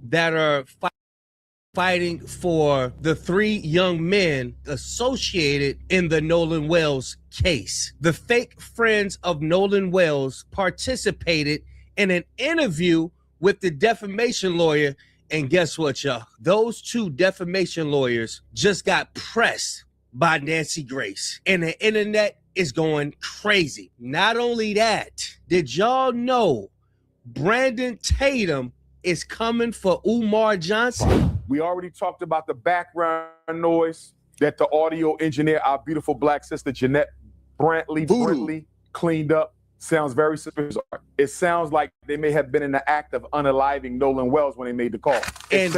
that are fighting for the 3 young men associated in the Nolan Wells case. The fake friends of Nolan Wells participated in an interview with the defamation lawyer, and guess what, y'all? Those 2 defamation lawyers just got pressed by Nancy Grace, and the internet is going crazy. Not only that, did y'all know Brandon Tatum is coming for Umar Johnson? We already talked about the background noise that the audio engineer, our beautiful black sister, Jeanette Brantley cleaned up. Sounds very suspicious. It sounds like they may have been in the act of unaliving Nolan Wells when they made the call.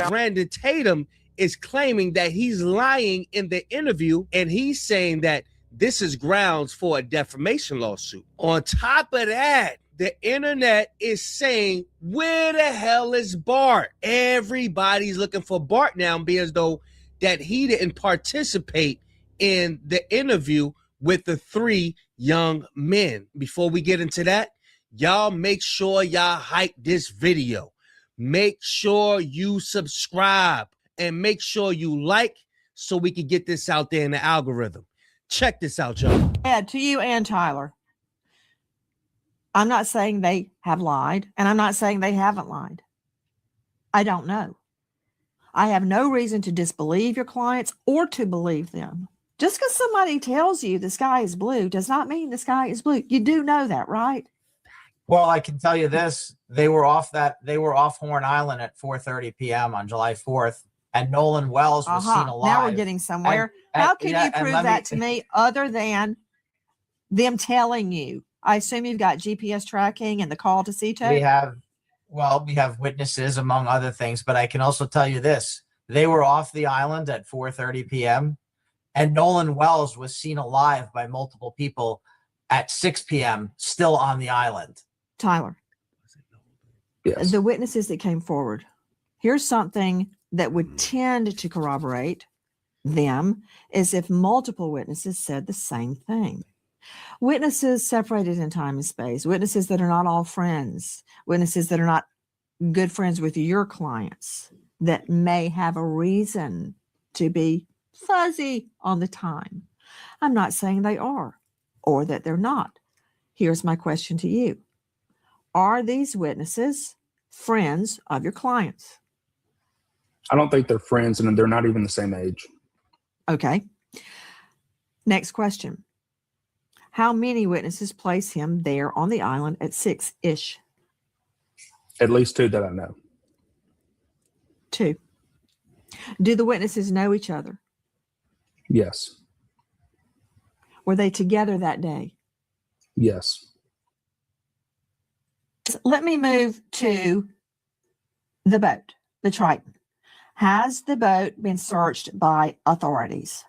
Brandon Tatum is claiming that he's lying in the interview, and he's saying that this is grounds for a defamation lawsuit. On top of that, the internet is saying, where the hell is Bart? Everybody's looking for Bart now, being as though that he didn't participate in the interview with the 3 young men. Before we get into that, y'all make sure y'all hype this video. Make sure you subscribe and make sure you like so we can get this out there in the algorithm. Check this out, y'all. Ed, to you and Tyler, I'm not saying they have lied, and I'm not saying they haven't lied. I don't know. I have no reason to disbelieve your clients or to believe them. Just because somebody tells you the sky is blue does not mean the sky is blue. You do know that, right? Well, I can tell you this. They were off Horn Island at 4:30 p.m. on July 4th, and Nolan Wells was seen alive. Now we're getting somewhere. How can you prove that to me other than them telling you? I assume you've got GPS tracking and the call to CTO? We have witnesses, among other things, but I can also tell you this. They were off the island at 4:30 p.m., and Nolan Wells was seen alive by multiple people at 6 p.m., still on the island. Tyler, yes. The witnesses that came forward, here's something that would tend to corroborate them, is if multiple witnesses said the same thing. Witnesses separated in time and space, witnesses that are not all friends, witnesses that are not good friends with your clients, that may have a reason to be fuzzy on the time. I'm not saying they are or that they're not. Here's my question to you. Are these witnesses friends of your clients? I don't think they're friends, and they're not even the same age. Okay. Next question. How many witnesses place him there on the island at 6-ish? At least 2 that I know. 2. Do the witnesses know each other? Yes. Were they together that day? Yes. Let me move to the boat, the Triton. Has the boat been searched by authorities?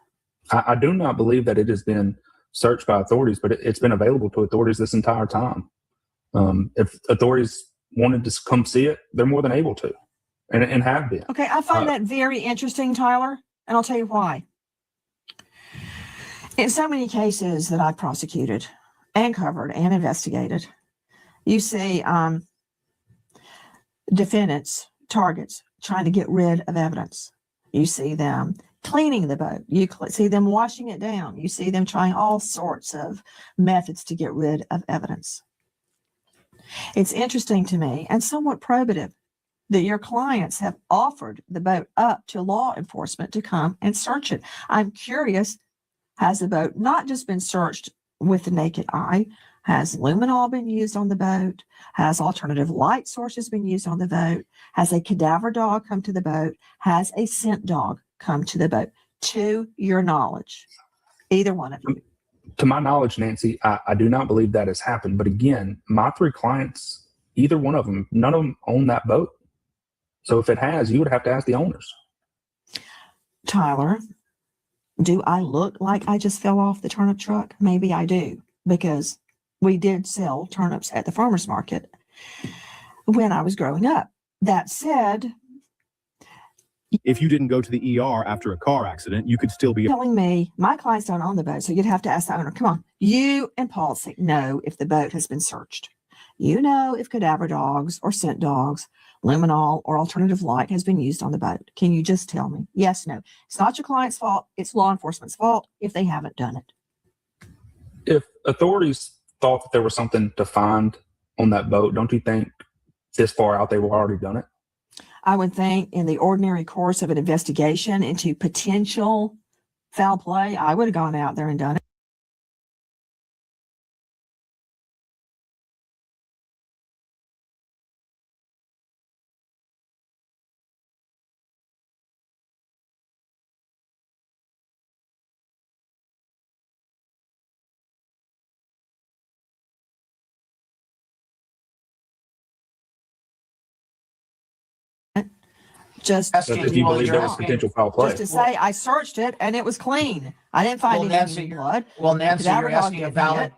I do not believe that it has been searched by authorities, but it's been available to authorities this entire time. If authorities wanted to come see it, they're more than able to, and have been. Okay, I find that very interesting, Tyler, and I'll tell you why. In so many cases that I've prosecuted and covered and investigated, you see defendants, targets, trying to get rid of evidence. You see them cleaning the boat. You see them washing it down. You see them trying all sorts of methods to get rid of evidence. It's interesting to me and somewhat probative that your clients have offered the boat up to law enforcement to come and search it. I'm curious, has the boat not just been searched with the naked eye? Has luminol been used on the boat? Has alternative light sources been used on the boat? Has a cadaver dog come to the boat? Has a scent dog come to the boat? To your knowledge, either one of you. To my knowledge, Nancy, I do not believe that has happened. But again, my 3 clients, either one of them, none of them own that boat. So if it has, you would have to ask the owners. Tyler, do I look like I just fell off the turnip truck? Maybe I do, because we did sell turnips at the farmer's market when I was growing up. That said, if you didn't go to the ER after a car accident, you could still be telling me my clients don't own the boat, so you'd have to ask the owner. Come on, you and policy know if the boat has been searched. You know if cadaver dogs or scent dogs luminol, or alternative light has been used on the boat? Can you just tell me? Yes, no. It's not your client's fault. It's law enforcement's fault if they haven't done it. If authorities thought that there was something to find on that boat, don't you think this far out they were already done it? I would think in the ordinary course of an investigation into potential foul play, I would have gone out there and done it. Just But if you Well, believe you're there was asking- potential foul play, to say I searched it and it was clean. I didn't find Well, any Nancy, human blood. Well, Nancy, That you're would not asking a give me valid.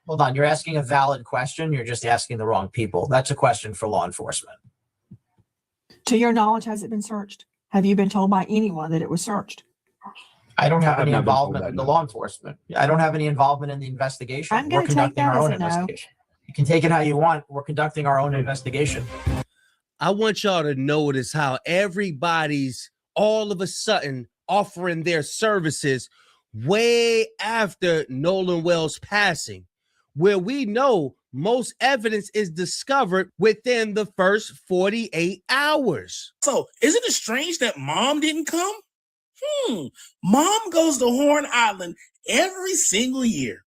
Hold on, you're asking a valid question. You're just asking the wrong people. That's a question for law enforcement. To your knowledge, has it been searched? Have you been told by anyone that it was searched? I don't have I have any not been told involvement that, with the no. law enforcement. I don't have any involvement in the investigation. I'm We're gonna take conducting that our as own a no. investigation. You can take it how you want. We're conducting our own investigation. I want y'all to notice how everybody's all of a sudden offering their services way after Nolan Wells' passing, where we know most evidence is discovered within the first 48 hours. So, isn't it strange that mom didn't come? Mom goes to Horn Island every single year.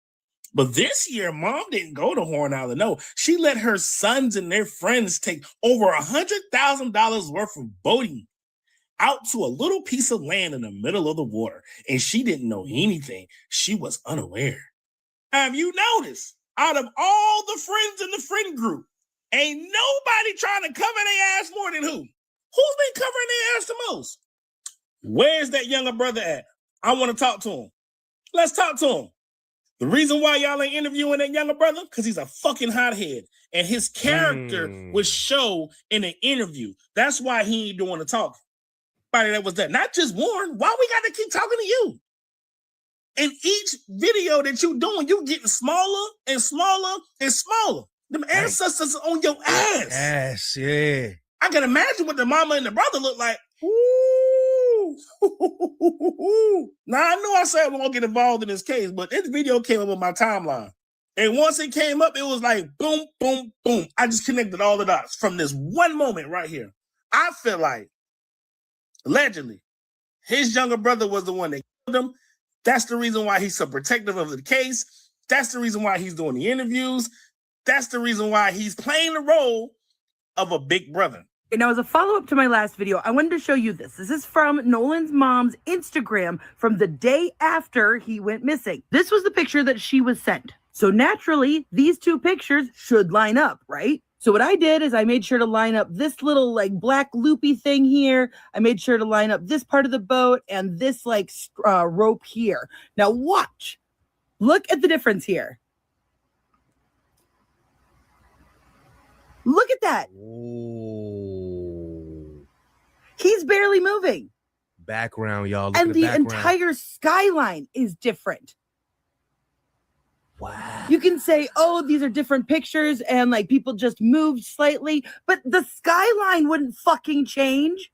But this year, mom didn't go to Horn Island. No, she let her sons and their friends take over $100,000 worth of boating out to a little piece of land in the middle of the water. And she didn't know anything. She was unaware. Have you noticed? Out of all the friends in the friend group, ain't nobody trying to cover their ass more than who? Who's been covering their ass the most? Where's that younger brother at? I want to talk to him. Let's talk to him. The reason why y'all ain't interviewing that younger brother, because he's a fucking hothead. And his character was show in an interview. That's why he ain't doing the talking. Everybody that was that. Not just Warren. Why we got to keep talking to you? In each video that you doing, you getting smaller and smaller and smaller. Them ancestors on your ass. Yes, yeah. I can imagine what the mama and the brother look like. Ooh. Now, I know I said we won't get involved in this case, but this video came up on my timeline. And once it came up, it was like boom, boom, boom. I just connected all the dots from this one moment right here. I feel like, allegedly, his younger brother was the one that killed him. That's the reason why he's so protective of the case. That's the reason why he's doing the interviews. That's the reason why he's playing the role of a big brother. And now, as a follow-up to my last video, I wanted to show you this. This is from Nolan's mom's Instagram from the day after he went missing. This was the picture that she was sent. So naturally, these two pictures should line up, right? So what I did is I made sure to line up this little like black loopy thing here. I made sure to line up this part of the boat and this like rope here. Now watch. Look at the difference here. Look at that. Ooh. He's barely moving. Background, y'all. Look And at the background. entire skyline is different. Wow. You can say, oh, these are different pictures and like people just moved slightly, but the skyline wouldn't fucking change.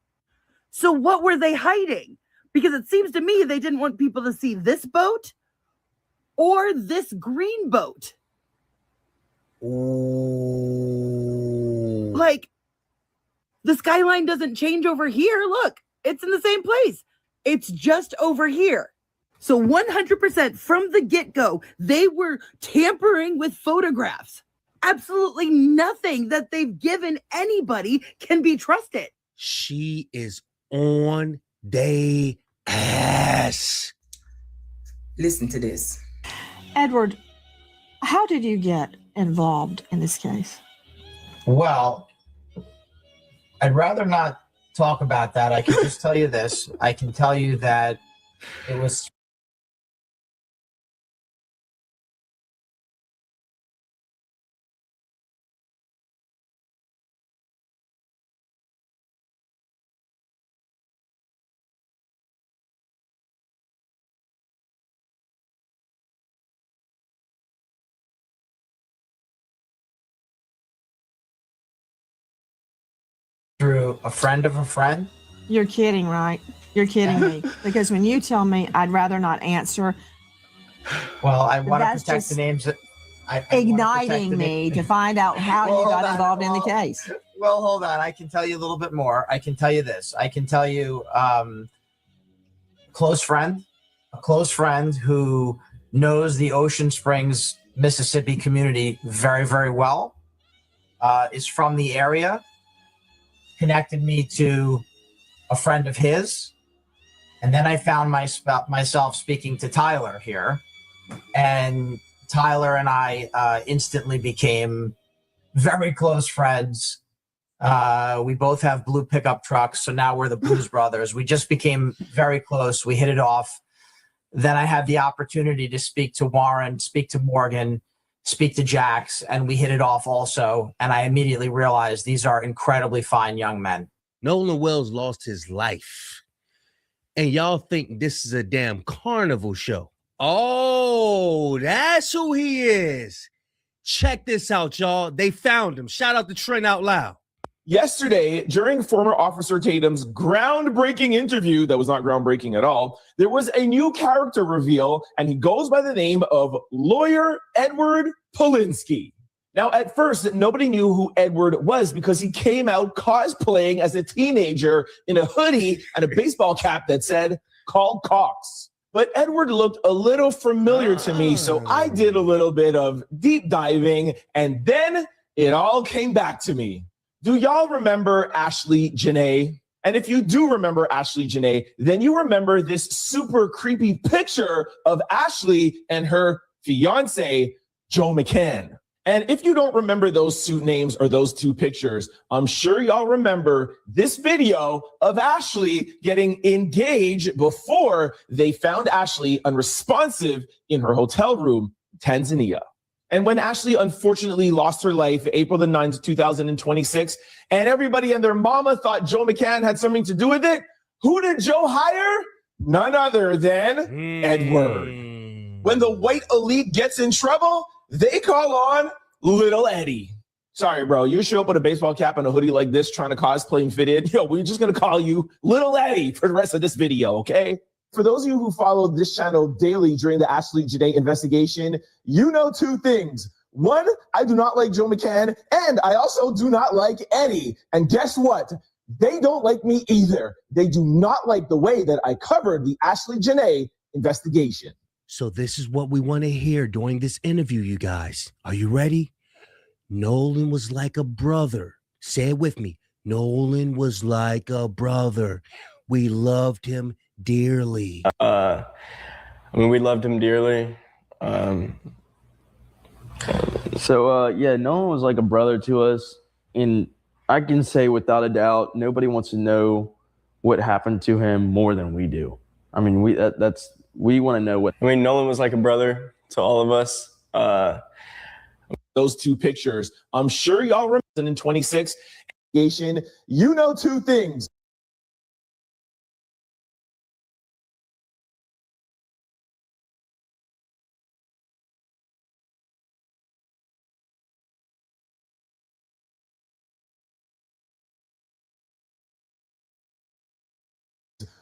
So what were they hiding? Because it seems to me they didn't want people to see this boat or this green boat. Ooh. Like, the skyline doesn't change over here. Look, it's in the same place. It's just over here. So 100% from the get-go, they were tampering with photographs. Absolutely nothing that they've given anybody can be trusted. She is on they ass. Listen to this. Edward, how did you get involved in this case? Well, I'd rather not talk about that. I can just tell you this. I can tell you that it was to a friend of a friend. You're kidding, right? You're kidding me. Because when you tell me I'd rather not answer, Well, I want to That's protect just the names. I wanna protect igniting the me name- to find out how Well, you got hold on. involved in the Well, case. Well, hold on. I can tell you a little bit more. I can tell you this. I can tell you a close friend who knows the Ocean Springs, Mississippi community very, very well, is from the area, connected me to a friend of his. And then I found myself speaking to Tyler here. And Tyler and I instantly became very close friends. We both have blue pickup trucks, so now we're the Blues Brothers. We just became very close. We hit it off. Then I had the opportunity to speak to Warren, speak to Morgan, speak to Jax, and we hit it off also. And I immediately realized these are incredibly fine young men. Nolan Wells lost his life. And y'all think this is a damn carnival show. Oh, that's who he is. Check this out, y'all. They found him. Shout out to Trent Out Loud. Yesterday, during former Officer Tatum's groundbreaking interview, that was not groundbreaking at all, there was a new character reveal, and he goes by the name of Lawyer Edward Polinsky. Now, at first, nobody knew who Edward was because he came out cosplaying as a teenager in a hoodie and a baseball cap that said, "Call Cox." But Edward looked a little familiar to me, so I did a little bit of deep diving, and then it all came back to me. Do y'all remember Ashley Janae? And if you do remember Ashley Janae, then you remember this super creepy picture of Ashley and her fiance, Joe McCann. And if you don't remember those suit names or those two pictures, I'm sure y'all remember this video of Ashley getting engaged before they found Ashley unresponsive in her hotel room, Tanzania. And when Ashley unfortunately lost her life April the 9th, 2026, and everybody and their mama thought Joe McCann had something to do with it, who did Joe hire? None other than Edward. When the white elite gets in trouble, they call on Little Eddie. Sorry, bro. You show up with a baseball cap and a hoodie like this trying to cosplay and fit in. Yo, we're just going to call you Little Eddie for the rest of this video, okay? For those of you who followed this channel daily during the Ashley Janae investigation, you know two things. One, I do not like Joe McCann, and I also do not like Eddie. And guess what? They don't like me either. They do not like the way that I covered the Ashley Janae investigation. So this is what we want to hear during this interview, you guys. Are you ready? Nolan was like a brother. Say it with me. Nolan was like a brother. We loved him dearly. We loved him dearly. Yeah, Nolan was like a brother to us. And I can say without a doubt, nobody wants to know what happened to him more than we do. I mean, we want to know what. Nolan was like a brother to all of us. Those two pictures, I'm sure y'all remember in 26, you know two things.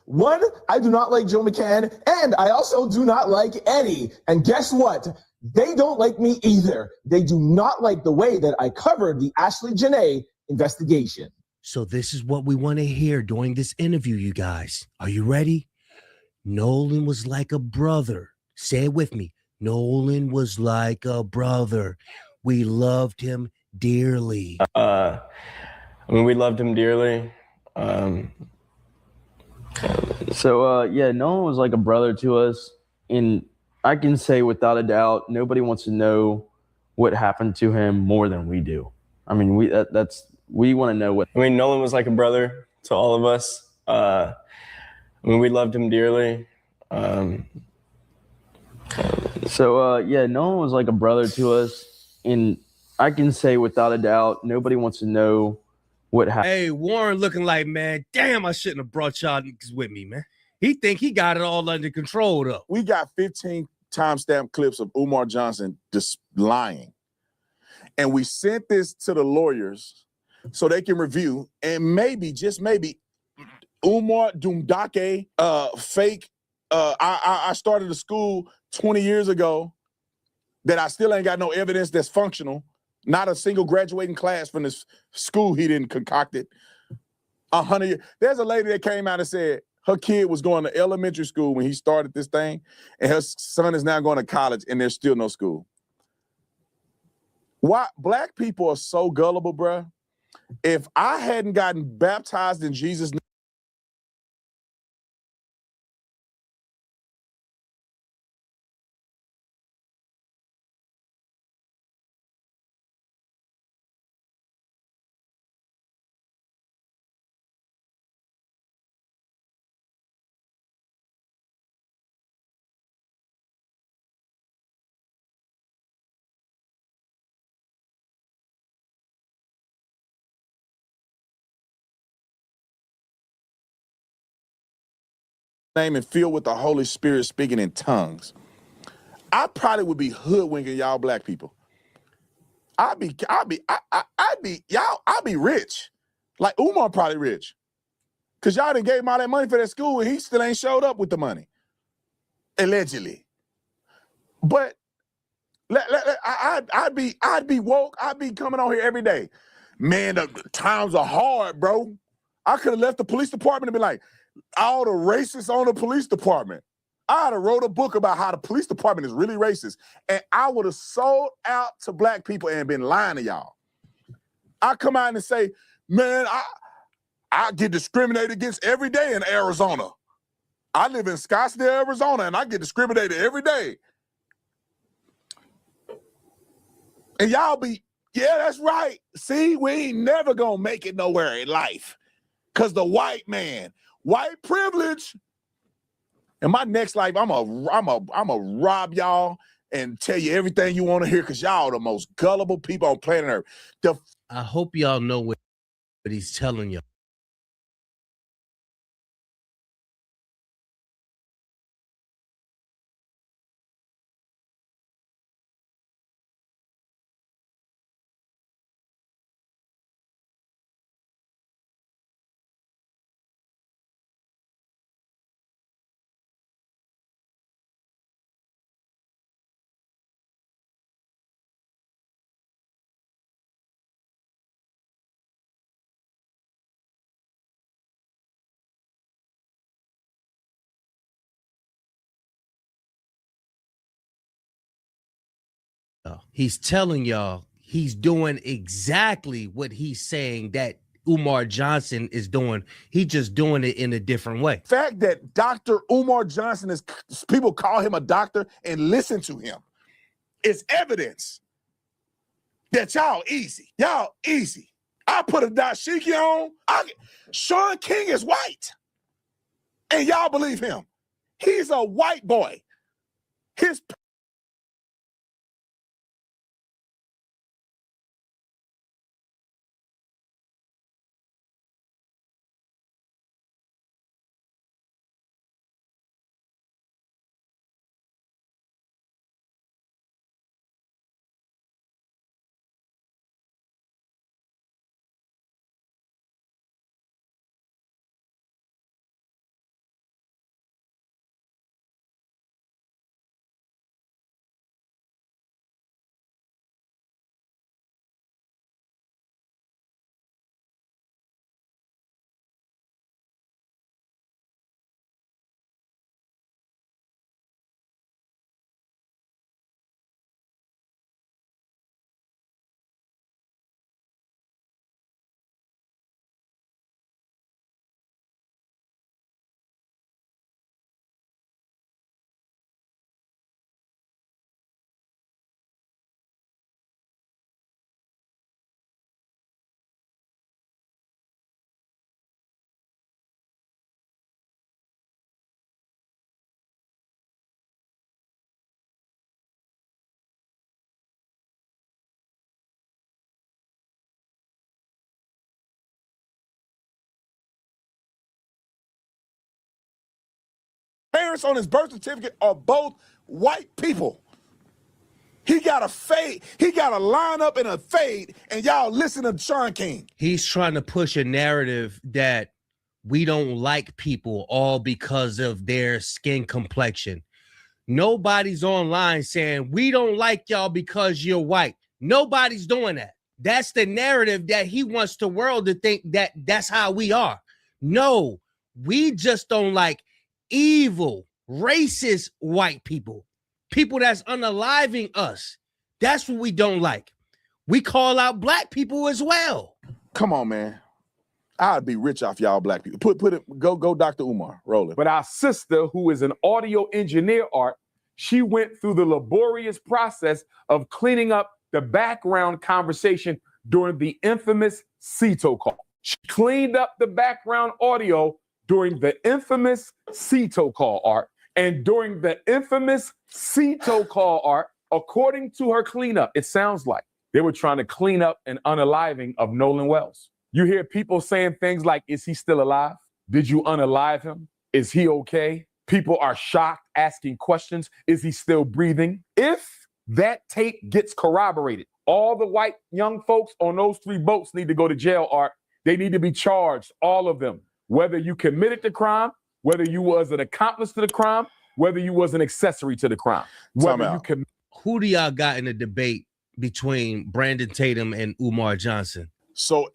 One, I do not like Joe McCann, and I also do not like Eddie. And guess what? They don't like me either. They do not like the way that I covered the Ashley Janae investigation. So this is what we want to hear during this interview, you guys. Are you ready? Nolan was like a brother. Say it with me. Nolan was like a brother. We loved him dearly. We loved him dearly. Nolan was like a brother to us. And I can say without a doubt, nobody wants to know what happened to him more than we do. I mean, we want to know what. Nolan was like a brother to all of us. We loved him dearly. Nolan was like a brother to us. And I can say without a doubt, nobody wants to know what happened. Hey, Warren looking like, man, damn, I shouldn't have brought y'all niggas with me, man. He think he got it all under control, though. We got 15 timestamp clips of Umar Johnson just lying. And we sent this to the lawyers, so they can review, and maybe, just maybe, Umar Dumdake, fake. I started a school 20 years ago that I still ain't got no evidence that's functional. Not a single graduating class from this school he didn't concoct it. 100 years. There's a lady that came out and said her kid was going to elementary school when he started this thing, and her son is now going to college, and there's still no school. Why? Black people are so gullible, bruh. If I hadn't gotten baptized in Jesus' name, and filled with the Holy Spirit speaking in tongues, I probably would be hoodwinking y'all black people. I'd be rich. Like Umar probably rich. Cause y'all done gave him all that money for that school and he still ain't showed up with the money. Allegedly. But I'd be woke. I'd be coming on here every day. Man, the times are hard, bro. I could have left the police department and been like, all the racists on the police department. I'd have wrote a book about how the police department is really racist. And I would have sold out to black people and been lying to y'all. I come out and say, man, I get discriminated against every day in Arizona. I live in Scottsdale, Arizona, and I get discriminated every day. And y'all be, yeah, that's right. See, we ain't never gonna make it nowhere in life. Cause the white man, white privilege. In my next life, I'm a rob y'all and tell you everything you want to hear, because y'all the most gullible people on planet Earth. I hope y'all know what he's telling you. He's telling y'all he's doing exactly what he's saying that Umar Johnson is doing. He's just doing it in a different way. The fact that Dr. Umar Johnson is, people call him a doctor and listen to him, is evidence that y'all easy. Y'all easy. I put a dashiki on. Sean King is white. And y'all believe him. He's a white boy. His parents on his birth certificate are both white people. He got a fade. He got a lineup and a fade, and y'all listen to Sean King. He's trying to push a narrative that we don't like people all because of their skin complexion. Nobody's online saying we don't like y'all because you're white. Nobody's doing that. That's the narrative that he wants the world to think that that's how we are. No, we just don't like evil, racist white people. People that's unaliving us. That's what we don't like. We call out black people as well. Come on, man. I'd be rich off y'all black people. Put it, go Dr. Umar, roll it. But our sister, who is an audio engineer, Art, she went through the laborious process of cleaning up the background conversation during the infamous CETO call. She cleaned up the background audio during the infamous CETO call, Art. And during the infamous CETO call, Art, according to her cleanup, it sounds like they were trying to clean up an unaliving of Nolan Wells. You hear people saying things like, is he still alive? Did you unalive him? Is he okay? People are shocked, asking questions. Is he still breathing? If that tape gets corroborated, all the white young folks on those 3 boats need to go to jail, Art. They need to be charged, all of them. Whether you committed the crime, whether you was an accomplice to the crime, whether you was an accessory to the crime. Who do y'all got in the debate between Brandon Tatum and Umar Johnson? So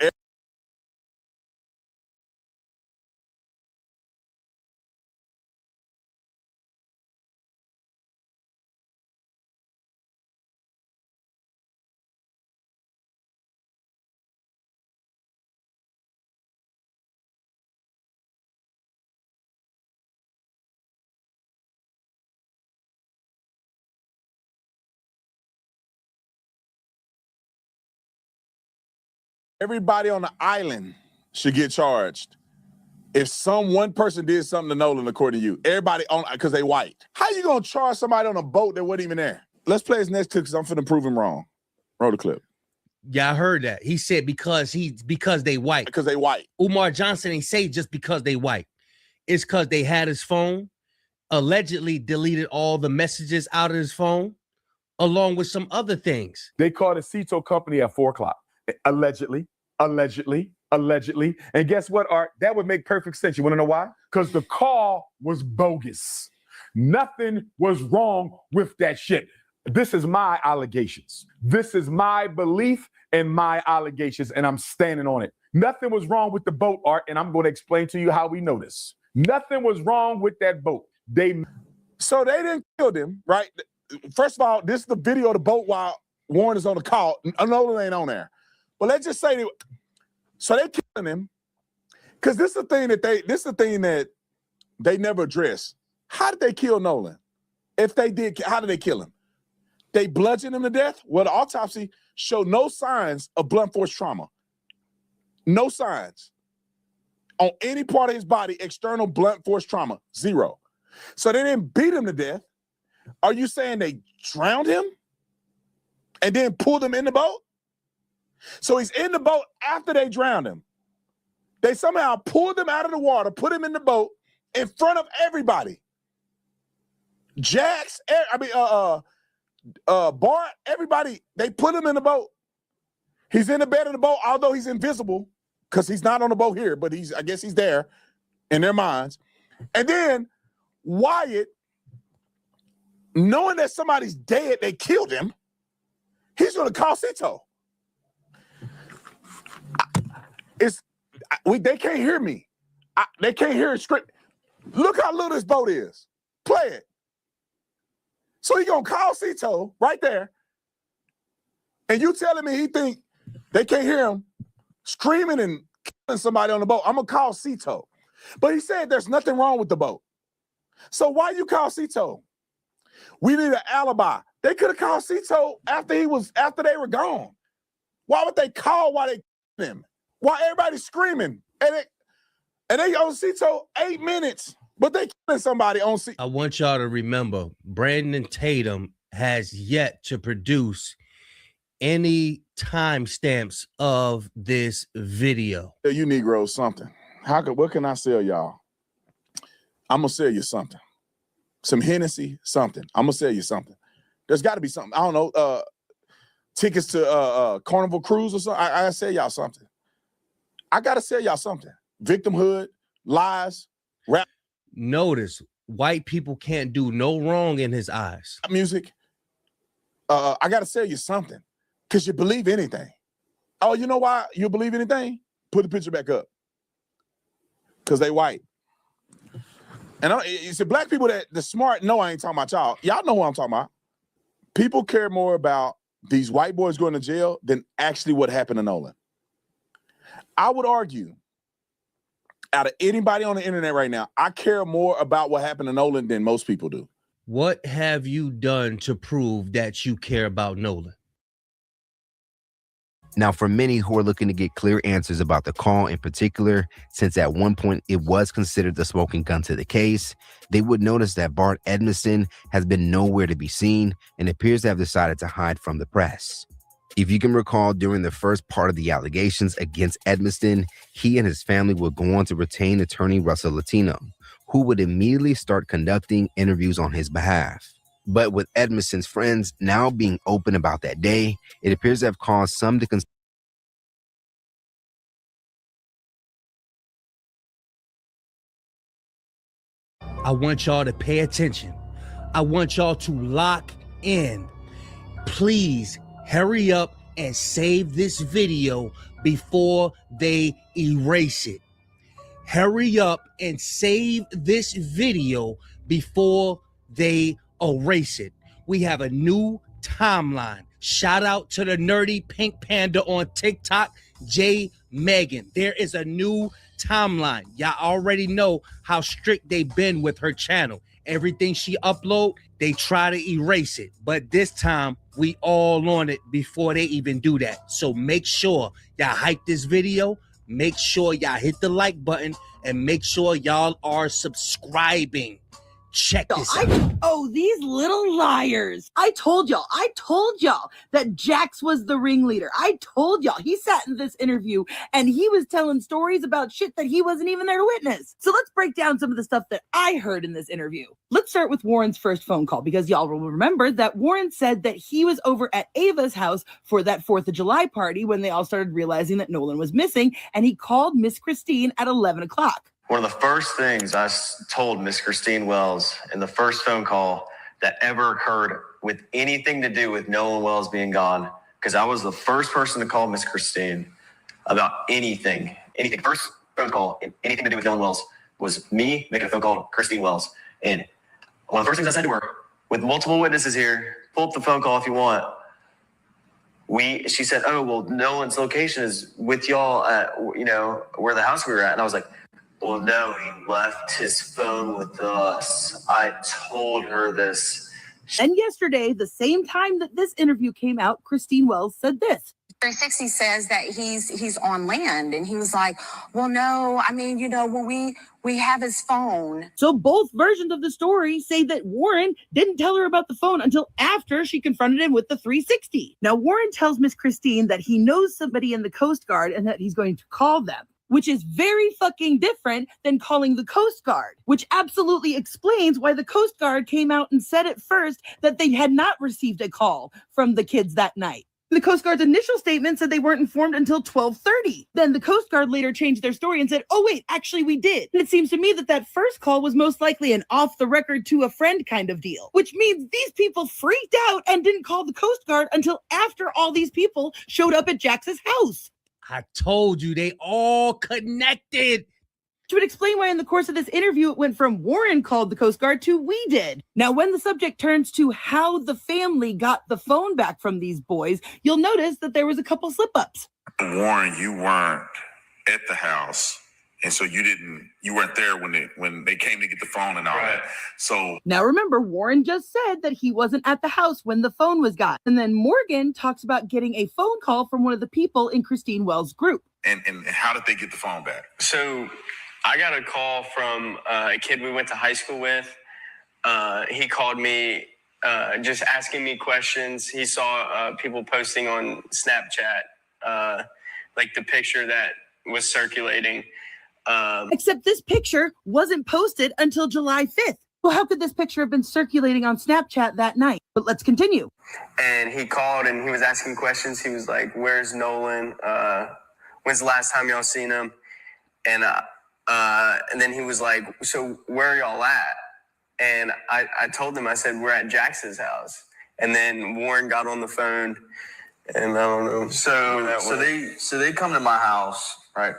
everybody on the island should get charged. If one person did something to Nolan, according to you, everybody on, because they white. How you gonna charge somebody on a boat that wasn't even there? Let's play his next clip because I'm finna prove him wrong. Roll the clip. Yeah, I heard that. He said because they white. Because they white. Umar Johnson ain't say just because they white. It's because they had his phone, allegedly deleted all the messages out of his phone, along with some other things. They called a CETO company at 4 o'clock. Allegedly. And guess what, Art? That would make perfect sense. You want to know why? Because the call was bogus. Nothing was wrong with that shit. This is my allegations. This is my belief and my allegations, and I'm standing on it. Nothing was wrong with the boat, Art, and I'm going to explain to you how we know this. Nothing was wrong with that boat. So they didn't kill them, right? First of all, this is the video of the boat while Warren is on the call. Nolan ain't on there. But let's just say so they killing him because this is the thing that they never addressed. How did they kill Nolan? If they did, how did they kill him? They bludgeoned him to death? Well, the autopsy showed no signs of blunt force trauma. No signs on any part of his body, external blunt force trauma, 0. So they didn't beat him to death. Are you saying they drowned him and then pulled him in the boat? So he's in the boat after they drowned him. They somehow pulled him out of the water, put him in the boat in front of everybody. Bart, everybody, they put him in the boat. He's in the bed of the boat, although he's invisible because he's not on the boat here, but I guess he's there in their minds. And then Wyatt, knowing that somebody's dead, they killed him, he's going to call CETO. They can't hear me. They can't hear it straight. Look how little this boat is. Play it. So he gonna call CETO right there, and you telling me he think they can't hear him screaming and killing somebody on the boat? I'm gonna call CETO, but he said there's nothing wrong with the boat. So why you call CETO? We need an alibi. They could have called CETO after they were gone. Why would they call while they killed him? Why everybody's screaming and they on CETO 8 minutes, but they killing somebody on CETO. I want y'all to remember, Brandon Tatum has yet to produce any timestamps of this video. You Negroes something. What can I sell y'all? I'm gonna sell you something. Some Hennessy, something. I'm gonna sell you something. There's got to be something. I don't know. Tickets to Carnival Cruise or something. I gotta sell y'all something. I gotta sell y'all something. Victimhood, lies, rap. Notice white people can't do no wrong in his eyes. Music. I gotta sell you something because you believe anything. Oh, you know why you believe anything? Put the picture back up. Because they white. And it's the black people that the smart know I ain't talking about y'all. Y'all know who I'm talking about. People care more about these white boys going to jail than actually what happened to Nolan. I would argue, out of anybody on the internet right now, I care more about what happened to Nolan than most people do. What have you done to prove that you care about Nolan? Now, for many who are looking to get clear answers about the call in particular, since at one point it was considered the smoking gun to the case, they would notice that Bart Edmiston has been nowhere to be seen and appears to have decided to hide from the press. If you can recall, during the first part of the allegations against Edmiston, he and his family would go on to retain attorney Russell Latino, who would immediately start conducting interviews on his behalf. But with Edmiston's friends now being open about that day, it appears to have caused some to consider. I want y'all to pay attention. I want y'all to lock in. Please hurry up and save this video before they erase it. Hurry up and save this video before they erase it. We have a new timeline. Shout out to the nerdy pink panda on TikTok, J Megan. There is a new timeline. Y'all already know how strict they've been with her channel. Everything she upload, they try to erase it. But this time, we all on it before they even do that. So make sure y'all hype this video. Make sure y'all hit the like button and make sure y'all are subscribing. Check this out. Oh, these little liars. I told y'all that Jax was the ringleader. I told y'all. He sat in this interview and he was telling stories about shit that he wasn't even there to witness. So let's break down some of the stuff that I heard in this interview. Let's start with Warren's first phone call, because y'all will remember that Warren said that he was over at Ava's house for that 4th of July party when they all started realizing that Nolan was missing, and he called Miss Christine at 11 o'clock. One of the first things I told Miss Christine Wells in the first phone call that ever occurred with anything to do with Nolan Wells being gone, because I was the first person to call Miss Christine about anything. First phone call, anything to do with Nolan Wells, was me making a phone call to Christine Wells. And one of the first things I said to her, with multiple witnesses here, pull up the phone call if you want. She said, oh, well, Nolan's location is with y'all at, where the house we were at. And I was like, well, no, he left his phone with us. I told her this. And yesterday, the same time that this interview came out, Christine Wells said this. 360 says that he's on land, and he was like, well, no, I mean, when we have his phone. So both versions of the story say that Warren didn't tell her about the phone until after she confronted him with the 360. Now, Warren tells Miss Christine that he knows somebody in the Coast Guard and that he's going to call them, which is very fucking different than calling the Coast Guard, which absolutely explains why the Coast Guard came out and said at first that they had not received a call from the kids that night. The Coast Guard's initial statement said they weren't informed until 12:30. Then the Coast Guard later changed their story and said, oh, wait, actually we did. And it seems to me that first call was most likely an off the record to a friend kind of deal, which means these people freaked out and didn't call the Coast Guard until after all these people showed up at Jax's house. I told you, they all connected. Which would explain why in the course of this interview, it went from Warren called the Coast Guard to we did. Now, when the subject turns to how the family got the phone back from these boys, you'll notice that there was a couple slip-ups. Warren, you weren't at the house, and so you weren't there when they came to get the phone and all that. So now remember, Warren just said that he wasn't at the house when the phone was got. And then Morgan talks about getting a phone call from one of the people in Christine Wells' group. And how did they get the phone back? So I got a call from a kid we went to high school with. He called me just asking me questions. He saw people posting on Snapchat, like the picture that was circulating. Except this picture wasn't posted until July 5th. Well, how could this picture have been circulating on Snapchat that night? But let's continue. And he called and he was asking questions. He was like, "Where's Nolan? When's the last time y'all seen him?" And then he was like, "So where are y'all at?" And I told him, I said, "We're at Jax's house." And then Warren got on the phone, and I don't know. So they come to my house, right?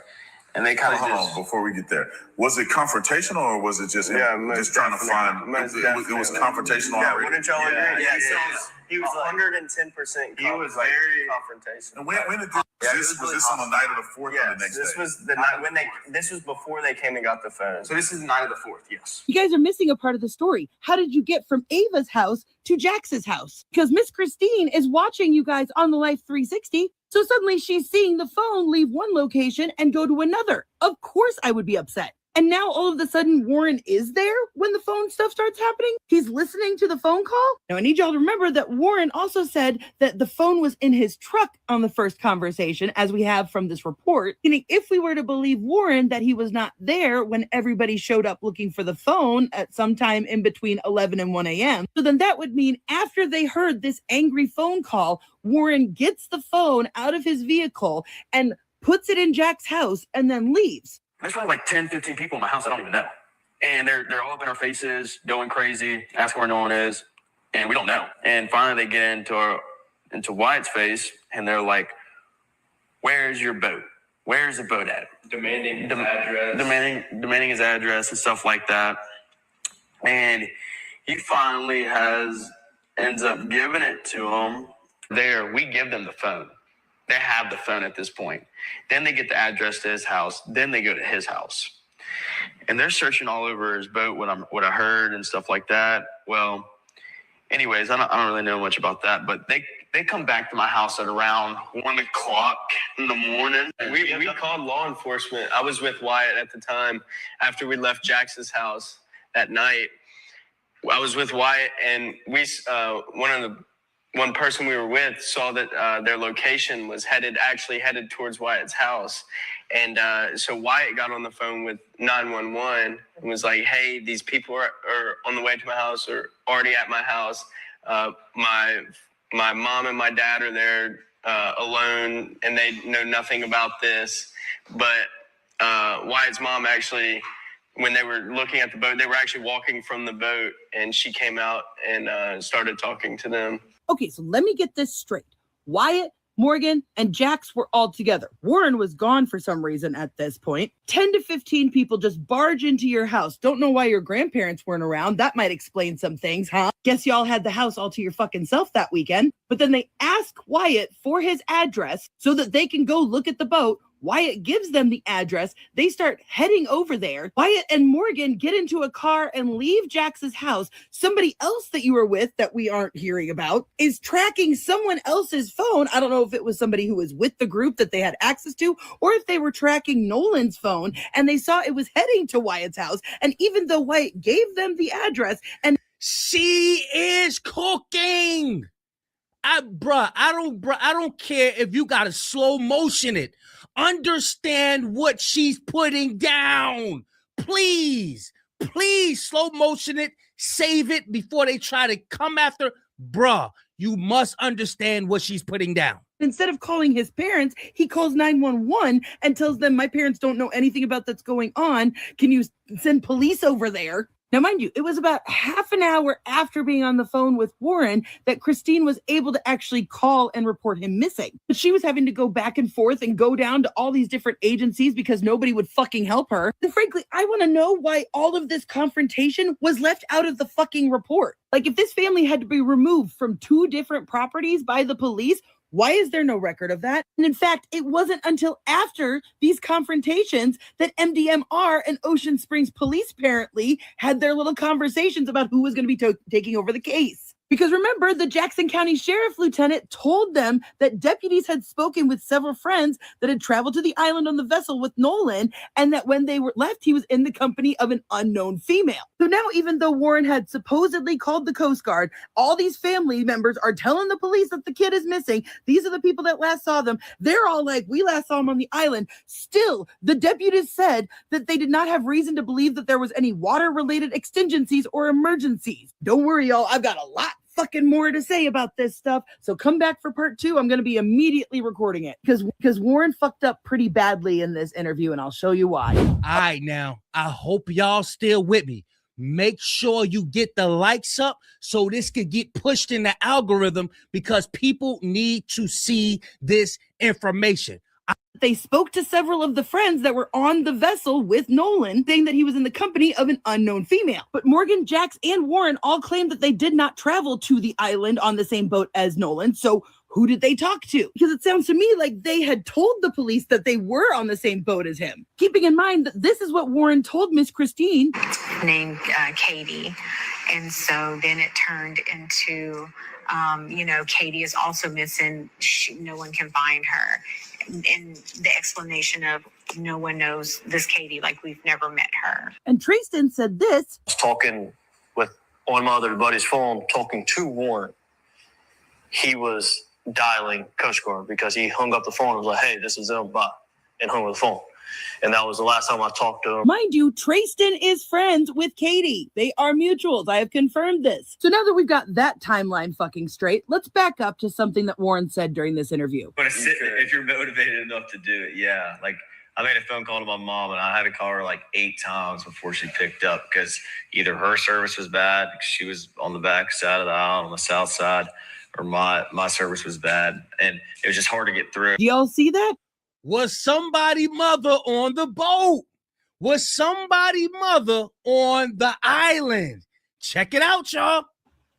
And they kind of hold on before we get there. Was it confrontational or was it just just trying to find? It was confrontational. Yeah, already? wouldn't y'all agree? Yeah, he was 110%. He was very confrontational. And when did this was this on the night of the 4th or the next this day? was the night when this was before they came and got the phone. So this is the night of the 4th, yes. You guys are missing a part of the story. How did you get from Ava's house to Jax's house? Because Miss Christine is watching you guys on the Life 360. So suddenly she's seeing the phone leave one location and go to another. Of course I would be upset. And now all of a sudden Warren is there when the phone stuff starts happening? He's listening to the phone call? Now I need y'all to remember that Warren also said that the phone was in his truck on the first conversation, as we have from this report. Meaning if we were to believe Warren that he was not there when everybody showed up looking for the phone at some time in between 11 and 1 a.m., so then that would mean after they heard this angry phone call, Warren gets the phone out of his vehicle and puts it in Jack's house and then leaves. There's probably like 10, 15 people in my house I don't even know. And they're all up in our faces, going crazy, asking where Nolan is, and we don't know. And finally they get into Wyatt's face, and they're like, "Where's your boat? Where's the boat at?" Demanding his address. Demanding his address and stuff like that. And he finally ends up giving it to him. We give them the phone. They have the phone at this point. Then they get the address to his house. Then they go to his house. And they're searching all over his boat, what I heard and stuff like that. Well, anyways, I don't really know much about that. But they come back to my house at around 1 o'clock in the morning. We called law enforcement. I was with Wyatt at the time after we left Jax's house that night. I was with Wyatt, and one person we were with saw that their location was headed towards Wyatt's house. And so Wyatt got on the phone with 911 and was like, "Hey, these people are on the way to my house or already at my house. My mom and my dad are there alone, and they know nothing about this." But Wyatt's mom actually, when they were looking at the boat, they were actually walking from the boat, and she came out and started talking to them. Okay, so let me get this straight. Wyatt, Morgan, and Jax were all together. Warren was gone for some reason at this point. 10 to 15 people just barge into your house. Don't know why your grandparents weren't around. That might explain some things, huh? Guess y'all had the house all to your fucking self that weekend. But then they ask Wyatt for his address so that they can go look at the boat. Wyatt gives them the address. They start heading over there. Wyatt and Morgan get into a car and leave Jax's house. Somebody else that you were with that we aren't hearing about is tracking someone else's phone. I don't know if it was somebody who was with the group that they had access to, or if they were tracking Nolan's phone and they saw it was heading to Wyatt's house. And even though Wyatt gave them the address, and she is cooking. I don't care if you gotta slow motion it. Understand what she's putting down. Please slow motion it, save it before they try to come after. Bruh, you must understand what she's putting down. instead of calling his parents, he calls 911 and tells them, "My parents don't know anything about that's going on. Can you send police over there?" Now, mind you, it was about half an hour after being on the phone with Warren that Christine was able to actually call and report him missing. But she was having to go back and forth and go down to all these different agencies because nobody would fucking help her. And frankly, I want to know why all of this confrontation was left out of the fucking report. Like, if this family had to be removed from 2 different properties by the police, why is there no record of that? And in fact, it wasn't until after these confrontations that MDMR and Ocean Springs Police apparently had their little conversations about who was going to be taking over the case. Because remember, the Jackson County Sheriff Lieutenant told them that deputies had spoken with several friends that had traveled to the island on the vessel with Nolan, and that when they were left, he was in the company of an unknown female. So now, even though Warren had supposedly called the Coast Guard, all these family members are telling the police that the kid is missing. These are the people that last saw them. They're all like, we last saw him on the island. Still, the deputies said that they did not have reason to believe that there was any water-related exigencies or emergencies. Don't worry, y'all. I've got a lot fucking more to say about this stuff. So come back for part 2. I'm going to be immediately recording it because Warren fucked up pretty badly in this interview, and I'll show you why. All right, now, I hope y'all still with me. Make sure you get the likes up so this could get pushed in the algorithm because people need to see this information. They spoke to several of the friends that were on the vessel with Nolan, saying that he was in the company of an unknown female. But Morgan, Jax, and Warren all claimed that they did not travel to the island on the same boat as Nolan. So who did they talk to? Because it sounds to me like they had told the police that they were on the same boat as him. Keeping in mind that this is what Warren told Miss Christine. Named Katie. And so then it turned into, Katie is also missing. No one can find her. And the explanation of no one knows this Katie, like we've never met her. And Tristan said this. I was talking on my other buddy's phone, talking to Warren. He was dialing Coast Guard because he hung up the phone and was like, hey, this is them, bye, and hung up the phone. And that was the last time I talked to him. Mind you, Tristan is friends with Katie. They are mutuals. I have confirmed this. So now that we've got that timeline fucking straight, let's back up to something that Warren said during this interview. If you're motivated enough to do it, yeah. Like, I made a phone call to my mom, and I had to call her like 8 times before she picked up because either her service was bad, because she was on the back side of the aisle on the south side, or my service was bad, and it was just hard to get through. Do y'all see that? Was somebody mother on the boat? Was somebody mother on the island? Check it out, y'all.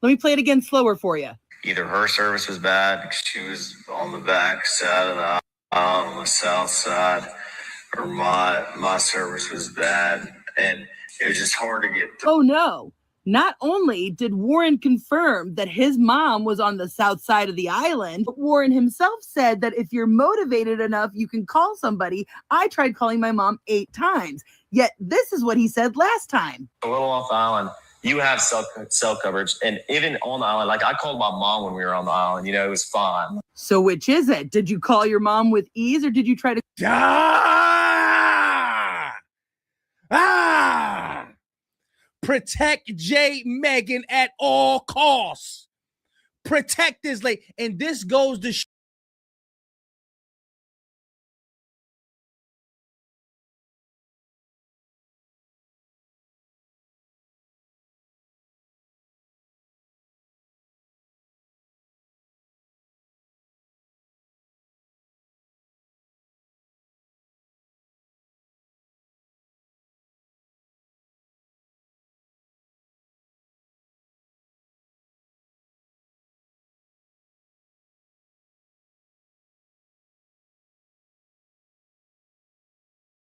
Let me play it again slower for you. Either her service was bad because she was on the back side of the aisle on the south side, or my service was bad, and it was just hard to get through. Oh no. Not only did Warren confirm that his mom was on the south side of the island, but Warren himself said that if you're motivated enough, you can call somebody. I tried calling my mom 8 times. Yet this is what he said last time. A little off the island, you have cell coverage. And even on the island, like I called my mom when we were on the island, it was fine. So which is it? Did you call your mom with ease or did you try to... Protect J. Megan at all costs. Protect this lady. And this goes to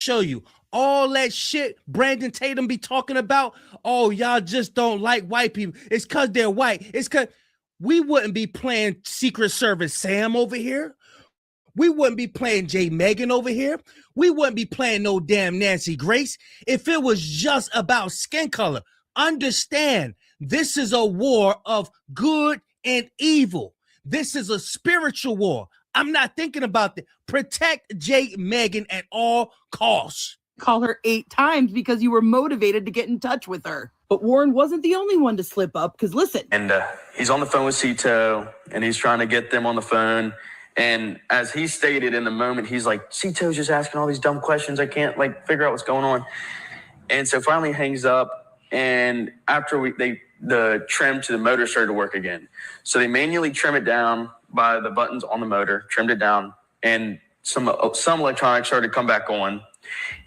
show you all that shit Brandon Tatum be talking about. Oh, y'all just don't like white people. It's because they're white. It's because we wouldn't be playing Secret Service Sam over here. We wouldn't be playing J. Megan over here. We wouldn't be playing no damn Nancy Grace if it was just about skin color. Understand, this is a war of good and evil. This is a spiritual war. I'm not thinking about that. Protect J. Megan at all costs. Call her 8 times because you were motivated to get in touch with her. But Warren wasn't the only one to slip up, because listen. And he's on the phone with Cito, and he's trying to get them on the phone. And as he stated in the moment, he's like, Cito's just asking all these dumb questions. I can't figure out what's going on. And so finally hangs up. And after the trim to the motor started to work again. So they manually trim it down by the buttons on the motor, trimmed it down, and some electronics started to come back on.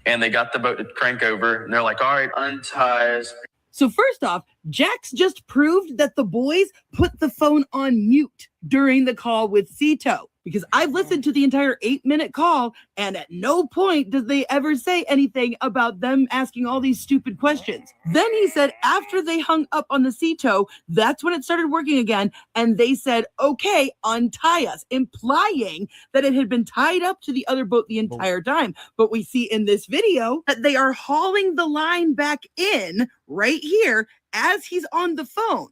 And they got the boat to crank over, and they're like, all right, unties. So first off, Jax just proved that the boys put the phone on mute during the call with Cito. because I've listened to the entire 8-minute call, and at no point does they ever say anything about them asking all these stupid questions. Then he said after they hung up on the CETO, that's when it started working again, and they said, okay, untie us, implying that it had been tied up to the other boat the entire time. But we see in this video that they are hauling the line back in right here as he's on the phone.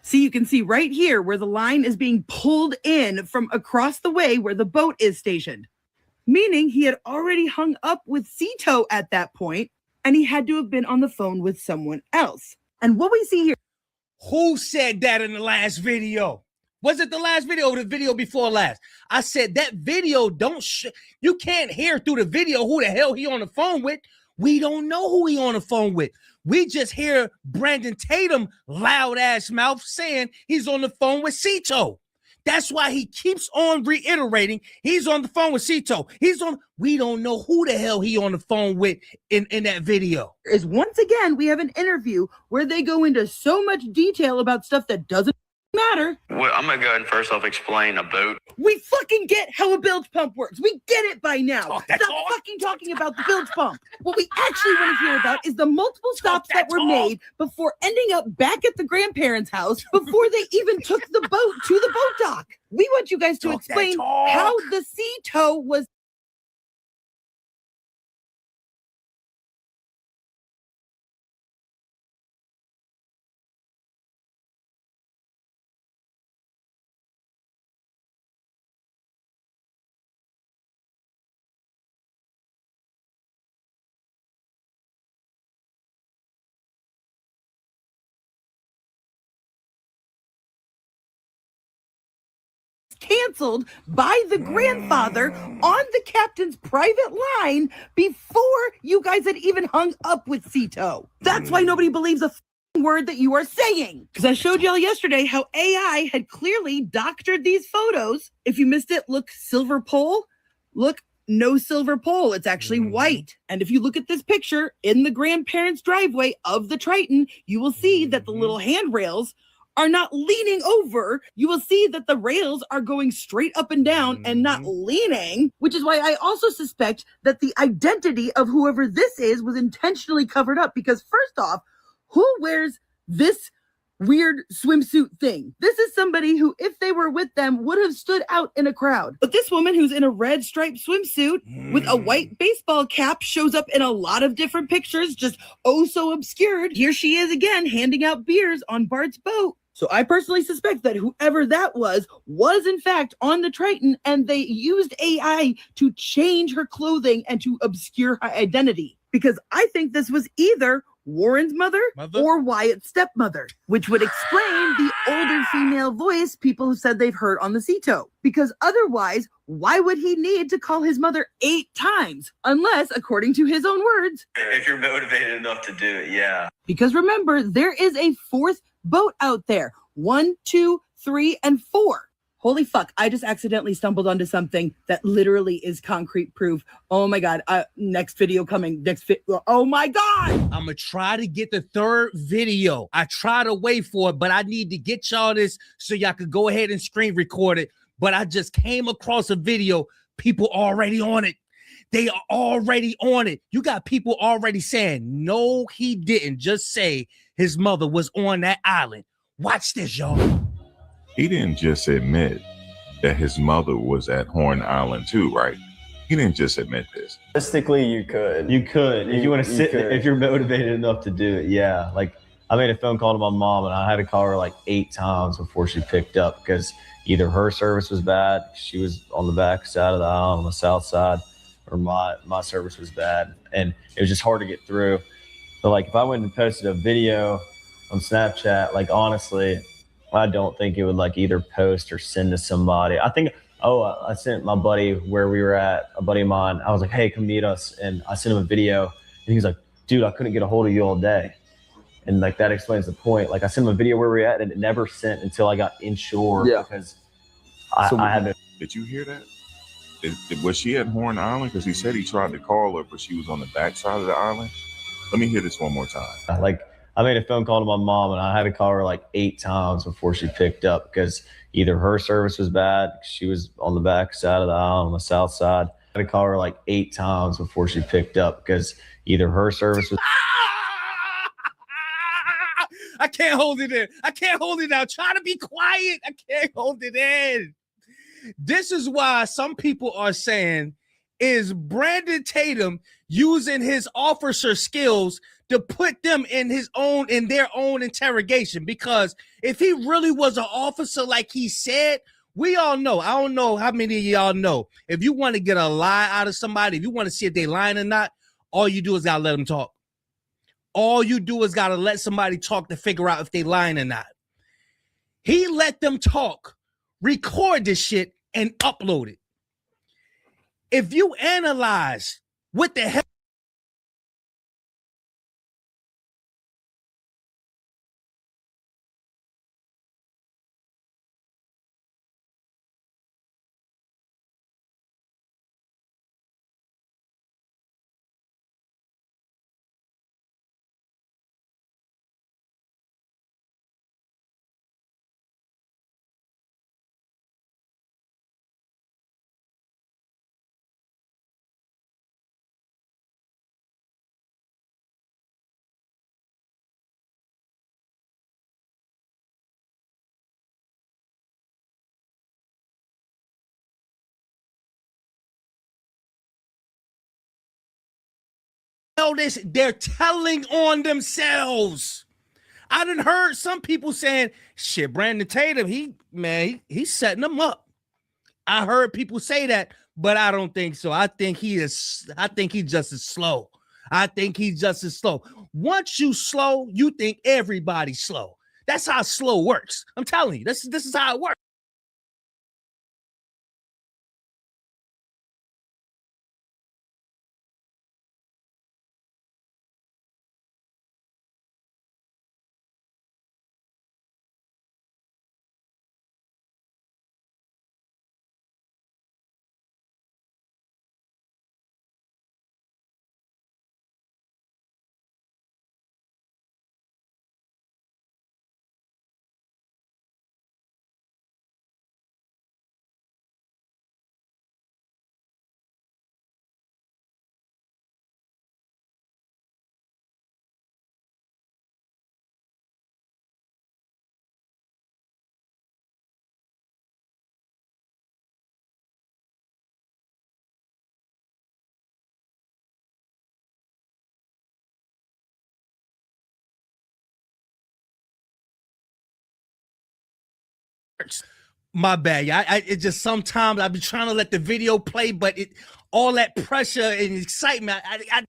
See, you can see right here where the line is being pulled in from across the way where the boat is stationed, meaning he had already hung up with CETO at that point, and he had to have been on the phone with someone else. And what we see here. Who said that in the last video? Was it the last video or the video before last? I said that video you can't hear through the video who the hell he on the phone with. We don't know who he on the phone with. We just hear Brandon Tatum loud ass mouth saying he's on the phone with CETO. That's why he keeps on reiterating he's on the phone with CETO. We don't know who the hell he on the phone with in that video. Is once again, we have an interview where they go into so much detail about stuff that doesn't matter. Well, I'm going to go ahead and first off explain a boat. We fucking get how a bilge pump works. We get it by now. Stop fucking talking about the bilge pump. What we actually want to hear about is the multiple stops that were made before ending up back at the grandparents' house before they even took the boat to the boat dock. We want you guys to explain how the CETO was. Canceled by the grandfather on the captain's private line before you guys had even hung up with CETO. That's why nobody believes a word that you are saying. Because I showed y'all yesterday how AI had clearly doctored these photos. If you missed it, look, silver pole. Look, no silver pole. It's actually white. And if you look at this picture in the grandparents' driveway of the Triton, you will see that the little handrails are not leaning over. You will see that the rails are going straight up and down and not leaning, which is why I also suspect that the identity of whoever this is was intentionally covered up. Because first off, who wears this weird swimsuit thing? This is somebody who, if they were with them, would have stood out in a crowd. But this woman who's in a red striped swimsuit with a white baseball cap shows up in a lot of different pictures, just oh so obscured. Here she is again, handing out beers on Bart's boat. So I personally suspect that whoever that was in fact on the Triton, and they used AI to change her clothing and to obscure her identity. Because I think this was either Warren's mother or Wyatt's stepmother, which would explain the older female voice people have said they've heard on the CETO. Because otherwise, why would he need to call his mother 8 times? Unless, according to his own words, if you're motivated enough to do it, yeah. Because remember, there is a 4th boat out there. 1, 2, 3, and 4. Holy fuck, I just accidentally stumbled onto something that literally is concrete proof. Oh my God, next video coming, oh my God! I'm gonna try to get the 3rd video. I try to wait for it, but I need to get y'all this so y'all could go ahead and screen record it. But I just came across a video, people already on it. They are already on it. You got people already saying, no, he didn't just say his mother was on that island. Watch this, y'all. He didn't just admit that his mother was at Horn Island too, right? He didn't just admit this. Realistically, you could. You could. If you want to sit, if you're motivated enough to do it, yeah. Like, I made a phone call to my mom, and I had to call her like 8 times before she picked up, because either her service was bad, she was on the back side of the aisle on the south side, or my service was bad, and it was just hard to get through. But like, if I went and posted a video on Snapchat, like, honestly, I don't think it would like either post or send to somebody. I think, I sent my buddy where we were at, a buddy of mine. I was like, hey, come meet us. And I sent him a video, and he was like, dude, I couldn't get a hold of you all day. And like, that explains the point. Like, I sent him a video where we were at, and it never sent until I got inshore, because I had to. Did you hear that? Was she at Horn Island? Because he said he tried to call her, but she was on the backside of the island. Let me hear this one more time. Like, I made a phone call to my mom, and I had to call her like 8 times before she picked up because either her service was bad, she was on the back side of the aisle on the south side. I had to call her like 8 times before she picked up because either her service was. I can't hold it in. I can't hold it out. Try to be quiet. I can't hold it in. This is why some people are saying, is Brandon Tatum using his officer skills to put them in their own interrogation? Because if he really was an officer like he said, we all know, I don't know how many of y'all know, if you want to get a lie out of somebody, if you want to see if they lying or not, all you do is gotta let them talk. All you do is gotta let somebody talk to figure out if they lying or not. He let them talk, record this shit, and upload it. If you analyze what the hell this, they're telling on themselves. I done heard some people saying, shit, Brandon Tatum, he's setting them up. I heard people say that, but I don't think so. I think he's just as slow. I think he's just as slow. Once you slow, you think everybody's slow. That's how slow works. I'm telling you, this is how it works. My bad. It just sometimes I be trying to let the video play, but all that pressure and excitement, I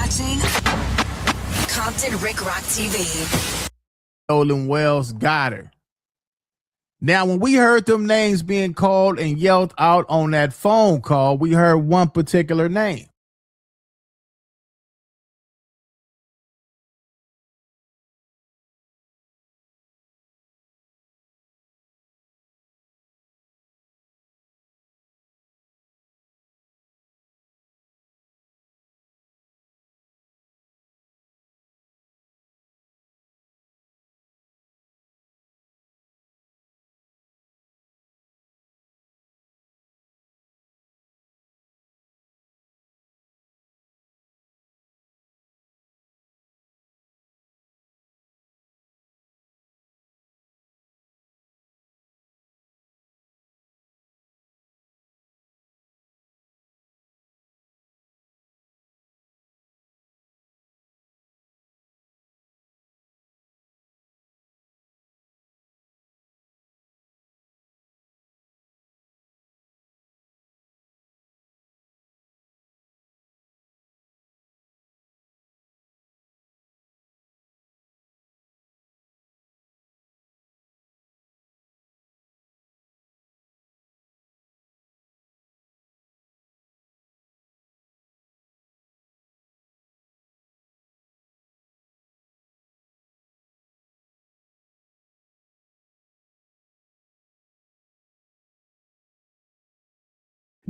watching Compton Rick Rock TV. Nolan Wells got her. Now, when we heard them names being called and yelled out on that phone call, we heard one particular name.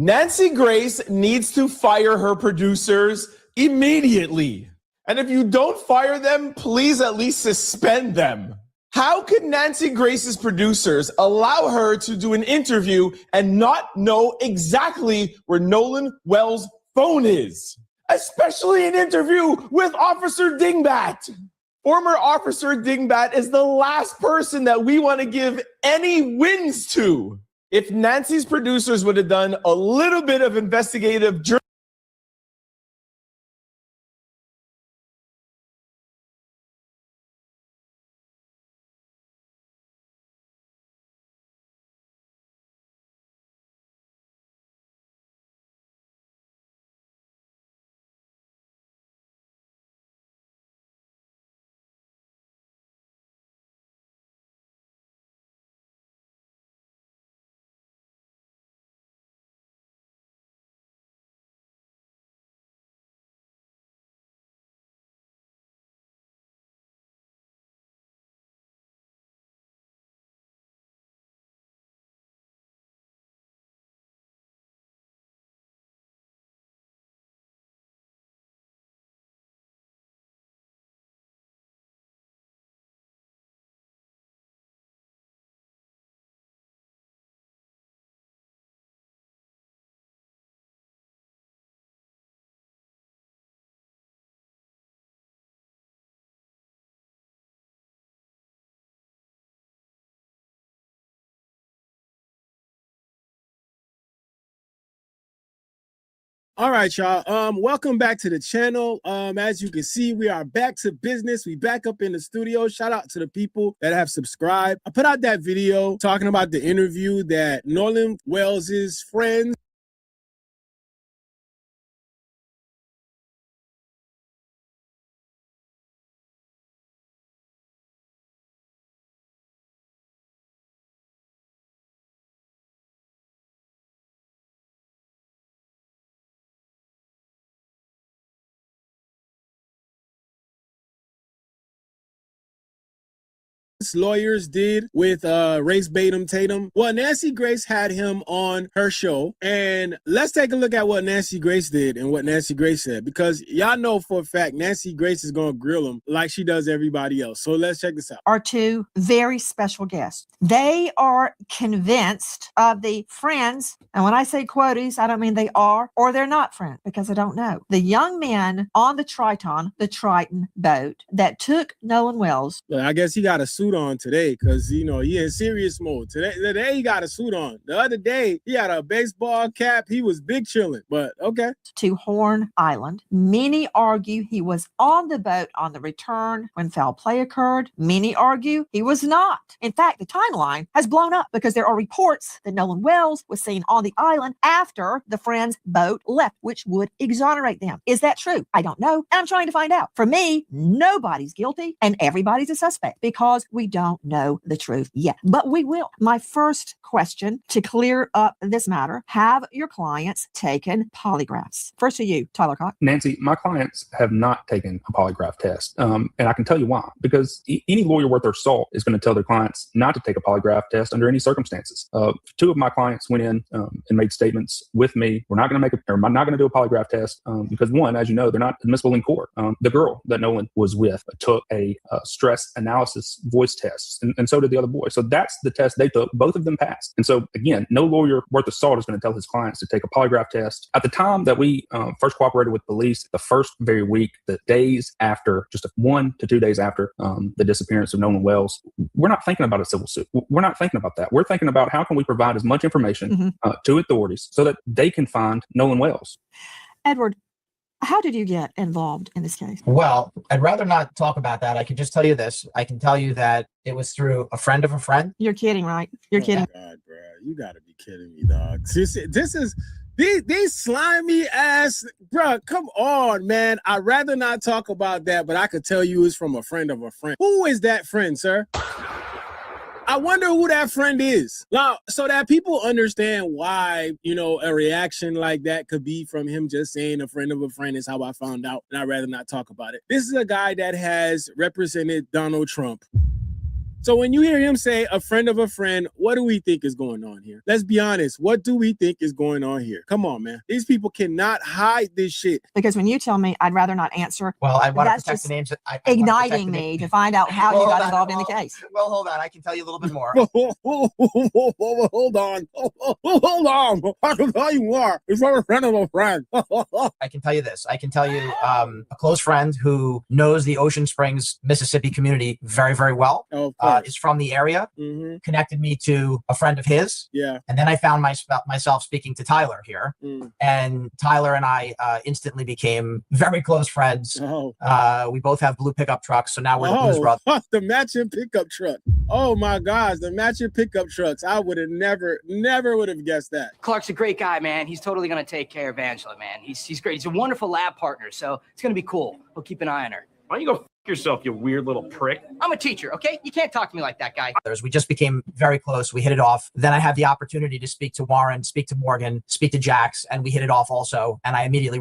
Nancy Grace needs to fire her producers immediately. And if you don't fire them, please at least suspend them. How could Nancy Grace's producers allow her to do an interview and not know exactly where Nolan Wells' phone is? Especially an interview with Officer Dingbat. Former Officer Dingbat is the last person that we want to give any wins to. If Nancy's producers would have done a little bit of investigative journalism. All right, y'all. Welcome back to the channel. As you can see, we are back to business. We back up in the studio. Shout out to the people that have subscribed. I put out that video talking about the interview that Nolan Wells' friends lawyers did with Race Tatum. Well, Nancy Grace had him on her show, and let's take a look at what Nancy Grace did and what Nancy Grace said, because y'all know for a fact Nancy Grace is going to grill him like she does everybody else. So let's check this out. Are two very special guests. They are convinced of the friends, and when I say quotes, I don't mean they are or they're not friends, because I don't know. The young men on the Triton boat that took Nolan Wells. I guess he got a suit suit on today because, he in serious mode. Today he got a suit on. The other day, he had a baseball cap. He was big chilling, but okay. To Horn Island. Many argue he was on the boat on the return when foul play occurred. Many argue he was not. In fact, the timeline has blown up because there are reports that Nolan Wells was seen on the island after the friend's boat left, which would exonerate them. Is that true? I don't know. And I'm trying to find out. For me, nobody's guilty and everybody's a suspect because we don't know the truth yet. But we will. My first question to clear up this matter, have your clients taken polygraphs? First to you, Tyler Cox. Nancy, my clients have not taken a polygraph test. And I can tell you why. Because any lawyer worth their salt is going to tell their clients not to take a polygraph test under any circumstances. Two of my clients went in and made statements with me. We're not going to do a polygraph test because one, as you know, they're not admissible in court. The girl that Nolan was with took a stress analysis voice test, and so did the other boy. So that's the test they took. Both of them passed. And so again, no lawyer worth the salt is going to tell his clients to take a polygraph test. At the time that we first cooperated with police, the first very week, the days after, just 1 to 2 days after the disappearance of Nolan Wells, we're not thinking about a civil suit. We're not thinking about that. We're thinking about how can we provide as much information to authorities so that they can find Nolan Wells. Edward, how did you get involved in this case? Well, I'd rather not talk about that. I can just tell you this. I can tell you that it was through a friend of a friend. You're kidding, right? You're kidding. God, bro. You got to be kidding me, dog. This is... These slimy ass, bro, come on, man. I'd rather not talk about that, but I could tell you it's from a friend of a friend. Who is that friend, sir? I wonder who that friend is. Now, so that people understand why, a reaction like that could be from him just saying a friend of a friend is how I found out, and I'd rather not talk about it. This is a guy that has represented Donald Trump. So when you hear him say a friend of a friend, what do we think is going on here? Let's be honest. What do we think is going on here? Come on, man. These people cannot hide this shit. Because when you tell me, I'd rather not ansor. Well, I want to that's protect just the names. igniting me to find out how you got involved in the case. Well, hold on. I can tell you a little bit more. Hold on. Hold on. I can tell you more. It's from a friend of a friend. I can tell you this. I can tell you a close friend who knows the Ocean Springs, Mississippi community very, very well. Is from the area, connected me to a friend of his. Yeah. And then I found myself speaking to Tyler here. And Tyler and I instantly became very close friends. We both have blue pickup trucks, so now we're the Blues Brothers. The matching pickup truck. Oh my gosh, the matching pickup trucks. I would have never would have guessed that. Clark's a great guy, man. He's totally going to take care of Angela, man. He's great. He's a wonderful lab partner, so it's going to be cool. He'll keep an eye on her. Why don't you go yourself, you weird little prick? I'm a teacher, okay? You can't talk to me like that, guy. We just became very close. We hit it off. Then I had the opportunity to speak to Warren, speak to Morgan, speak to Jax, and we hit it off also. And I immediately...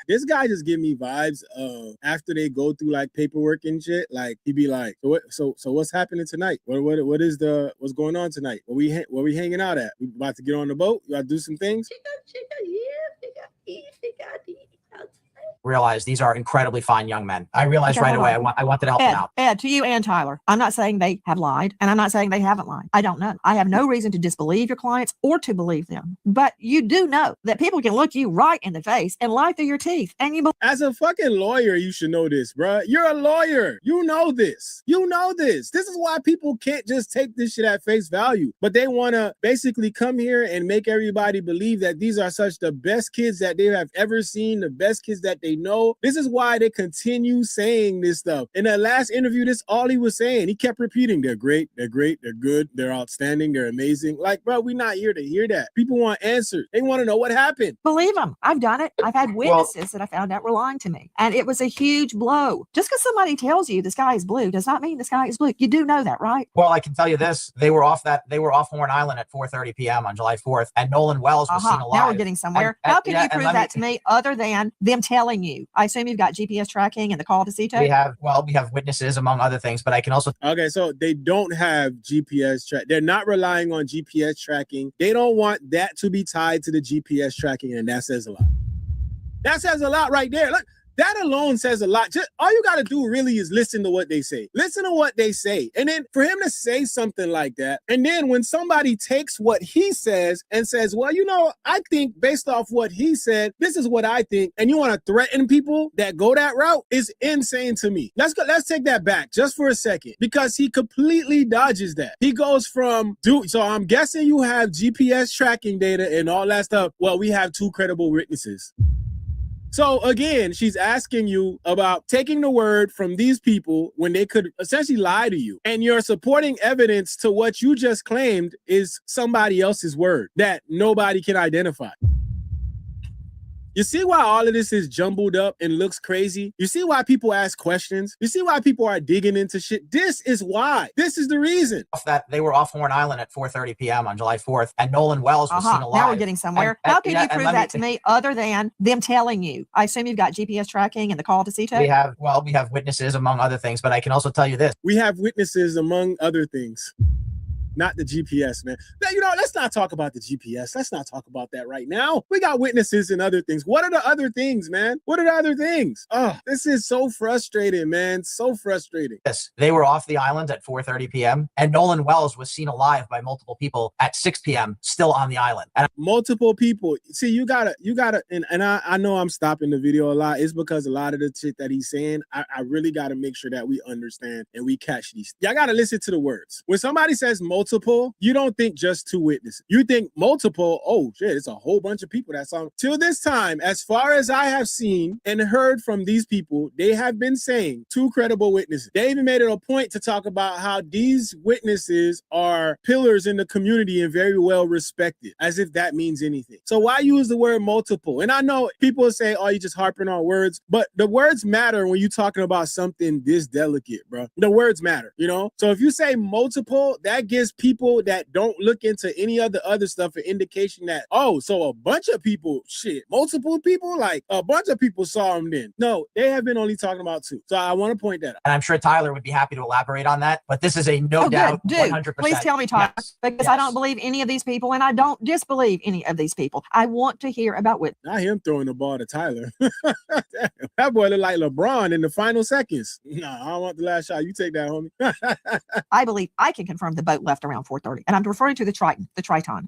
This guy just give me vibes of after they go through like paperwork and shit. Like he'd be like, "So what's happening tonight? What's going on tonight? Where we hanging out at? We about to get on the boat? You got to do some things." Realize these are incredibly fine young men. I realized right away I wanted to help them out. Ed, to you and Tyler, I'm not saying they have lied, and I'm not saying they haven't lied. I don't know. I have no reason to disbelieve your clients or to believe them. But you do know that people can look you right in the face and lie through your teeth. And you as a fucking lawyer, you should know this, bro. You're a lawyer. You know this. You know this. This is why people can't just take this shit at face value. But they want to basically come here and make everybody believe that these are such the best kids that they have ever seen, the best kids that they know. This is why they continue saying this stuff. In that last interview, this all he was saying. He kept repeating, they're great, they're good, they're outstanding, they're amazing. Like, bro, we're not here to hear that. People want answers. They want to know what happened. Believe them. I've done it. I've had witnesses that I found out were lying to me. And it was a huge blow. Just because somebody tells you the sky is blue does not mean the sky is blue. You do know that, right? Well, I can tell you this. They were off Horn Island at 4:30 p.m. on July 4th, and Nolan Wells was seen alive. Now we're getting somewhere. How can you prove that to me other than them telling you? I assume you've got GPS tracking and the call to see tape? We have witnesses, among other things, but I can also... Okay, so they don't have GPS track. They're not relying on GPS tracking. They don't want that to be tied to the GPS tracking, and that says a lot. That says a lot right there. Look, That alone says a lot. Just all you got to do really is listen to what they say. Listen to what they say. And then for him to say something like that, and then when somebody takes what he says and says, well, you know, I think based off what he said, this is what I think, and you want to threaten people that go that route is insane to me. Let's take that back just for a second, because he completely dodges that. He goes from, so I'm guessing you have GPS tracking data and all that stuff. Well, we have 2 credible witnesses. So again, she's asking you about taking the word from these people when they could essentially lie to you. And your supporting evidence to what you just claimed is somebody else's word that nobody can identify. You see why all of this is jumbled up and looks crazy? You see why people ask questions? You see why people are digging into shit? This is why. This is the reason. That they were off Horn Island at 4:30 p.m. on July 4th, and Nolan Wells was seen alive. Now we're getting somewhere. How can you prove that to me other than them telling you? I assume you've got GPS tracking and the call to CTO? We have witnesses among other things, but I can also tell you this. We have witnesses among other things. Not the GPS, man. Now, you know, let's not talk about the GPS. Let's not talk about that right now. We got witnesses and other things. What are the other things, man? What are the other things? Oh, this is so frustrating, man. So frustrating. Yes, they were off the island at 4:30 p.m. and Nolan Wells was seen alive by multiple people at 6 p.m. still on the island. And multiple people. See, you gotta, and I know I'm stopping the video a lot. It's because a lot of the shit that he's saying, I really gotta make sure that we understand and we catch these. Y'all gotta listen to the words. When somebody says multiple, you don't think just 2 witnesses. You think multiple, oh shit, it's a whole bunch of people that saw. Till this time, as far as I have seen and heard from these people, they have been saying 2 credible witnesses. They even made it a point to talk about how these witnesses are pillars in the community and very well respected, as if that means anything. So why use the word multiple? And I know people say, oh, you just harping on words, but the words matter when you're talking about something this delicate, bro. The words matter, you know? So if you say multiple, that gives people that don't look into any of the other stuff an indication that, oh, so a bunch of people, multiple people, like a bunch of people saw him then. No, they have been only talking about 2. So I want to point that out. And I'm sure Tyler would be happy to elaborate on that, but this is a no doubt 100%. Please tell me, Tyler, because I don't believe any of these people and I don't disbelieve any of these people. I want to hear about what. Not him throwing the ball to Tyler. That boy looked like LeBron in the final seconds. Nah, I don't want the last shot. You take that, homie. I believe I can confirm the boat left around 4:30. And I'm referring to the Triton.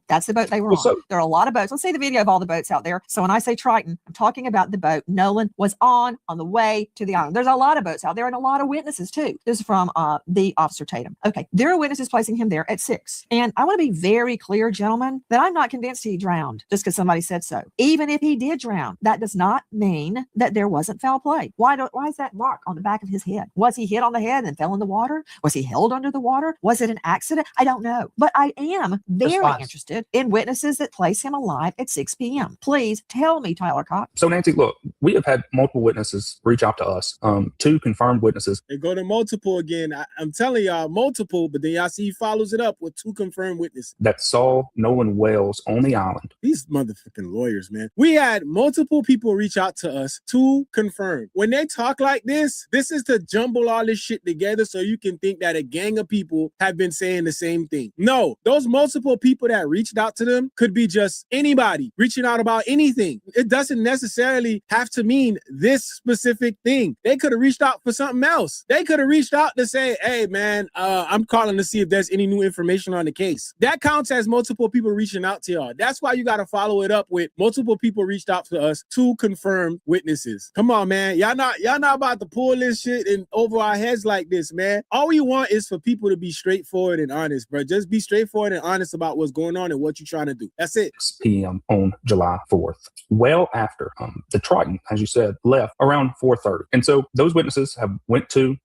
That's the boat they were on. There are a lot of boats. Let's see the video of all the boats out there. So when I say Triton, I'm talking about the boat Nolan was on the way to the island. There's a lot of boats out there and a lot of witnesses too. This is from the Officer Tatum. Okay, there are witnesses placing him there at 6. And I want to be very clear, gentlemen, that I'm not convinced he drowned just because somebody said so. Even if he did drown, that does not mean that there wasn't foul play. Why is that mark on the back of his head? Was he hit on the head and fell in the water? Was he held under the water? Was it an accident? I don't know. But I am very interested in witnesses that place him alive at 6 p.m. Please tell me, Tyler Cox. So, Nancy, look, we have had multiple witnesses reach out to us, 2 confirmed witnesses. They go to multiple again. I'm telling y'all, multiple, but then y'all see he follows it up with 2 confirmed witnesses. That saw Nolan Wells on the island. These motherfucking lawyers, man. We had multiple people reach out to us, 2 confirmed. When they talk like this is to jumble all this shit together so you can think that a gang of people have been saying the same thing. No, those multiple people that reached out to them could be just anybody reaching out about anything. It doesn't necessarily have to mean this specific thing. They could have reached out for something else. They could have reached out to say, hey, man, I'm calling to see if there's any new information on the case. That counts as multiple people reaching out to y'all. That's why you got to follow it up with multiple people reached out to us, 2 confirmed witnesses. Come on, man. Y'all not about to pull this shit in over our heads like this, man. All we want is for people to be straightforward and honest, bro. Just be straightforward and honest about what's going on and what you're trying to do. That's it. 6 p.m. on July 4th. Well after the Triton, as you said, left around 4:30. And so those witnesses have went to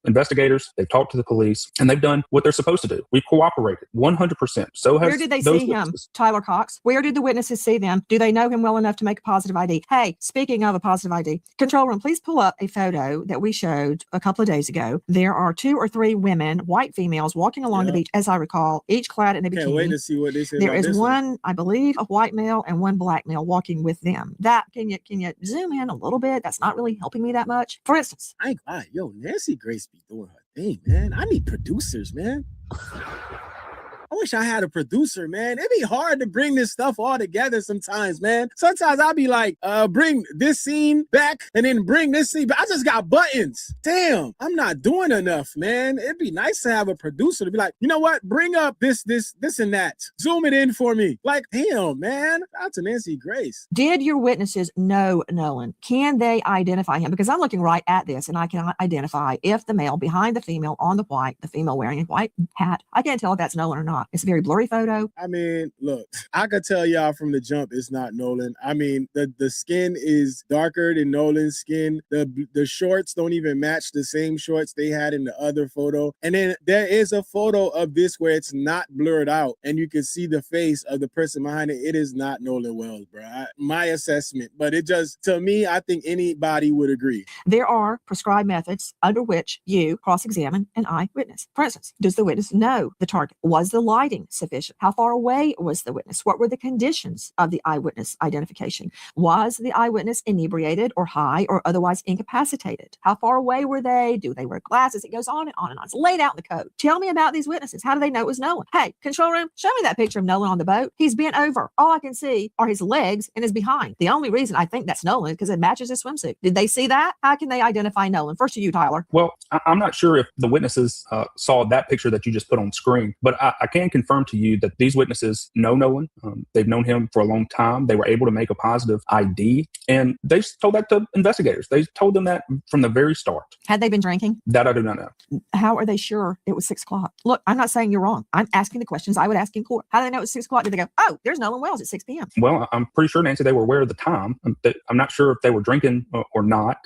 investigators, they've talked to the police, and they've done what they're supposed to do. We've cooperated 100%. So has Where did they those see witnesses. him, Tyler Cox? Where did the witnesses see them? Do they know him well enough to make a positive ID? Hey, speaking of a positive ID, control room, please pull up a photo that we showed a couple of days ago. There are 2 or 3 women, white females, walking along the beach, as I recall, each clad in a bikini. Can't wait to see what they say. There is one, I believe, a white male and 1 black male walking with them. That can you zoom in a little bit? That's not really helping me that much. For instance, I ain't lying. Yo, Nancy Grace be doing her thing, man. I need producers, man. I wish I had a producer, man. It'd be hard to bring this stuff all together sometimes, man. Sometimes I'll be like, bring this scene back and then bring this scene back. I just got buttons. Damn, I'm not doing enough, man. It'd be nice to have a producer to be like, you know what? Bring up this, and that. Zoom it in for me. Like, damn, man. That's Nancy Grace. Did your witnesses know Nolan? Can they identify him? Because I'm looking right at this and I cannot identify if the male behind the female on the white, the female wearing a white hat, I can't tell if that's Nolan or not. It's a very blurry photo. I mean, look, I could tell y'all from the jump it's not Nolan. I mean, the skin is darker than Nolan's skin. The shorts don't even match the same shorts they had in the other photo. And then there is a photo of this where it's not blurred out and you can see the face of the person behind it. It is not Nolan Wells, bro. My assessment, but it just, to me, I think anybody would agree. There are prescribed methods under which you cross-examine an eyewitness. For instance, does the witness know the target? Was the lighting sufficient? How far away was the witness? What were the conditions of the eyewitness identification? Was the eyewitness inebriated or high or otherwise incapacitated? How far away were they? Do they wear glasses? It goes on and on and on. It's laid out in the code. Tell me about these witnesses. How do they know it was Nolan? Hey, control room, show me that picture of Nolan on the boat. He's bent over. All I can see are his legs and his behind. The only reason I think that's Nolan is because it matches his swimsuit. Did they see that? How can they identify Nolan? First to you, Tyler. Well, I'm not sure if the witnesses saw that picture that you just put on screen, but I can confirm to you that these witnesses know Nolan. They've known him for a long time. They were able to make a positive ID, and they told that to investigators. They told them that from the very start. Had they been drinking? That I do not know. How are they sure it was 6 o'clock? Look, I'm not saying you're wrong. I'm asking the questions I would ask in court. How do they know it was 6 o'clock? Did they go, oh, there's Nolan Wells at 6 p.m.? Well, I'm pretty sure, Nancy, they were aware of the time. I'm not sure if they were drinking or not,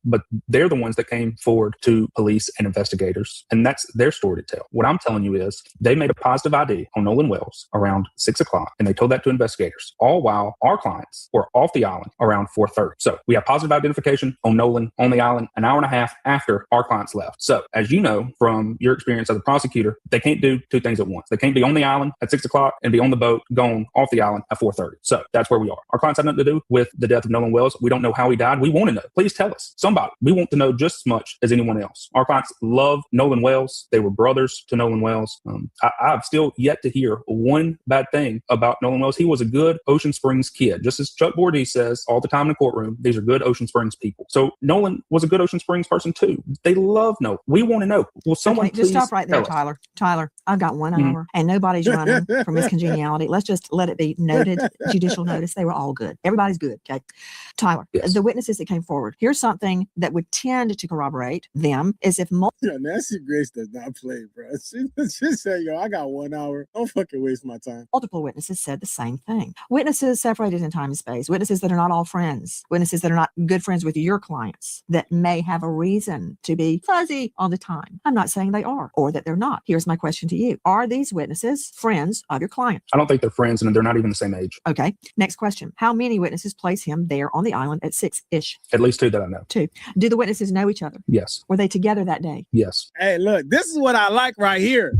but they're the ones that came forward to police and investigators, and that's their story to tell. What I'm telling you is they made a positive ID on Nolan Wells around 6 o'clock, and they told that to investigators, all while our clients were off the island around 4:30. So we have positive identification on Nolan on the island an hour and a half after our clients left. So as you know from your experience as a prosecutor, they can't do two things at once. They can't be on the island at 6 o'clock and be on the boat going off the island at 4:30. So that's where we are. Our clients have nothing to do with the death of Nolan Wells. We don't know how he died. We want to know. Please tell us. Somebody. We want to know just as much as anyone else. Our clients love Nolan Wells. They were brothers to Nolan Wells. I've still yet to hear one bad thing about Nolan Wells. He was a good Ocean Springs kid. Just as Chuck Bordy says all the time in the courtroom, these are good Ocean Springs people. So Nolan was a good Ocean Springs person too. They love Nolan. We want to know. Will someone just please stop right there, Tyler. Tyler, I've got 1 hour and nobody's running for miscongeniality. Let's just let it be noted, judicial notice. They were all good. Everybody's good. Okay. Tyler, the witnesses that came forward, here's something that would tend to corroborate them is if Nancy Grace does not play, bro. She said, yo, I got 1 hour. Don't fucking waste my time. multiple witnesses said the same thing. Witnesses separated in time and space, witnesses that are not all friends, witnesses that are not good friends with your clients, that may have a reason to be fuzzy all the time. I'm not saying they are or that they're not. Here's my question to you. Are these witnesses friends of your client? I don't think they're friends, and they're not even the same age. Okay. Next question. How many witnesses place him there on the island at 6-ish? At least 2 that I know. 2. Do the witnesses know each other? Yes. Were they together that day? Yes. Hey, look, this is what I like right here.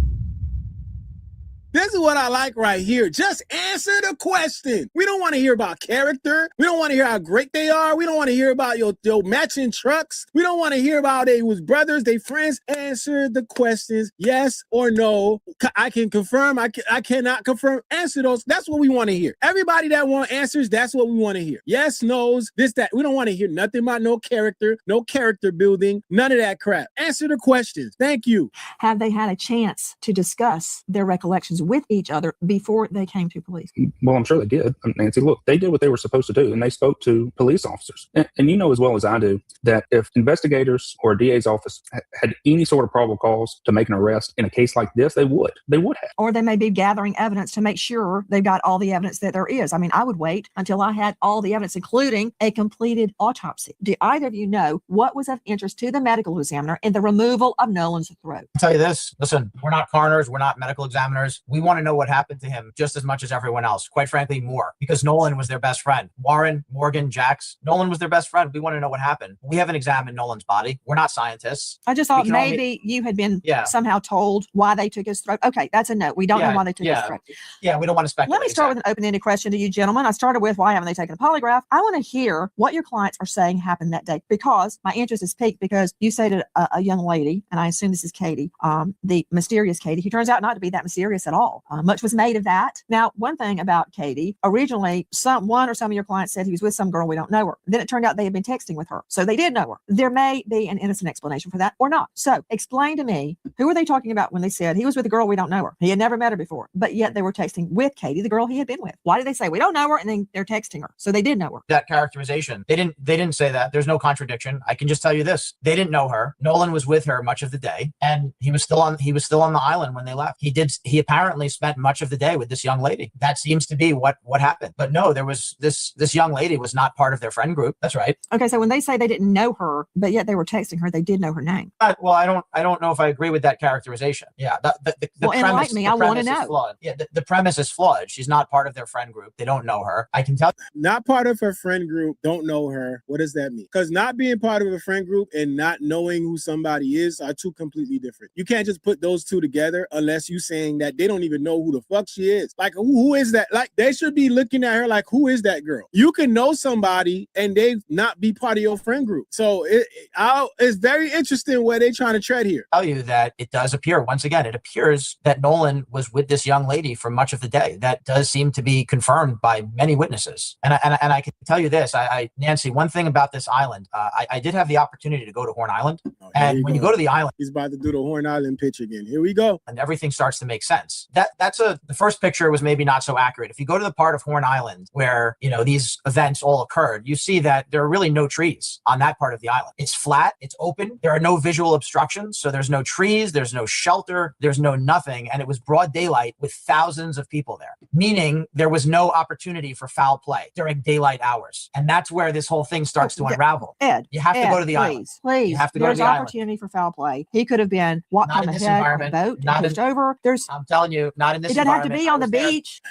This is what I like right here. Just answer the question. We don't want to hear about character. We don't want to hear how great they are. We don't want to hear about your matching trucks. We don't want to hear about they was brothers, they friends. Answer the questions, yes or no. I can confirm. I cannot confirm. Answer those. That's what we want to hear. Everybody that want answers, that's what we want to hear. Yes, no's, this, that. We don't want to hear nothing about no character building, none of that crap. Answer the questions. Thank you. Have they had a chance to discuss their recollections with each other before they came to police? Well, I'm sure they did. Nancy, look, they did what they were supposed to do, and they spoke to police officers. And you know as well as I do that if investigators or a DA's office had any sort of probable cause to make an arrest in a case like this, they would have. Or they may be gathering evidence to make sure they've got all the evidence that there is. I mean, I would wait until I had all the evidence, including a completed autopsy. Do either of you know what was of interest to the medical examiner in the removal of Nolan's throat? I'll tell you this. Listen, we're not coroners. We're not medical examiners. We want to know what happened to him just as much as everyone else. Quite frankly, more. Because Nolan was their best friend. Warren, Morgan, Jax. Nolan was their best friend. We want to know what happened. We haven't examined Nolan's body. We're not scientists. I just thought maybe you had been somehow told why they took his throat. Okay, that's a no. We don't know why they took his throat. Yeah, we don't want to speculate. Let me start with an open-ended question to you, gentlemen. I started with why haven't they taken a polygraph? I want to hear what your clients are saying happened that day, because my interest is piqued because you say to a young lady, and I assume this is Katie, the mysterious Katie, who turns out not to be that mysterious at all. all. Much was made of that. Now, one thing about Katie, originally, one or some of your clients said he was with some girl, we don't know her. Then it turned out they had been texting with her. So they did know her. There may be an innocent explanation for that or not. So explain to me, who were they talking about when they said he was with a girl, we don't know her? He had never met her before, but yet they were texting with Katie, the girl he had been with. Why did they say we don't know her? And then they're texting her. So they did know her. That characterization, they didn't say that. There's no contradiction. I can just tell you this. They didn't know her. Nolan was with her much of the day, and he was still on the island when they left. He apparently spent much of the day with this young lady. That seems to be what happened. But no, there was this young lady was not part of their friend group. That's right. Okay, so when they say they didn't know her, but yet they were texting her, they did know her name. Well, I don't know if I agree with that characterization. Yeah, the well, premise, enlighten me. I want to know. Flawed. Yeah, the premise is flawed. She's not part of their friend group. They don't know her. I can tell. Not part of her friend group, don't know her. What does that mean? Because not being part of a friend group and not knowing who somebody is are two completely different. You can't just put those two together unless you're saying that they don't even know who the fuck she is. Like, who is that? Like, they should be looking at her like, who is that girl? You can know somebody and they not be part of your friend group. So it's very interesting where they're trying to tread here. Tell you that it does appear, once again, it appears that Nolan was with this young lady for much of the day. That does seem to be confirmed by many witnesses. And I can tell you this, Nancy, one thing about this island, I did have the opportunity to go to Horn Island. And when you go to the island, he's about to do the Horn Island pitch again. Here we go. And everything starts to make sense. The first picture was maybe not so accurate. If you go to the part of Horn Island where, these events all occurred, you see that there are really no trees on that part of the island. It's flat, it's open. There are no visual obstructions. So there's no trees, there's no shelter, there's no nothing. And it was broad daylight with thousands of people there, meaning there was no opportunity for foul play during daylight hours. And that's where this whole thing starts to unravel. You have to go to the island. Please. You have to go to the island. There's opportunity for foul play. He could have been walked on the head of a boat, pushed over. I'm telling you, not in this environment. It doesn't have to be on the beach.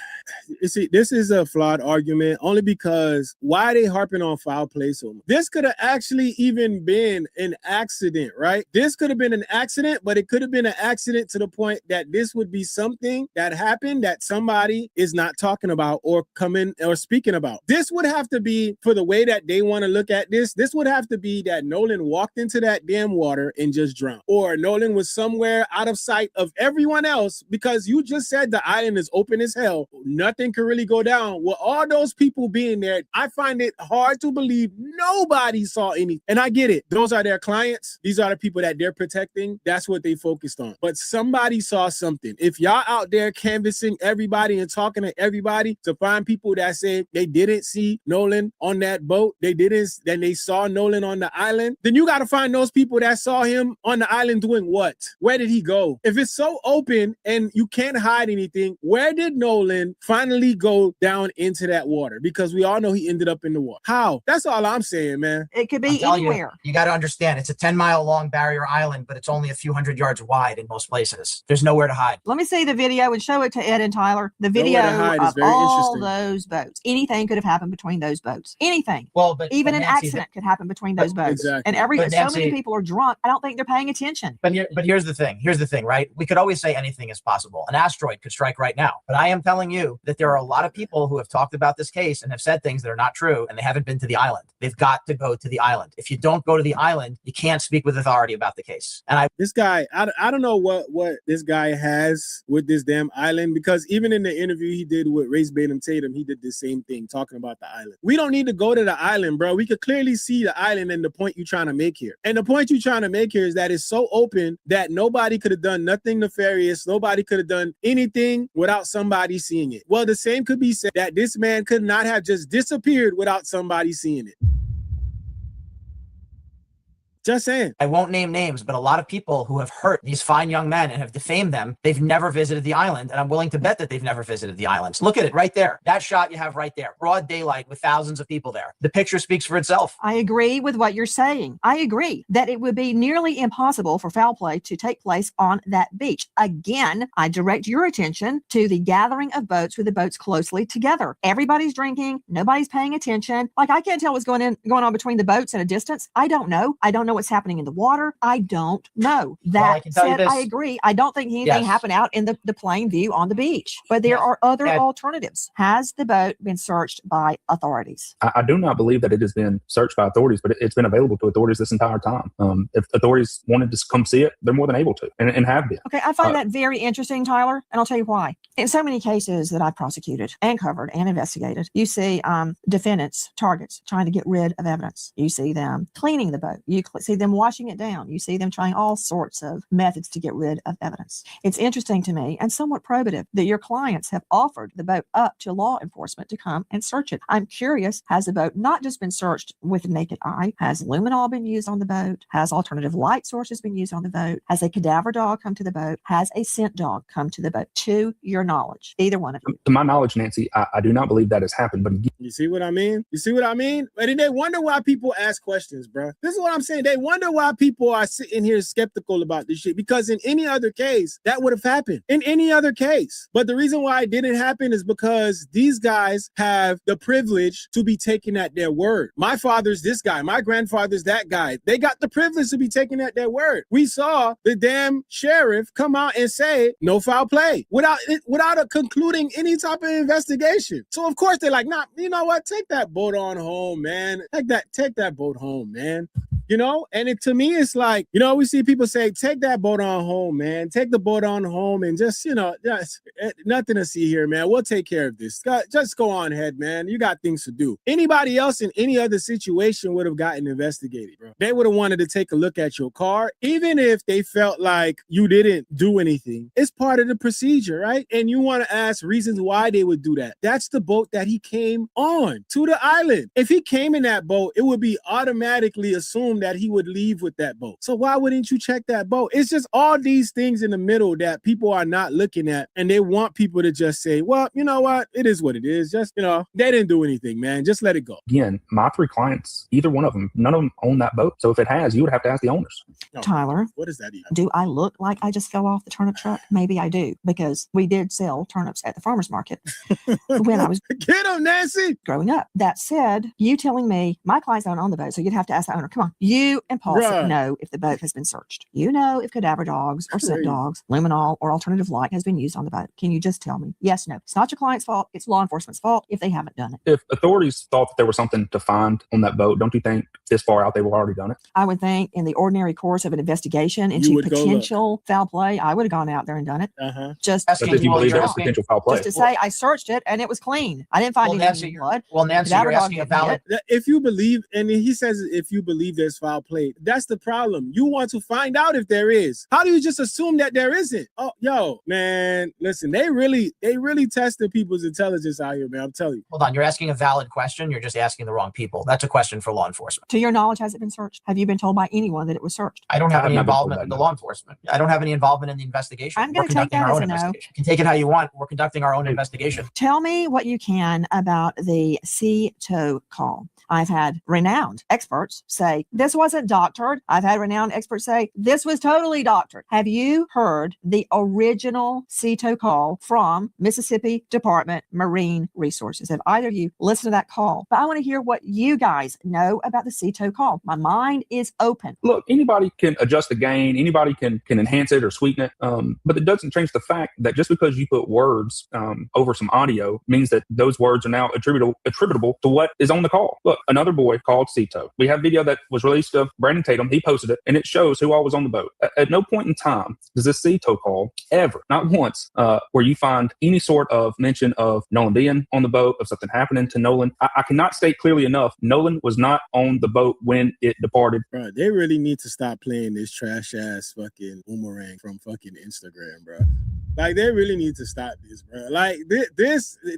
You see, this is a flawed argument only because why are they harping on foul play so much? This could have actually even been an accident, right? This could have been an accident, but it could have been an accident to the point that this would be something that happened that somebody is not talking about or coming or speaking about. This would have to be, for the way that they want to look at this would have to be that Nolan walked into that damn water and just drowned. Or Nolan was somewhere out of sight of everyone else because you just said the island is open as hell. Nothing can really go down. With all those people being there, I find it hard to believe nobody saw anything. And I get it. Those are their clients. These are the people that they're protecting. That's what they focused on. But somebody saw something. If y'all out there canvassing everybody and talking to everybody to find people that say they didn't see Nolan on that boat, then they saw Nolan on the island, then you got to find those people that saw him on the island doing what? Where did he go? If it's so open and you can't hide anything, where did Nolan finally go down into that water? Because we all know he ended up in the water. How? That's all I'm saying, man. It could be anywhere. You got to understand, it's a 10-mile long barrier island, but it's only a few hundred yards wide in most places. There's nowhere to hide. Let me see the video and show it to Ed and Tyler. The video of all those boats. Anything could have happened between those boats. Anything. Well, but even an Nancy, accident could happen between those boats. Exactly. And so many people are drunk. I don't think they're paying attention. But here's the thing. Here's the thing, right? We could always say anything is possible. An asteroid could strike right now. But I am telling you that there are a lot of people who have talked about this case and have said things that are not true, and they haven't been to the island. They've got to go to the island. If you don't go to the island, you can't speak with authority about the case. And this guy, I don't know what this guy has with this damn island, because even in the interview he did with Race Batum Tatum, he did the same thing, talking about the island. We don't need to go to the island, bro. We could clearly see the island and the point you're trying to make here. And the point you're trying to make here is that it's so open that nobody could have done nothing nefarious. Nobody could have done anything without somebody seeing it. Well, the same could be said that this man could not have just disappeared without somebody seeing it. Just saying. I won't name names, but a lot of people who have hurt these fine young men and have defamed them, they've never visited the island. And I'm willing to bet that they've never visited the islands. Look at it right there. That shot you have right there. Broad daylight with thousands of people there. The picture speaks for itself. I agree with what you're saying. I agree that it would be nearly impossible for foul play to take place on that beach. Again, I direct your attention to the gathering of boats with the boats closely together. Everybody's drinking. Nobody's paying attention. Like, I can't tell what's going on between the boats at a distance. I don't know what's happening in the water? I don't know. Well, I That can tell you said, this. I agree. I don't think anything Yes. happened out in the plain view on the beach, but there are other alternatives. Has the boat been searched by authorities? I do not believe that it has been searched by authorities, but it's been available to authorities this entire time. If authorities wanted to come see it, they're more than able to and have been. Okay, I find that very interesting, Tyler, and I'll tell you why. In so many cases that I've prosecuted and covered and investigated, you see defendants, targets, trying to get rid of evidence. You see them cleaning the boat. You see them washing it down. You see them trying all sorts of methods to get rid of evidence. It's interesting to me and somewhat probative that your clients have offered the boat up to law enforcement to come and search it. I'm curious, has the boat not just been searched with the naked eye? Has luminol been used on the boat? Has alternative light sources been used on the boat? Has a cadaver dog come to the boat? Has a scent dog come to the boat? To your knowledge, either one of you. To my knowledge, Nancy, I do not believe that has happened. But you see what I mean? You see what I mean? And then they wonder why people ask questions, bro. This is what I'm saying. They wonder why people are sitting here skeptical about this shit, because in any other case, that would have happened. In any other case. But the reason why it didn't happen is because these guys have the privilege to be taken at their word. My father's this guy. My grandfather's that guy. They got the privilege to be taken at their word. We saw the damn sheriff come out and say no foul play without concluding any type of investigation. So of course they're like, nah, you know what? Take that boat on home, man. Take that boat home, man. You know, and to me, it's like, you know, we see people say, take that boat on home, man. Take the boat on home and just, you know, just nothing to see here, man. We'll take care of this. Just go on ahead, man. You got things to do. Anybody else in any other situation would have gotten investigated, bro. They would have wanted to take a look at your car, even if they felt like you didn't do anything. It's part of the procedure, right? And you want to ask reasons why they would do that. That's the boat that he came on to the island. If he came in that boat, it would be automatically assumed that he would leave with that boat. So why wouldn't you check that boat? It's just all these things in the middle that people are not looking at, and they want people to just say, well, you know what? It is what it is. Just, you know, they didn't do anything, man. Just let it go. Again, my 3 clients, either one of them, none of them own that boat. So if it has, you would have to ask the owners. Tyler, what does that even? Do I look like I just fell off the turnip truck? Maybe I do, because we did sell turnips at the farmer's market when I was Get him, Nancy! growing up. That said, you telling me my clients don't own the boat, so you'd have to ask the owner. Come on, you and Paul know if the boat has been searched. You know if cadaver dogs or scent dogs, luminol or alternative light has been used on the boat. Can you just tell me? Yes, no. It's not your client's fault. It's law enforcement's fault if they haven't done it. If authorities thought that there was something to find on that boat, don't you think this far out they would have already done it? I would think in the ordinary course of an investigation into potential foul play, I would have gone out there and done it. Just But if you believe there was potential foul play. Just to say I searched it and it was clean. I didn't find any blood. Well, Nancy, you're asking about it. If you believe, and he says if you believe there's foul play, that's the problem. You want to find out if there is. How do you just assume that there isn't? Oh, yo, man, listen, they really tested people's intelligence out here, man. I'm telling you. Hold on, you're asking a valid question. You're just asking the wrong people. That's a question for law enforcement. To your knowledge, has it been searched? Have you been told by anyone that it was searched? I don't have any involvement with the law enforcement. I don't have any involvement in the investigation. I'm going to take that as a no. You can take it how you want. We're conducting our own investigation. Tell me what you can about the CTO call. I've had renowned experts say this wasn't doctored. I've had renowned experts say this was totally doctored. Have you heard the original CTO call from Mississippi Department Marine Resources? Have either of you listened to that call? But I want to hear what you guys know about the CTO call. My mind is open. Look, anybody can adjust the gain. Anybody can enhance it or sweeten it. But it doesn't change the fact that just because you put words over some audio means that those words are now attributable to what is on the call. Look, another boy called Cito. We have video that was released of Brandon Tatum. He posted it, and it shows who all was on the boat. At no point in time does this Cito call ever, not once, where you find any sort of mention of Nolan being on the boat, of something happening to Nolan. I cannot state clearly enough, Nolan was not on the boat when it departed. Bro, they really need to stop playing this trash ass fucking boomerang from fucking Instagram, bro. Like, they really need to stop this, bro. Like,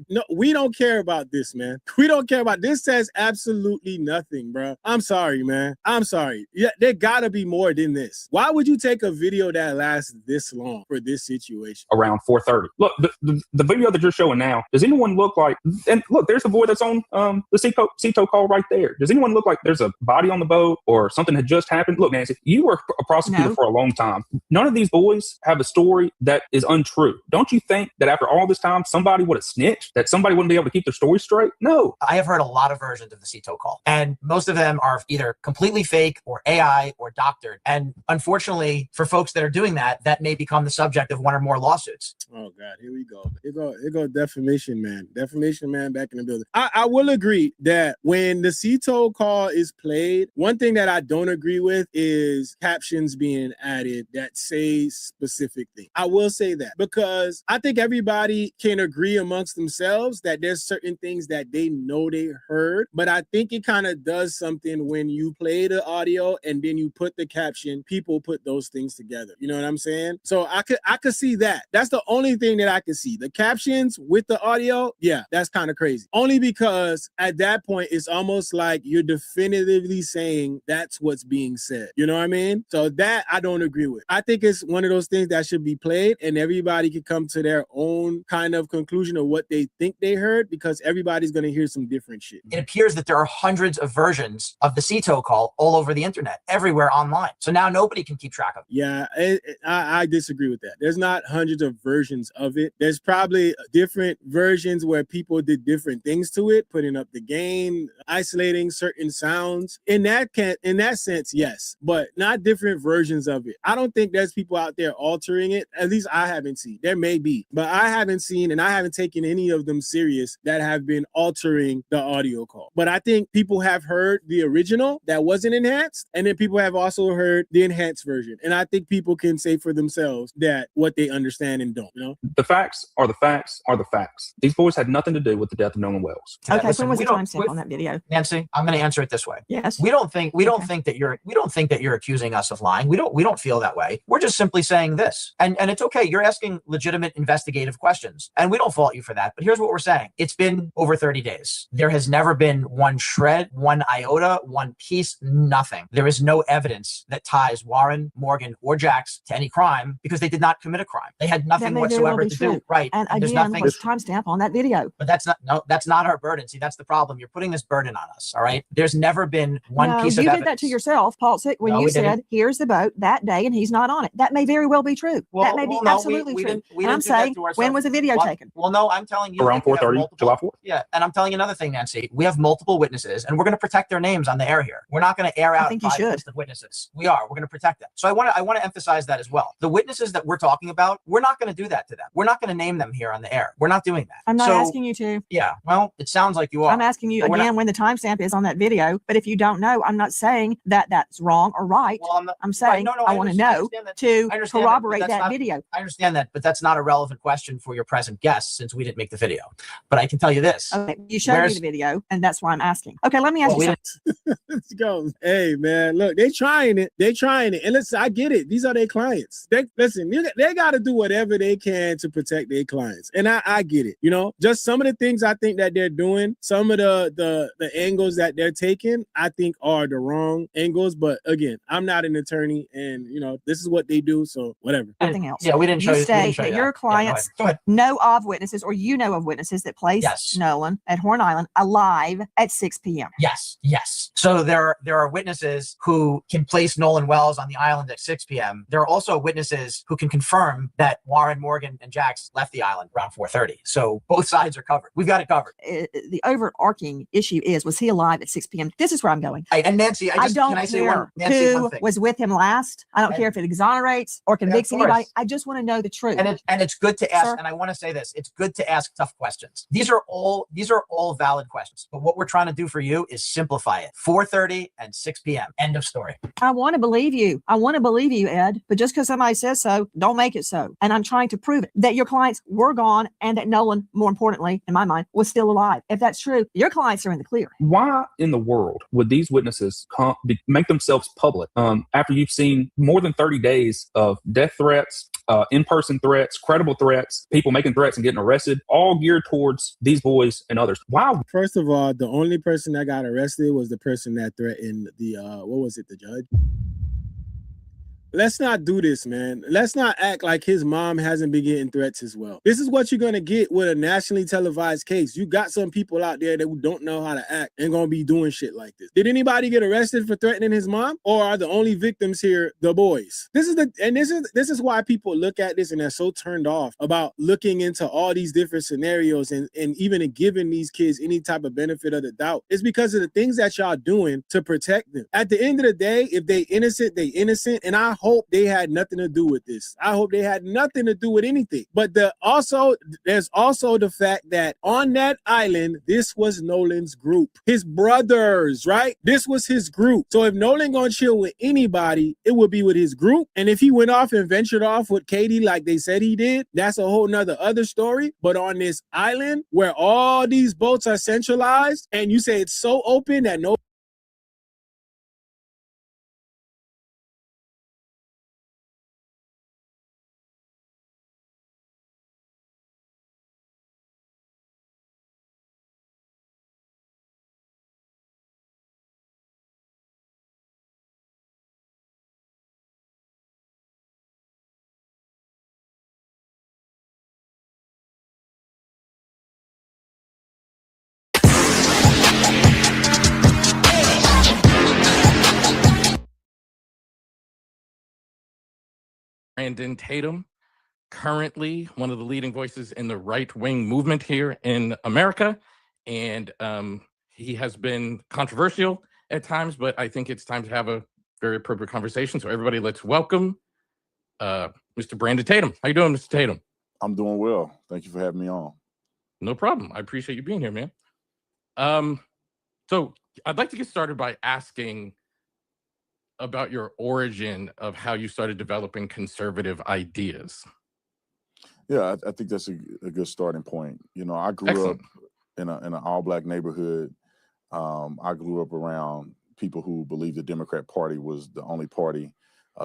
no, we don't care about this, man. We don't care about this. Says absolutely nothing, bro. I'm sorry, man. I'm sorry. Yeah, there gotta be more than this. Why would you take a video that lasts this long for this situation? Around 4:30. Look, the video that you're showing now, does anyone look like, and look, there's the boy that's on the Cito call right there. Does anyone look like there's a body on the boat or something had just happened? Look, Nancy, you were a prosecutor for a long time. None of these boys have a story that is untrue. untrue. Don't you think that after all this time, somebody would have snitched, that somebody wouldn't be able to keep their story straight? No. I have heard a lot of versions of the CETO call, and most of them are either completely fake or AI or doctored. And unfortunately, for folks that are doing that, that may become the subject of one or more lawsuits. Oh God, here we go. Here go defamation man. Defamation man back in the building. I will agree that when the CETO call is played, one thing that I don't agree with is captions being added that say specific things. I will say that because I think everybody can agree amongst themselves that there's certain things that they know they heard, but I think it kind of does something when you play the audio and then you put the caption, people put those things together. You know what I'm saying? So I could see that. That's the only thing that I could see. The captions with the audio, yeah, that's kind of crazy. Only because at that point, it's almost like you're definitively saying that's what's being said. You know what I mean? So that I don't agree with. I think it's one of those things that should be played and everybody can come to their own kind of conclusion of what they think they heard, because everybody's going to hear some different shit. It appears that there are hundreds of versions of the CETO call all over the internet, everywhere online. So now nobody can keep track of it. Yeah, I disagree with that. There's not hundreds of versions of it. There's probably different versions where people did different things to it, putting up the gain, isolating certain sounds. In that sense, yes, but not different versions of it. I don't think there's people out there altering it. At least I haven't seen. There may be, but I haven't seen, and I haven't taken any of them serious that have been altering the audio call. But I think people have heard the original that wasn't enhanced, and then people have also heard the enhanced version. And I think people can say for themselves that what they understand and don't, you know? The facts are the facts are the facts. These boys had nothing to do with the death of Nolan Wells. Okay, Listen, when was we the don't- timestamp on that video? Nancy, I'm going to answer it this way. Yes. We don't think that you're accusing us of lying. We don't feel that way. We're just simply saying this. And it's okay. You're asking legitimate investigative questions, and we don't fault you for that. But here's what we're saying. It's been over 30 days. There has never been one shred, one iota, one piece, nothing. There is no evidence that ties Warren, Morgan, or Jax to any crime because they did not commit a crime. They had nothing whatsoever to do. Right. And there's again, nothing. what's timestamp on that video? But that's not our burden. See, that's the problem. You're putting this burden on us. All right. There's never been one No, piece of you evidence. did that to yourself, Paul, when No, you we said, didn't. here's the boat that day and he's not on it. That may very well be true. That may be no, absolutely we true. didn't- we And I'm didn't do that saying, to ourselves. when was the video Well, taken? Well, no, I'm telling you. Around that we have 4:30, multiple- July 4th. Yeah. And I'm telling you another thing, Nancy. We have multiple witnesses and we're going to protect their names on the air here. We're not going to air out think you 5 should. lists of witnesses. We are. We're going to protect them. So I want to emphasize that as well. The witnesses that we're talking about, we're not going to do that to them. We're not going to name them here on the air. We're not doing that. I'm not So, asking you to. Yeah. Well, it sounds like you are. I'm asking you But we're again not- when the timestamp is on that video. But if you don't know, I'm not saying that that's wrong or right. Well, I'm saying no, I want to understand- I know understand that. to I understand corroborate but that's that not- video. I understand that, but that's not a relevant question for your present guest since we didn't make the video. But I can tell you this. Okay, you showed me Where's- the video, and that's why I'm asking. Okay, let me ask Well, you we something. Let's go. Hey man, look, they trying it. And listen, I get it. These are their clients. They got to do whatever they can to protect their clients. And I get it. You know, just some of the things I think that they're doing, some of the angles that they're taking, I think are the wrong angles. But again, I'm not an attorney, and you know, this is what they do. So whatever. Something else. Yeah, we didn't show You you. we state didn't show that you your Yeah, clients go ahead. know of witnesses, or you know of witnesses that placed Yes. Nolan at Horn Island alive at 6 p.m. Yes. So there are witnesses who can place Nolan Wells on the island at 6 p.m. There are also witnesses who can confirm that Warren, Morgan, and Jax left the island around 4:30. So both sides are covered. We've got it covered. The overarching issue is, was he alive at 6 p.m.? This is where I'm going. And Nancy, I don't can I say care Nancy, who one thing? was with him last. I don't care if it exonerates or convicts course. anybody. I just want to know the truth. And it's good to ask. Sir? And I want to say this: it's good to ask tough questions. These are all valid questions. But what we're trying to do for you is simplify it. 4:30 and 6 p.m. End of story. I want to believe you. I want to believe you, Ed. But just because somebody says so, don't make it so. And I'm trying to prove it, that your clients were gone and that Nolan, more importantly, in my mind, was still alive. If that's true, your clients are in the clear. Why in the world would these witnesses make themselves public after you've seen more than 30 days of death threats, in-person threats, credible threats, people making threats and getting arrested, all geared towards these boys and others? Why? First of all, the only person that got arrested was the person that threatened the the judge. let's not do this, man. Let's not act like his mom hasn't been getting threats as well. This is what you're going to get with a nationally televised case. You got some people out there that don't know how to act and going to be doing shit like this. Did anybody get arrested for threatening his mom, or are the only victims here the boys? This is why people look at this and they're so turned off about looking into all these different scenarios and even giving these kids any type of benefit of the doubt. It's because of the things that y'all doing to protect them. At the end of the day, if they innocent, they innocent, and I hope they had nothing to do with this. I hope they had nothing to do with anything. But there's also the fact that on that island, this was Nolan's group, his brothers, right? This was his group. So if Nolan gonna chill with anybody, it would be with his group. And if he went off and ventured off with Katie like they said he did, that's a whole nother other story. But on this island where all these boats are centralized, and you say it's so open that no Brandon Tatum, currently one of the leading voices in the right-wing movement here in America. And he has been controversial at times, but I think it's time to have a very appropriate conversation. So everybody, let's welcome Mr. Brandon Tatum. How you doing, Mr. Tatum? I'm doing well. Thank you for having me on. No problem. I appreciate you being here, man. So I'd like to get started by asking about your origin of how you started developing conservative ideas. Yeah, I think that's a good starting point. You know, I grew up in an all-black neighborhood. I grew up around people who believed the Democrat Party was the only party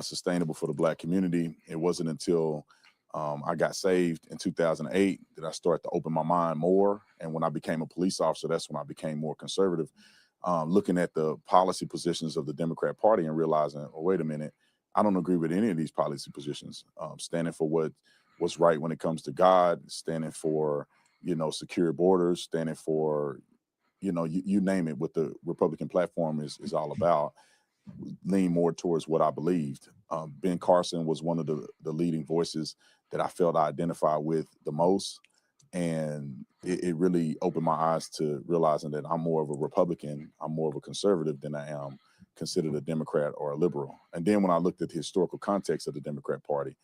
sustainable for the Black community. It wasn't until I got saved in 2008 that I started to open my mind more. And when I became a police officer, that's when I became more conservative. Looking at the policy positions of the Democrat Party and realizing, oh, wait a minute, I don't agree with any of these policy positions. Standing for what's right when it comes to God, standing for, you know, secure borders, standing for, you know, you name it, what the Republican platform is all about, lean more towards what I believed. Ben Carson was one of the leading voices that I felt I identified with the most. And it really opened my eyes to realizing that I'm more of a Republican, I'm more of a conservative than I am considered a Democrat or a liberal. And then when I looked at the historical context of the Democrat Party,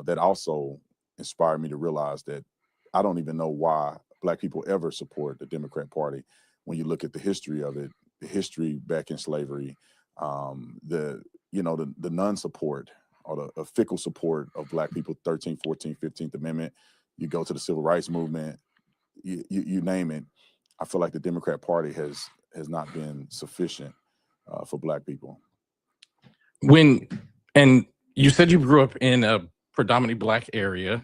that also inspired me to realize that I don't even know why Black people ever support the Democrat Party. When you look at the history of it, the history back in slavery, the non-support or the fickle support of Black people, 13th, 14th, 15th Amendment, you go to the Civil Rights Movement, you name it. I feel like the Democrat Party has not been sufficient for Black people. And you said you grew up in a predominantly Black area,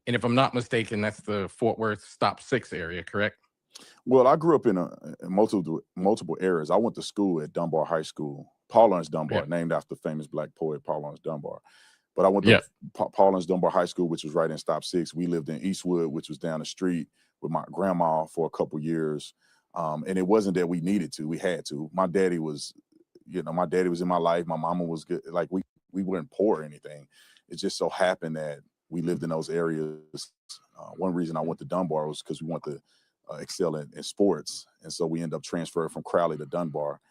and if I'm not mistaken, that's the Fort Worth Stop 6 area, correct? Well, I grew up in multiple areas. I went to school at Dunbar High School, Paul Laurence Dunbar, named after famous Black poet Paul Laurence Dunbar. But I went to Paul Laurence Dunbar High School, which was right in Stop 6. We lived in Eastwood, which was down the street with my grandma for a couple years. And it wasn't that we needed to, we had to. My daddy was in my life. My mama was good. Like we weren't poor or anything. It just so happened that we lived in those areas. One reason I went to Dunbar was because we wanted to excel in sports. And so we ended up transferring from Crowley to Dunbar.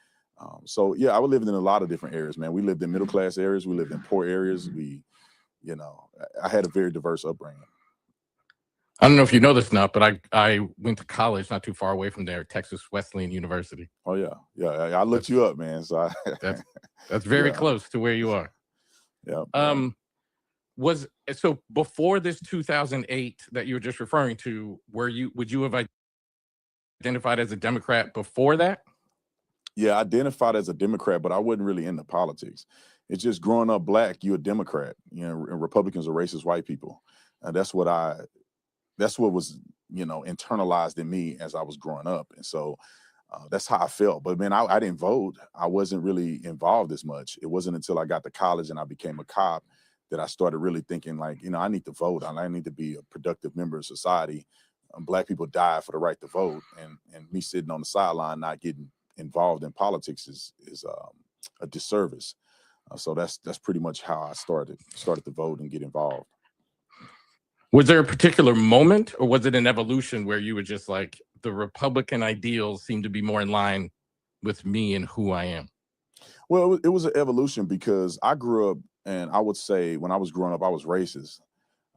So yeah, I was living in a lot of different areas, man. We lived in middle class areas. We lived in poor areas. I had a very diverse upbringing. I don't know if you know this or not, but I went to college not too far away from there, Texas Wesleyan University. Oh yeah. I looked you up, man. So that's very close to where you are. Yeah. So before this 2008 that you were just referring to, would you have identified as a Democrat before that? Yeah, I identified as a Democrat, but I wasn't really into politics. It's just growing up Black, you're a Democrat. You know, and Republicans are racist white people. And that's what was, internalized in me as I was growing up. And so That's how I felt. But man, I didn't vote. I wasn't really involved as much. It wasn't until I got to college and I became a cop that I started really thinking like, I need to vote. I need to be a productive member of society. Black people died for the right to vote, and me sitting on the sideline not getting involved in politics is a disservice. So that's pretty much how I started to vote and get involved. Was there a particular moment, or was it an evolution where you were just like, the Republican ideals seem to be more in line with me and who I am? Well, it was an evolution because I grew up, and I would say when I was growing up, I was racist.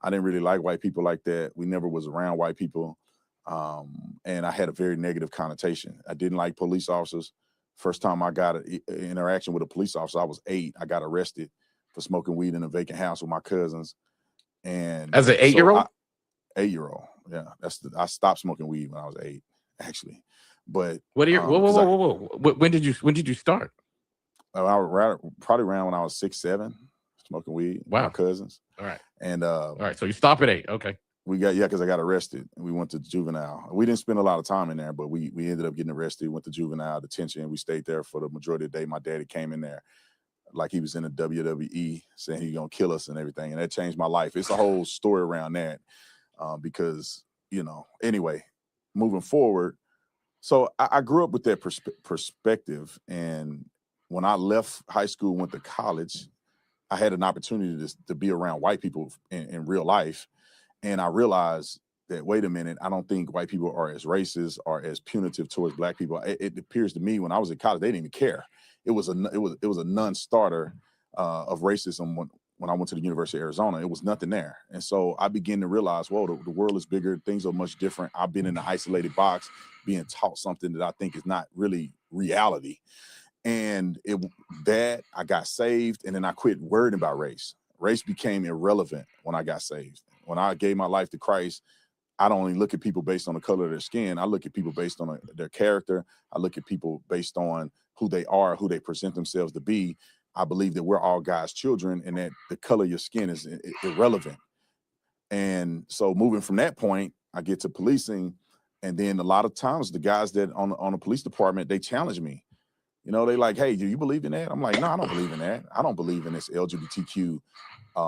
I didn't really like white people like that. We never was around white people. And I had a very negative connotation. I didn't like police officers. First time I got an interaction with a police officer, I was 8. I got arrested for smoking weed in a vacant house with my cousins. And as an 8-year-old? 8-year-old, yeah. I stopped smoking weed when I was 8, actually. But what year? Whoa! When did you start? Probably around when I was 6, 7, smoking weed with my cousins. All right. And all right, so you stop at 8. Okay. Because I got arrested and we went to juvenile. We didn't spend a lot of time in there, but we ended up getting arrested, went to juvenile detention. We stayed there for the majority of the day. My daddy came in there like he was in the WWE saying he's gonna kill us and everything. And that changed my life. It's a whole story around that because, anyway, moving forward. So I grew up with that perspective. And when I left high school, went to college, I had an opportunity to be around white people in real life. And I realized that, wait a minute, I don't think white people are as racist or as punitive towards black people. It appears to me when I was in college, they didn't even care. It was a non-starter of racism when I went to the University of Arizona. It was nothing there. And so I began to realize, whoa, the world is bigger. Things are much different. I've been in an isolated box being taught something that I think is not really reality. And I got saved, and then I quit worrying about race. Race became irrelevant when I got saved. When I gave my life to Christ, I don't only look at people based on the color of their skin. I look at people based on their character. I look at people based on who they are, who they present themselves to be. I believe that we're all God's children and that the color of your skin is irrelevant. And so moving from that point, I get to policing. And then a lot of times the guys that on the police department, they challenge me. They like, hey, do you believe in that? I'm like, no, I don't believe in that. I don't believe in this LGBTQ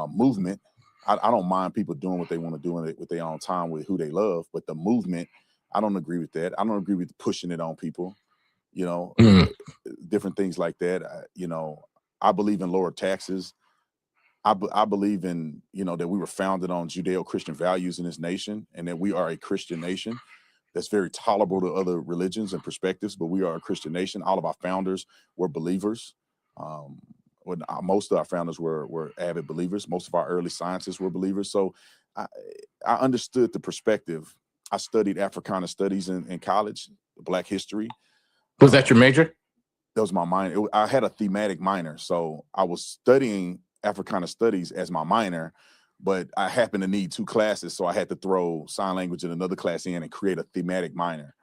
movement. I don't mind people doing what they want to do with their own time with who they love, but the movement, I don't agree with that. I don't agree with pushing it on people, different things like that. I believe in lower taxes. I believe in, that we were founded on Judeo-Christian values in this nation and that we are a Christian nation that's very tolerable to other religions and perspectives, but we are a Christian nation. All of our founders were believers. Most of our founders were avid believers. Most of our early scientists were believers. So I understood the perspective. I studied Africana studies in college, Black history. Was that your major? That was my minor. I had a thematic minor. So I was studying Africana studies as my minor, but I happened to need 2 classes. So I had to throw sign language in another class in and create a thematic minor.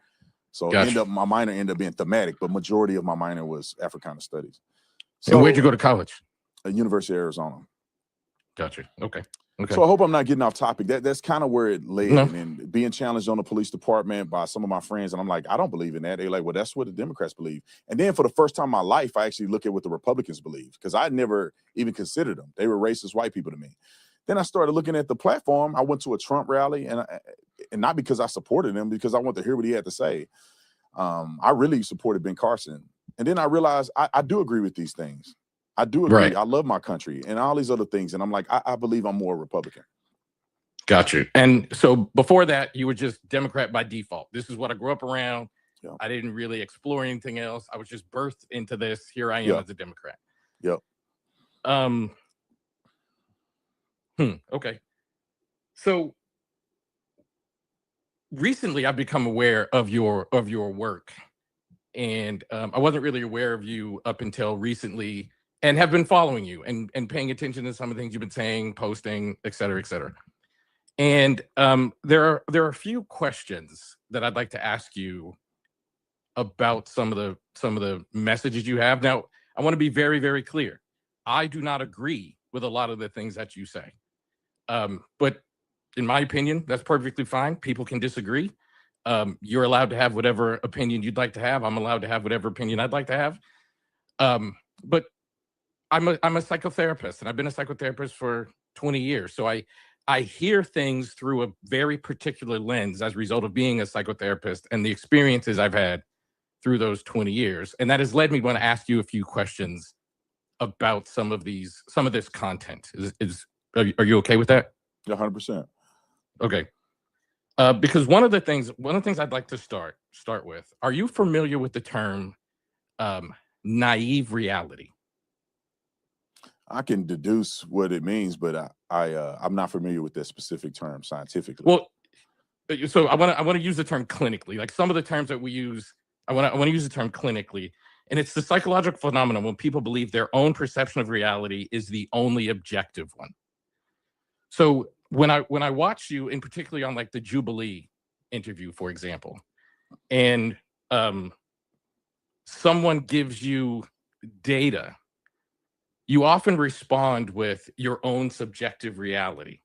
So Gotcha. my minor ended up being thematic, but majority of my minor was Africana studies. So, and where'd you go to college? University of Arizona. Gotcha. Okay. So I hope I'm not getting off topic. That's kind of where it led. No. And being challenged on the police department by some of my friends, and I'm like, I don't believe in that. They're like, well, that's what the Democrats believe. And then for the first time in my life, I actually look at what the Republicans believe because I never even considered them. They were racist white people to me. Then I started looking at the platform. I went to a Trump rally, and not because I supported him, because I wanted to hear what he had to say. I really supported Ben Carson. And then I realized I do agree with these things. I do agree. Right. I love my country and all these other things. And I'm like, I believe I'm more Republican. Got you. And so before that, you were just Democrat by default. This is what I grew up around. Yeah. I didn't really explore anything else. I was just birthed into this. Here I am as a Democrat. Yep. Okay. So recently I've become aware of your work. And I wasn't really aware of you up until recently and have been following you and paying attention to some of the things you've been saying, posting, et cetera, et cetera. And there are a few questions that I'd like to ask you about some of the messages you have. Now, I want to be very, very clear. I do not agree with a lot of the things that you say. But in my opinion, that's perfectly fine. People can disagree. You're allowed to have whatever opinion you'd like to have. I'm allowed to have whatever opinion I'd like to have. But I'm a psychotherapist, and I've been a psychotherapist for 20 years. So I hear things through a very particular lens as a result of being a psychotherapist and the experiences I've had through those 20 years. And that has led me to want to ask you a few questions about some of this content. Are you okay with that? 100%. Okay. Because one of the things I'd like to start with, are you familiar with the term naive reality? I can deduce what it means, but I'm not familiar with that specific term scientifically. Well, so I want to use the term clinically. Like some of the terms that we use, I want to use the term clinically, and it's the psychological phenomenon when people believe their own perception of reality is the only objective one. So when I watch you, and particularly on like the Jubilee interview, for example, and someone gives you data, you often respond with your own subjective reality.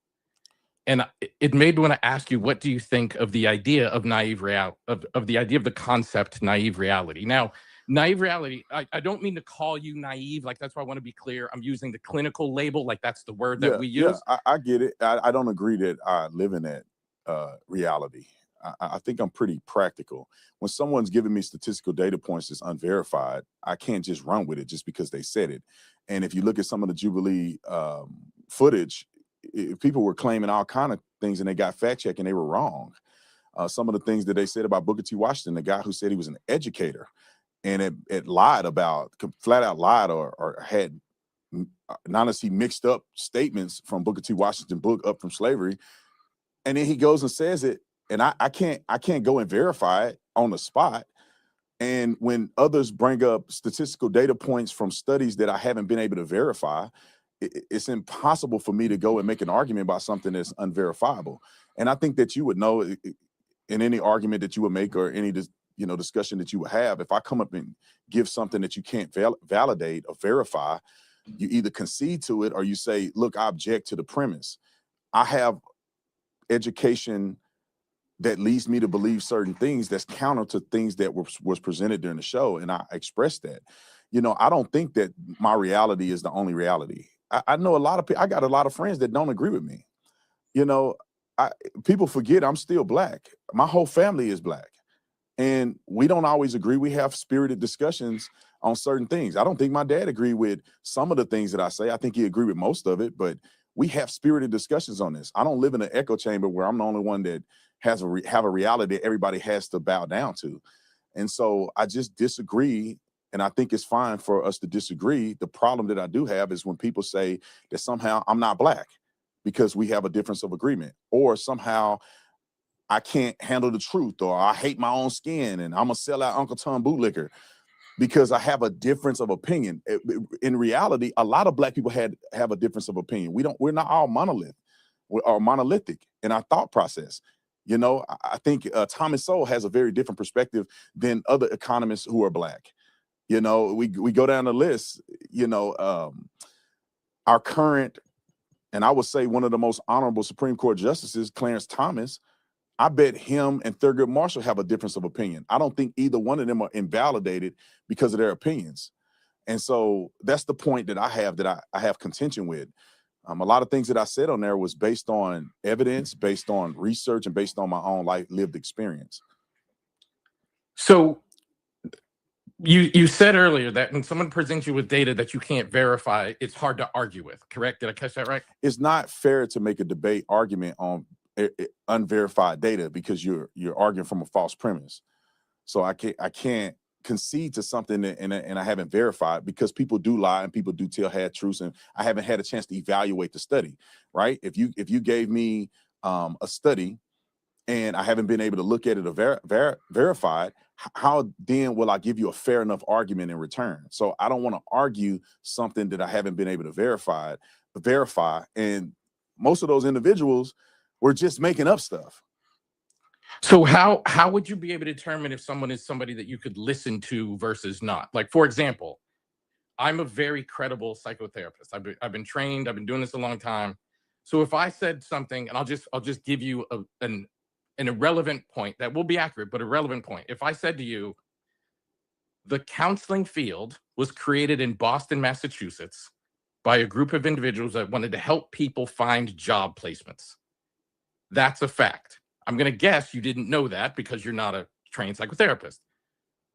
And it made me want to ask you, what do you think of the idea of naive of the idea of the concept naive reality? Now, naive reality, I don't mean to call you naive, like that's why I want to be clear. I'm using the clinical label, like that's the word that we use. Yeah, I get it. I don't agree that I live in that reality. I think I'm pretty practical. When someone's giving me statistical data points that's unverified, I can't just run with it just because they said it. And if you look at some of the Jubilee footage, people were claiming all kind of things and they got fact checked and they were wrong. Some of the things that they said about Booker T. Washington, the guy who said he was an educator, and it lied about, flat out lied or had not necessarily mixed up statements from Booker T. Washington book Up From Slavery. And then he goes and says it, and I can't go and verify it on the spot. And when others bring up statistical data points from studies that I haven't been able to verify, it's impossible for me to go and make an argument about something that's unverifiable. And I think that you would know in any argument that you would make or any discussion that you would have, if I come up and give something that you can't validate or verify, you either concede to it or you say, look, I object to the premise. I have education that leads me to believe certain things that's counter to things that was presented during the show. And I expressed that. I don't think that my reality is the only reality. I know a lot of people, I got a lot of friends that don't agree with me. People forget I'm still Black. My whole family is Black. And we don't always agree. We have spirited discussions on certain things. I don't think my dad agreed with some of the things that I say. I think he agreed with most of it, but we have spirited discussions on this. I don't live in an echo chamber where I'm the only one that have a reality that everybody has to bow down to. And so I just disagree. And I think it's fine for us to disagree. The problem that I do have is when people say that somehow I'm not Black because we have a difference of agreement, or somehow I can't handle the truth, or I hate my own skin and I'm a sellout Uncle Tom bootlicker because I have a difference of opinion. In reality, a lot of Black people have a difference of opinion. We're not all monolithic in our thought process. I think Thomas Sowell has a very different perspective than other economists who are Black. We go down the list, our current, and I would say one of the most honorable Supreme Court justices, Clarence Thomas, I bet him and Thurgood Marshall have a difference of opinion. I don't think either one of them are invalidated because of their opinions. And so that's the point that I have contention with. A lot of things that I said on there was based on evidence, based on research, and based on my own lived experience. So you said earlier that when someone presents you with data that you can't verify, it's hard to argue with, correct? Did I catch that right? It's not fair to make a debate argument on unverified data because you're arguing from a false premise. So I can't concede to something and I haven't verified, because people do lie and people do tell half truths, and I haven't had a chance to evaluate the study, right? If you gave me a study and I haven't been able to look at it or verify it, how then will I give you a fair enough argument in return? So I don't want to argue something that I haven't been able to verify. And most of those individuals were just making up stuff. So how would you be able to determine if someone is somebody that you could listen to versus not? Like, for example, I'm a very credible psychotherapist. I've been trained. I've been doing this a long time. So if I said something, and I'll just give you an an irrelevant point that will be accurate, but irrelevant point. If I said to you, the counseling field was created in Boston, Massachusetts by a group of individuals that wanted to help people find job placements. That's a fact. I'm going to guess you didn't know that because you're not a trained psychotherapist.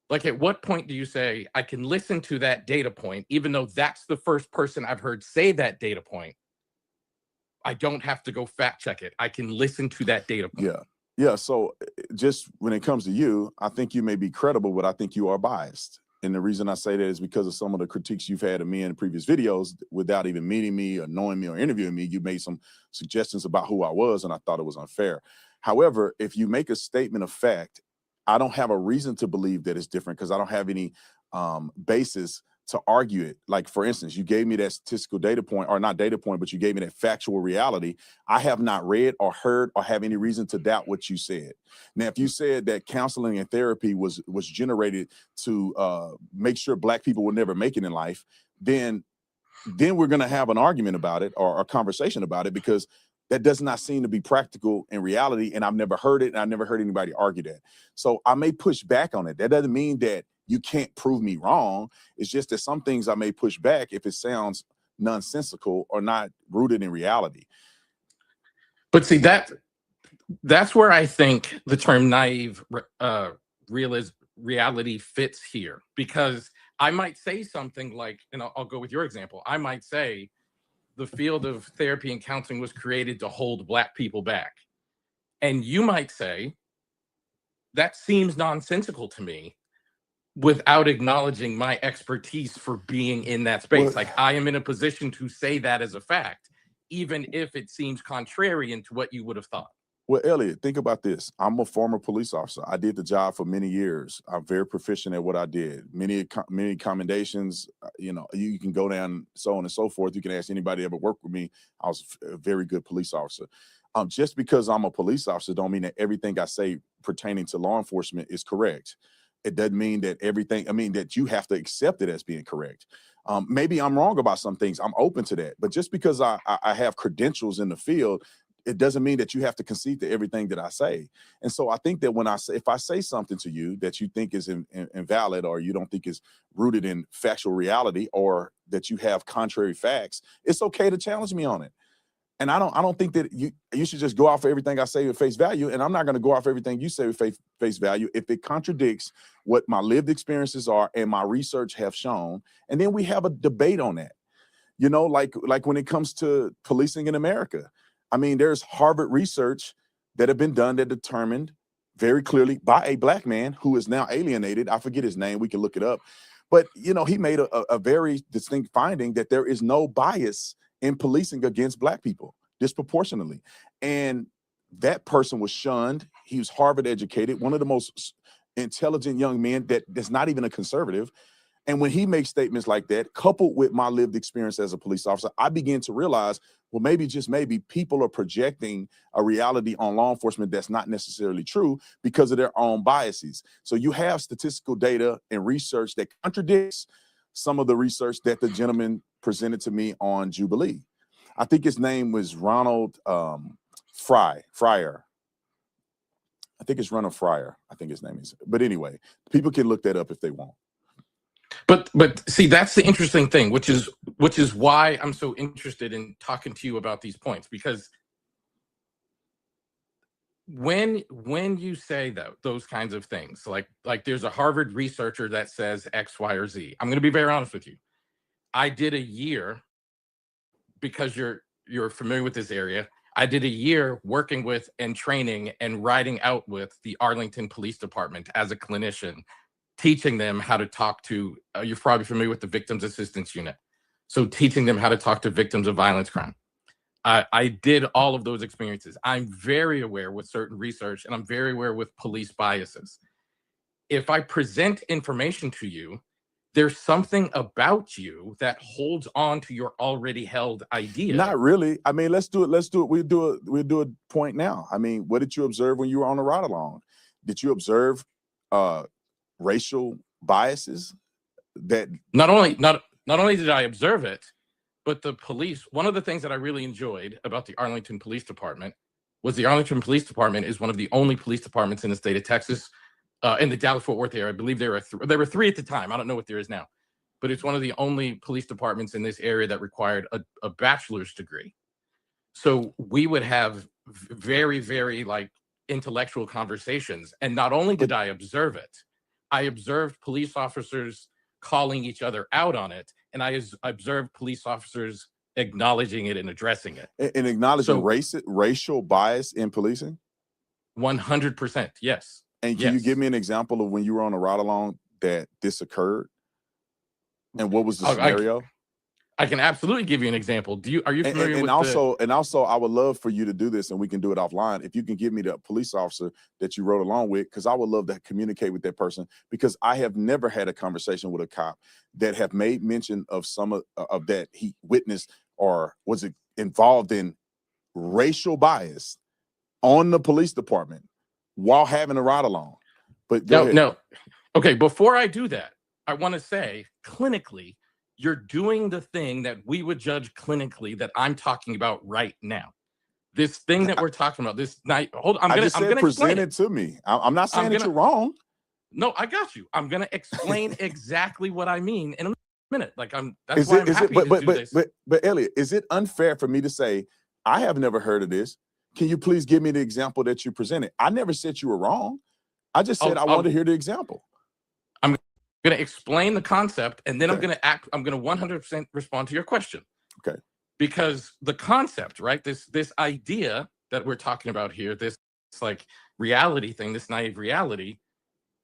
Like, at what point do you say, I can listen to that data point, even though that's the first person I've heard say that data point? I don't have to go fact check it. I can listen to that data point. Yeah. So just when it comes to you, I think you may be credible, but I think you are biased. And the reason I say that is because of some of the critiques you've had of me in previous videos without even meeting me or knowing me or interviewing me. You made some suggestions about who I was, and I thought it was unfair. However, if you make a statement of fact, I don't have a reason to believe that it's different because I don't have any basis to argue it. Like, for instance, you gave me that statistical data point, or not data point, but you gave me that factual reality. I have not read or heard or have any reason to doubt what you said. Now, if you said that counseling and therapy was generated to make sure Black people will never make it in life, then we're going to have an argument about it or a conversation about it, because that does not seem to be practical in reality. And I've never heard it, and I've never heard anybody argue that. So I may push back on it. That doesn't mean that you can't prove me wrong. It's just that some things I may push back if it sounds nonsensical or not rooted in reality. But see, that's where I think the term naive reality fits here, because I might say something like, and I'll go with your example. I might say the field of therapy and counseling was created to hold Black people back. And you might say, that seems nonsensical to me, without acknowledging my expertise for being in that space. Like, I am in a position to say that as a fact, even if it seems contrarian to what you would have thought. Well, Elliot, think about this. I'm a former police officer. I did the job for many years. I'm very proficient at what I did. Many commendations, you know, you can go down, so on and so forth. You can ask anybody who ever worked with me. I was a very good police officer. Just because I'm a police officer don't mean that everything I say pertaining to law enforcement is correct. It doesn't mean that that you have to accept it as being correct. Maybe I'm wrong about some things. I'm open to that. But just because I have credentials in the field, it doesn't mean that you have to concede to everything that I say. And so I think that if I say something to you that you think is invalid, or you don't think is rooted in factual reality, or that you have contrary facts, it's okay to challenge me on it. And I don't think that you should just go off of everything I say at face value. And I'm not going to go off everything you say at face value if it contradicts what my lived experiences are and my research have shown. And then we have a debate on that. You know, like when it comes to policing in America, I mean, there's Harvard research that have been done that determined very clearly by a Black man who is now alienated. I forget his name. We can look it up. But, you know, he made a very distinct finding that there is no bias in policing against Black people disproportionately. And that person was shunned. He was Harvard educated, one of the most intelligent young men that's not even a conservative. And when he makes statements like that, coupled with my lived experience as a police officer, I begin to realize, well, maybe, just maybe, people are projecting a reality on law enforcement that's not necessarily true because of their own biases. So you have statistical data and research that contradicts some of the research that the gentleman presented to me on Jubilee. I think his name was Ronald Fryer. I think it's Ronald Fryer. I think his name is. But anyway, people can look that up if they want. But see, that's the interesting thing, which is why I'm so interested in talking to you about these points, because when you say those kinds of things, like there's a Harvard researcher that says X, Y, or Z. I'm going to be very honest with you. I did a year, because you're familiar with this area. I did a year working with and training and riding out with the Arlington Police Department as a clinician, teaching them how to talk to, you're probably familiar with the Victims Assistance Unit. So teaching them how to talk to victims of violence crime. I did all of those experiences. I'm very aware with certain research, and I'm very aware with police biases. If I present information to you, there's something about you that holds on to your already held idea. Not really. I mean, let's do it. We'll do a point now. I mean, what did you observe when you were on the ride along? Did you observe racial biases? That not only did I observe it, but the police, one of the things that I really enjoyed about the Arlington Police Department was the Arlington Police Department is one of the only police departments in the state of Texas, in the Dallas-Fort Worth area. I believe there were three at the time. I don't know what there is now, but it's one of the only police departments in this area that required a bachelor's degree. So we would have very, very like intellectual conversations. And not only did I observe it, I observed police officers calling each other out on it, and I observed police officers acknowledging it and addressing it. And acknowledging racial bias in policing? 100%, yes. And can you give me an example of when you were on a ride along that this occurred? And what was the scenario? I can absolutely give you an example. Are you familiar with also I would love for you to do this, and we can do it offline. If you can give me the police officer that you rode along with, because I would love to communicate with that person, because I have never had a conversation with a cop that have made mention of some of that he witnessed or was involved in racial bias on the police department while having a ride along. But no. Okay, before I do that, I want to say clinically, you're doing the thing that we would judge clinically that I'm talking about right now. This thing that we're talking about, this night. Hold on, I'm gonna present it to me. I'm not saying that you're wrong. No, I got you. I'm gonna explain exactly what I mean in a minute. Like that's why I'm happy to do this. But Elliot, is it unfair for me to say I have never heard of this? Can you please give me the example that you presented? I never said you were wrong. I just said I want to hear the example. I'm going to explain the concept, and then I'm going to 100% respond to your question. Okay. Because the concept, right? This idea that we're talking about here, this like reality thing, this naive reality,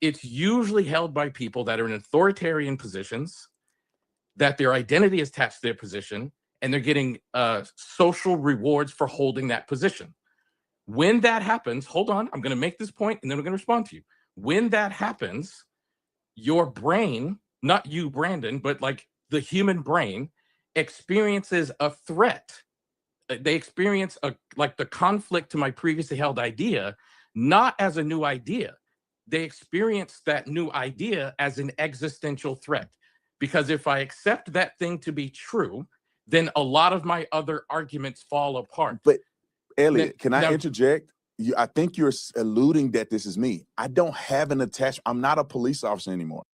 it's usually held by people that are in authoritarian positions, that their identity is attached to their position, and they're getting social rewards for holding that position. When that happens, hold on, I'm going to make this point, and then we're going to respond to you. When that happens, your brain, not you, Brandon, but like the human brain experiences a threat. They experience like the conflict to my previously held idea, not as a new idea. They experience that new idea as an existential threat. Because if I accept that thing to be true, then a lot of my other arguments fall apart. But Elliot, can I interject? I think you're alluding that this is me. I don't have an attachment. I'm not a police officer anymore.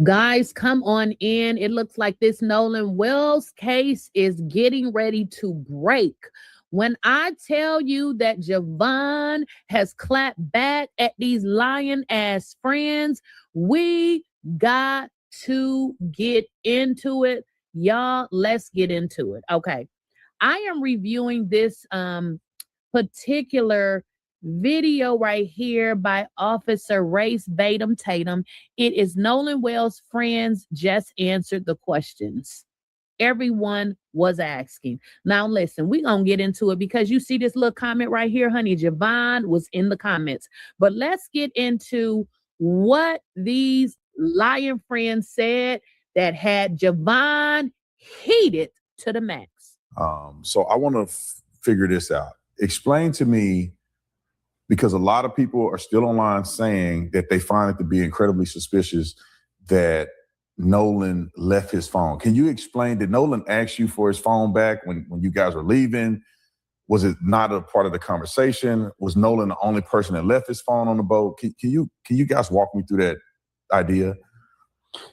Guys, come on in. It looks like this Nolan Wells case is getting ready to break. When I tell you that Javon has clapped back at these lying ass friends, we got to get into it. Y'all, let's get into it. Okay. I am reviewing this particular video right here by Officer Race Batum Tatum. It is Nolan Wells' friends just answered the questions everyone was asking. Now listen, we're gonna get into it because you see this little comment right here, honey. Javon was in the comments, but let's get into what these lying friends said that had Javon heated to the max. So I want to figure this out. Explain to me, because a lot of people are still online saying that they find it to be incredibly suspicious that Nolan left his phone. Can you explain, did Nolan ask you for his phone back when you guys were leaving? Was it not a part of the conversation? Was Nolan the only person that left his phone on the boat? Can you guys walk me through that idea?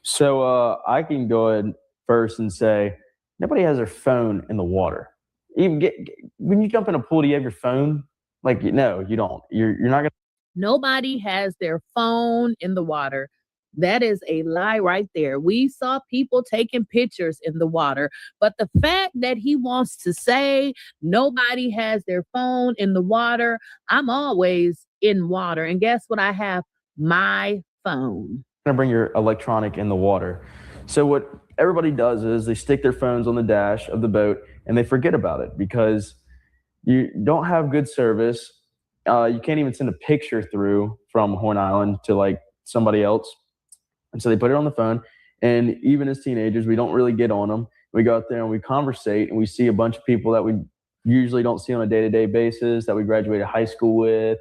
So I can go ahead first and say, nobody has their phone in the water. Even when you jump in a pool, do you have your phone? Like, no, you don't. You're not gonna. Nobody has their phone in the water. That is a lie right there. We saw people taking pictures in the water, but the fact that he wants to say nobody has their phone in the water, I'm always in water. And guess what? I have my phone. Gonna bring your electronic in the water. So what everybody does is they stick their phones on the dash of the boat and they forget about it because you don't have good service. You can't even send a picture through from Horn Island to like somebody else. And so they put it on the phone. And even as teenagers, we don't really get on them. We go out there and we conversate and we see a bunch of people that we usually don't see on a day-to-day basis, that we graduated high school with,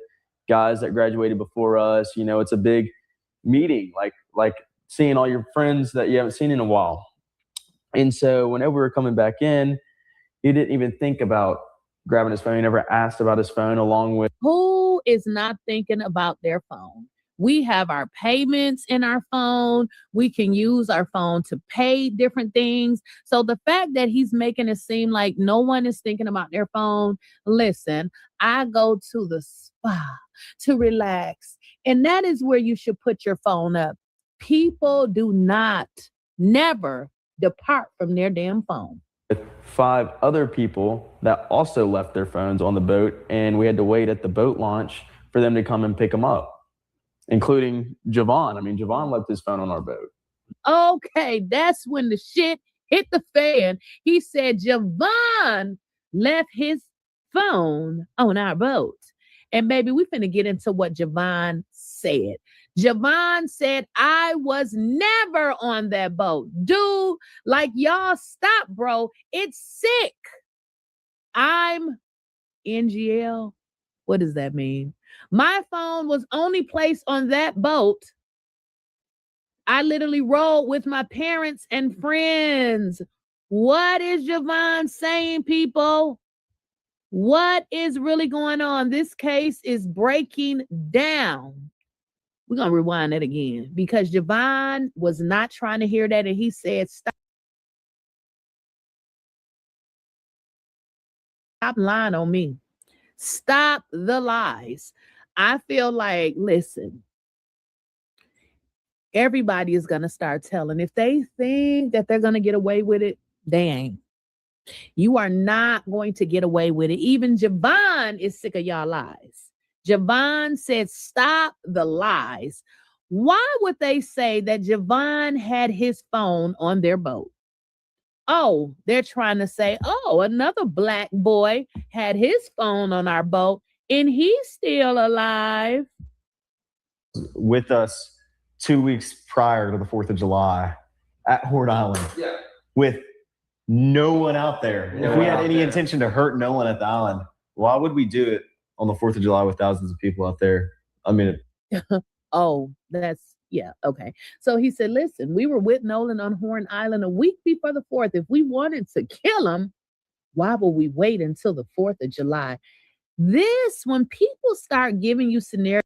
guys that graduated before us. You know, it's a big meeting, like seeing all your friends that you haven't seen in a while. And so whenever we were coming back in, he didn't even think about grabbing his phone. He never asked about his phone along with. Who is not thinking about their phone? We have our payments in our phone. We can use our phone to pay different things. So the fact that he's making it seem like no one is thinking about their phone, listen, I go to the spa to relax. And that is where you should put your phone up. People do not, never depart from their damn phone. With 5 other people that also left their phones on the boat, and we had to wait at the boat launch for them to come and pick them up, including Javon. I mean, Javon left his phone on our boat. Okay, that's when the shit hit the fan. He said Javon left his phone on our boat. And baby, we finna get into what Javon said. Javon said, I was never on that boat. Dude, like y'all stop, bro. It's sick. I'm NGL. What does that mean? My phone was only placed on that boat. I literally rode with my parents and friends. What is Javon saying, people? What is really going on? This case is breaking down. We're going to rewind it again because Javon was not trying to hear that. And he said, stop lying on me. Stop the lies. I feel like, listen, everybody is going to start telling. If they think that they're going to get away with it, they ain't. You are not going to get away with it. Even Javon is sick of y'all lies. Javon said, stop the lies. Why would they say that Javon had his phone on their boat? Oh, they're trying to say, oh, another black boy had his phone on our boat and he's still alive. With us 2 weeks prior to the 4th of July at Horn Island. Yeah. With no one out there. If we had any intention to hurt no one at the island, why would we do it on the 4th of July with thousands of people out there? I mean, oh, that's, yeah, okay. So he said, listen, we were with Nolan on Horn Island a week before the 4th. If we wanted to kill him, why would we wait until the 4th of July? This, when people start giving you scenarios,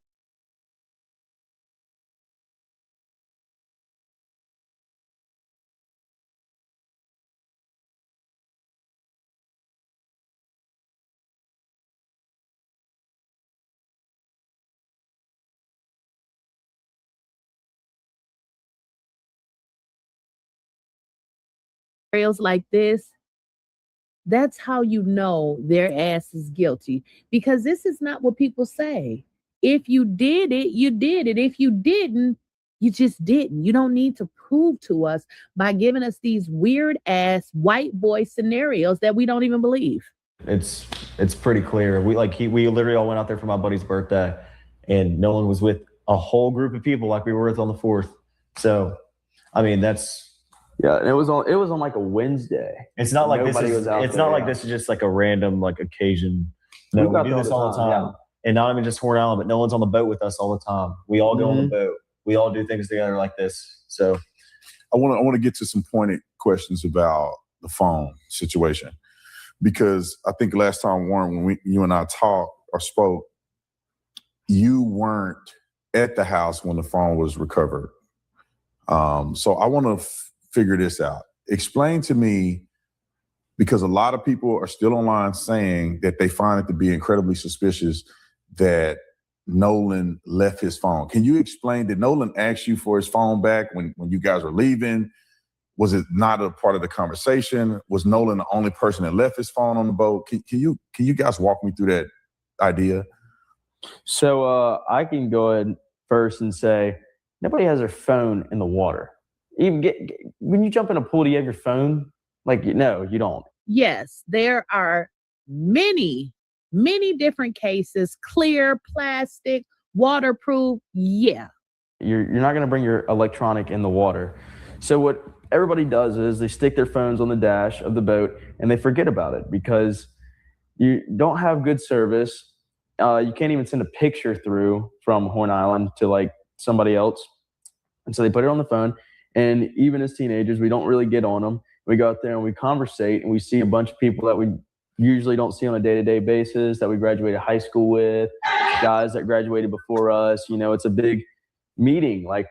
like this, that's how you know their ass is guilty, because this is not what people say. If you did it, you did it. If you didn't, you just didn't. You don't need to prove to us by giving us these weird ass white boy scenarios that we don't even believe. it's pretty clear. We literally all went out there for my buddy's birthday, and Nolan was with a whole group of people like we were with on the 4th. So, I mean, that's. Yeah, and it was on like a Wednesday. It's not like Nobody this was is. out It's there, not like yeah. this is just like a random like occasion. No, we do this all the time, yeah. and not even just Horn Island, but Nolan's on the boat with us all the time. We all go on the boat. We all do things together like this. So, I want to get to some pointed questions about the phone situation, because I think last time, Warren, when you and I talked or spoke, you weren't at the house when the phone was recovered. So I want to figure this out. Explain to me, because a lot of people are still online saying that they find it to be incredibly suspicious that Nolan left his phone. Can you explain, did Nolan ask you for his phone back when you guys were leaving? Was it not a part of the conversation? Was Nolan the only person that left his phone on the boat? Can you guys walk me through that idea? So I can go ahead first and say nobody has their phone in the water. Even when you jump in a pool, do you have your phone? Like, no, you don't. Yes, there are many different cases, clear, plastic, waterproof. Yeah. You're not going to bring your electronic in the water. So what everybody does is they stick their phones on the dash of the boat and they forget about it because you don't have good service. You can't even send a picture through from Horn Island to like somebody else. And so they put it on the phone. And even as teenagers, we don't really get on them. We go out there and we conversate and we see a bunch of people that we usually don't see on a day-to-day basis, that we graduated high school with, guys that graduated before us. You know, it's a big meeting, like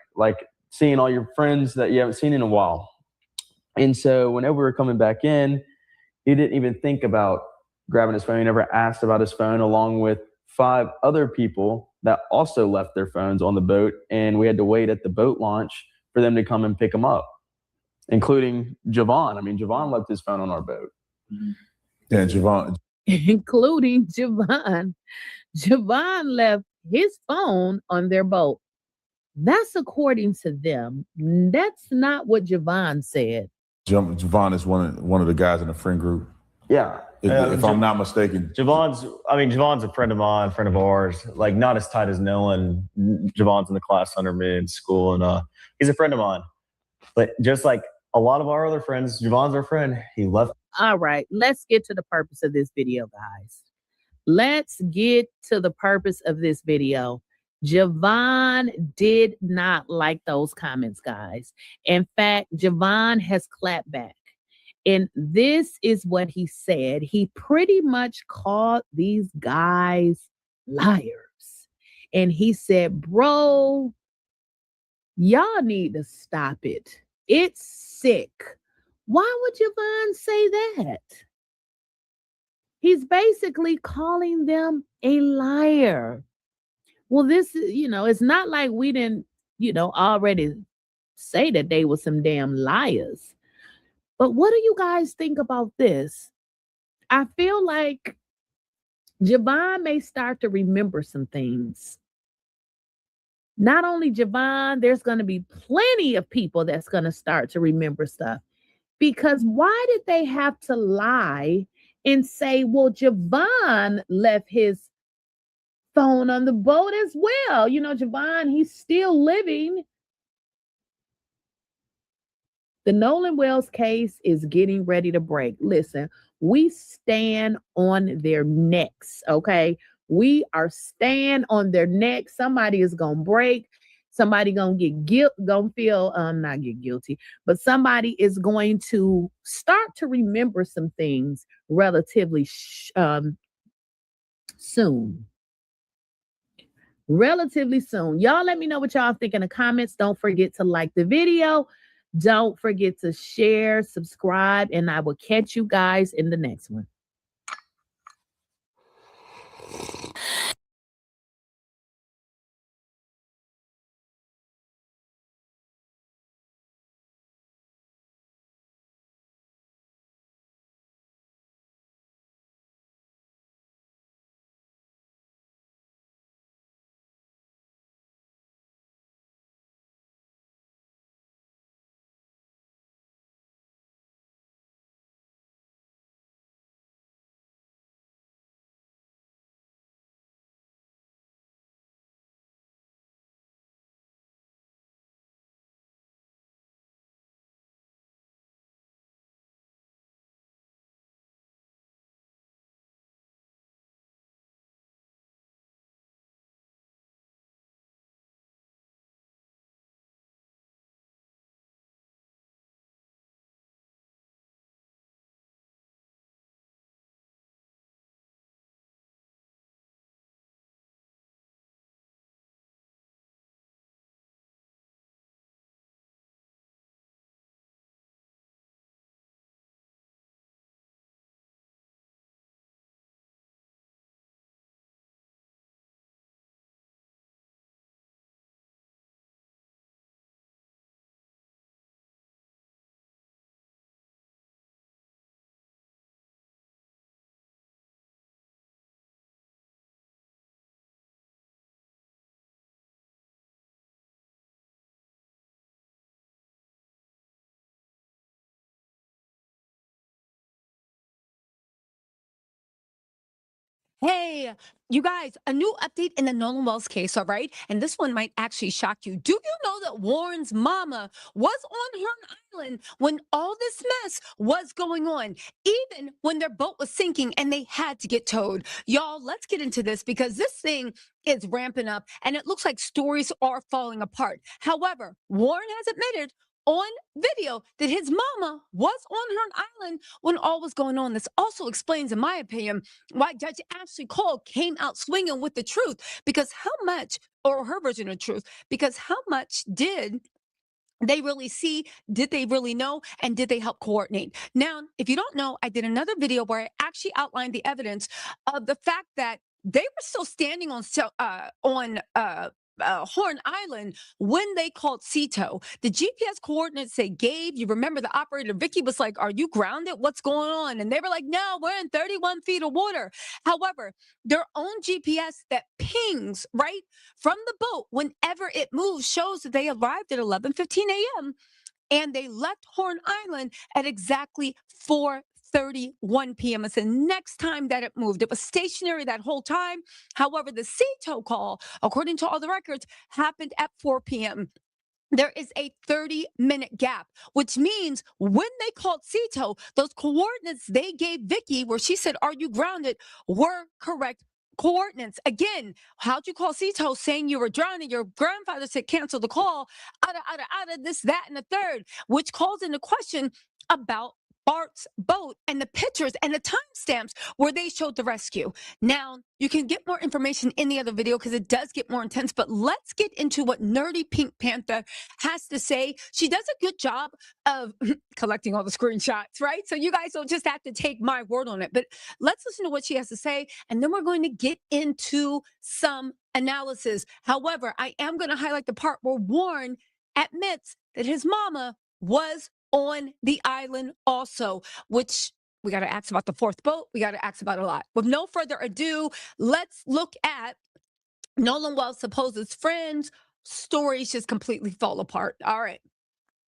seeing all your friends that you haven't seen in a while. And so whenever we were coming back in, he didn't even think about grabbing his phone. He never asked about his phone, along with 5 other people that also left their phones on the boat. And we had to wait at the boat launch for them to come and pick him up, including Javon. I mean, Javon left his phone on our boat. Yeah, Javon. Including Javon. Javon left his phone on their boat. That's according to them. That's not what Javon said. Javon is one of the guys in the friend group. Yeah. If I'm not mistaken. Javon's a friend of mine, friend of ours, like not as tight as Nolan. Javon's in the class under me in school, and he's a friend of mine. But just like a lot of our other friends, Javon's our friend. He left. All right, let's get to the purpose of this video, guys. Let's get to the purpose of this video. Javon did not like those comments, guys. In fact, Javon has clapped back. And this is what he said. He pretty much called these guys liars. And he said, bro, y'all need to stop it. It's sick. Why would Javon say that? He's basically calling them a liar. Well, this, it's not like we didn't, already say that they were some damn liars. But what do you guys think about this? I feel like Javon may start to remember some things. Not only Javon, there's going to be plenty of people that's going to start to remember stuff. Because why did they have to lie and say, well, Javon left his phone on the boat as well? Javon, he's still living. The Nolan Wells case is getting ready to break. Listen, we stand on their necks, okay? We are stand on their necks. Somebody is going to break. Somebody going to not get guilty, but somebody is going to start to remember some things relatively soon. Relatively soon. Y'all let me know what y'all think in the comments. Don't forget to like the video. Don't forget to share, subscribe, and I will catch you guys in the next one. Hey, you guys, a new update in the Nolan Wells case, all right? And this one might actually shock you. Do you know that Warren's mama was on her island when all this mess was going on, even when their boat was sinking and they had to get towed? Y'all, let's get into this because this thing is ramping up and it looks like stories are falling apart. However, Warren has admitted on video that his mama was on her island when all was going on. This also explains, in my opinion, why Judge Ashley Cole came out swinging with the truth, because how much, or her version of truth, because how much did they really see? Did they really know? And did they help coordinate? Now, if you don't know, I did another video where I actually outlined the evidence of the fact that they were still standing on Horn Island when they called Cito. The GPS coordinates they gave, you remember the operator Vicky was like, "Are you grounded? What's going on?" And they were like, "No, we're in 31 feet of water." However, their own GPS that pings right from the boat whenever it moves shows that they arrived at 11:15 a.m. and they left Horn Island at exactly 4:31 p.m. It's the next time that it moved. It was stationary that whole time. However, the Cito call, according to all the records, happened at 4 p.m. There is a 30-minute gap, which means when they called Cito, those coordinates they gave Vicky, where she said, "Are you grounded?" were correct coordinates. Again, how'd you call Cito saying you were drowning? Your grandfather said cancel the call, this, that, and the third, which calls into question about Bart's boat and the pictures and the timestamps where they showed the rescue. Now, you can get more information in the other video because it does get more intense, but let's get into what Nerdy Pink Panther has to say. She does a good job of collecting all the screenshots, right? So you guys don't just have to take my word on it, but let's listen to what she has to say, and then we're going to get into some analysis. However, I am going to highlight the part where Warren admits that his mama was on the island also, which we got to ask about the fourth boat. We got to ask about a lot. With no further ado, let's look at Nolan Wells' supposed friends' stories just completely fall apart. All right.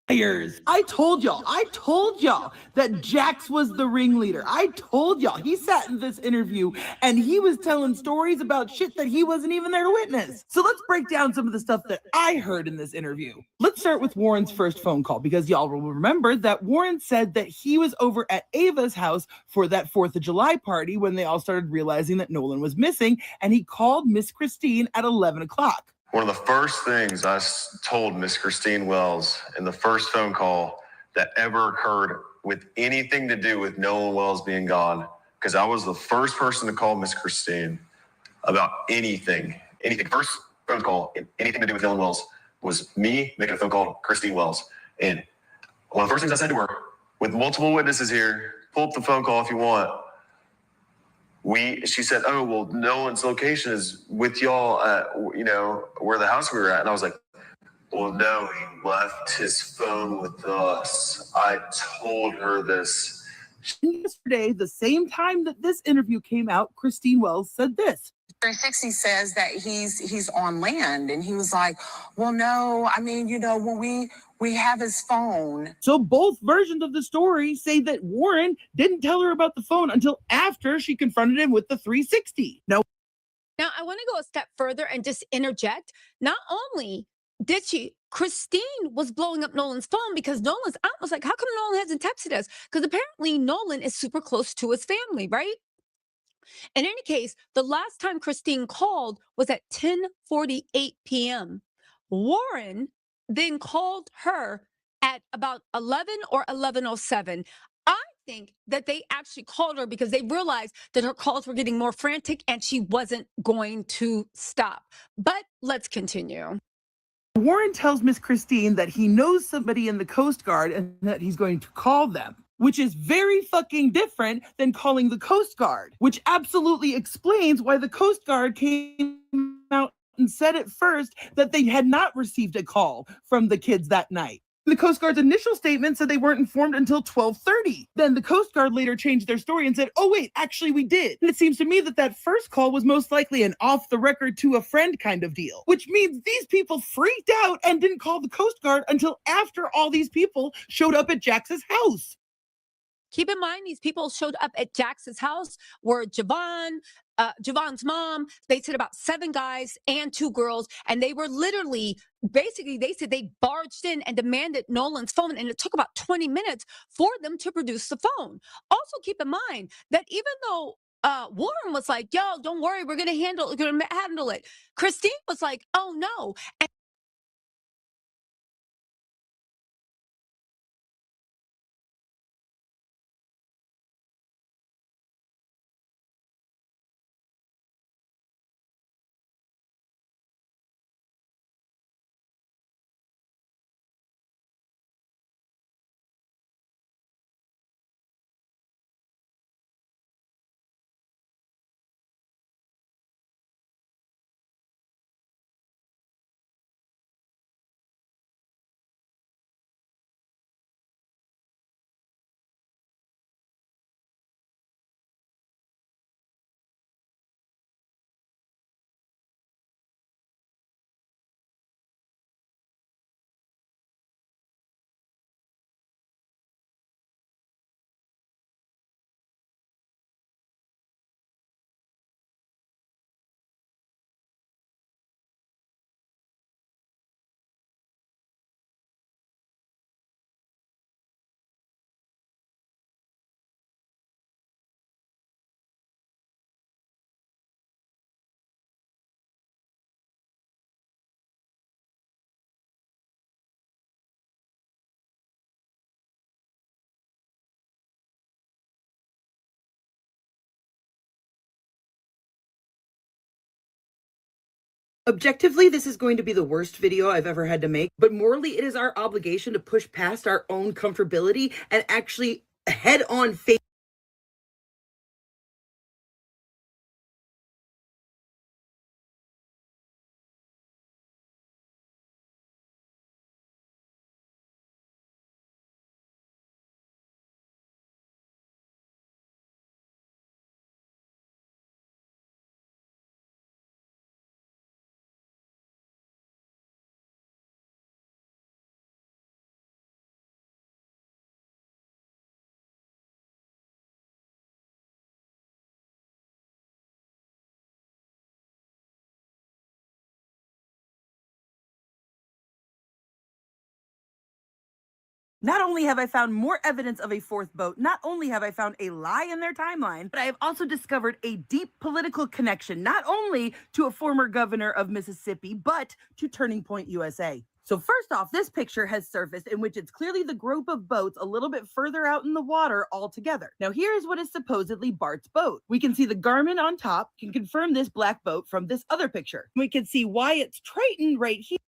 I told y'all that Jax was the ringleader. I told y'all. He sat in this interview and he was telling stories about shit that he wasn't even there to witness. So let's break down some of the stuff that I heard in this interview. Let's start with Warren's first phone call, because y'all will remember that Warren said that he was over at Ava's house for that 4th of July party when they all started realizing that Nolan was missing, and he called Miss Christine at 11 o'clock. One of the first things I told Miss Christine Wells in the first phone call that ever occurred with anything to do with Nolan Wells being gone, because I was the first person to call Miss Christine about anything. First phone call, anything to do with Nolan Wells, was me making a phone call to Christine Wells. And one of the first things I said to her, with multiple witnesses here, pull up the phone call if you want. She said, "Oh, well, Nolan's location is with y'all at, where the house we were at." And I was like, "Well, no, he left his phone with us. I told her this." Yesterday, the same time that this interview came out, Christine Wells said this. 360 says that he's on land, and he was like, "Well, no, I mean, when we have his phone." So both versions of the story say that Warren didn't tell her about the phone until after she confronted him with the 360. Now, I want to go a step further and just interject. Not only did Christine was blowing up Nolan's phone because Nolan's aunt was like, "How come Nolan hasn't texted us?" Because apparently Nolan is super close to his family, right? In any case, the last time Christine called was at 10:48 p.m. Warren then called her at about 11 or 11:07. I think that they actually called her because they realized that her calls were getting more frantic and she wasn't going to stop. But let's continue. Warren tells Miss Christine that he knows somebody in the Coast Guard and that he's going to call them, which is very fucking different than calling the Coast Guard, which absolutely explains why the Coast Guard came out and said at first that they had not received a call from the kids that night. The Coast Guard's initial statement said they weren't informed until 12:30. Then the Coast Guard later changed their story and said, "Oh wait, actually we did." And it seems to me that that first call was most likely an off the record to a friend kind of deal, which means these people freaked out and didn't call the Coast Guard until after all these people showed up at Jax's house. Keep in mind, these people showed up at Jax's house were Javon, Javon's mom. They said about 7 guys and 2 girls, and they were literally, basically, they said they barged in and demanded Nolan's phone, and it took about 20 minutes for them to produce the phone. Also, keep in mind that even though Warren was like, "Yo, don't worry, we're gonna handle it," Christine was like, "Oh no." And Objectively, this is going to be the worst video I've ever had to make, but morally, it is our obligation to push past our own comfortability and actually head on face. Not only have I found more evidence of a 4th boat, not only have I found a lie in their timeline, but I have also discovered a deep political connection, not only to a former governor of Mississippi, but to Turning Point USA. So first off, this picture has surfaced in which it's clearly the group of boats a little bit further out in the water altogether. Now here's what is supposedly Bart's boat. We can see the Garmin on top, can confirm this black boat from this other picture. We can see Wyatt's Triton right here.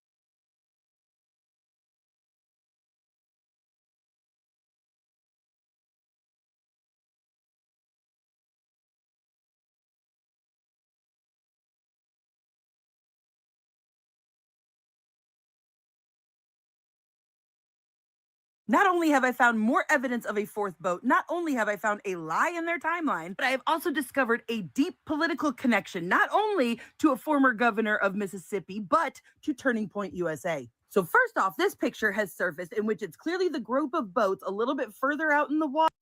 Not only have I found more evidence of a 4th boat, not only have I found a lie in their timeline, but I have also discovered a deep political connection, not only to a former governor of Mississippi, but to Turning Point USA. So first off, this picture has surfaced in which it's clearly the group of boats a little bit further out in the water.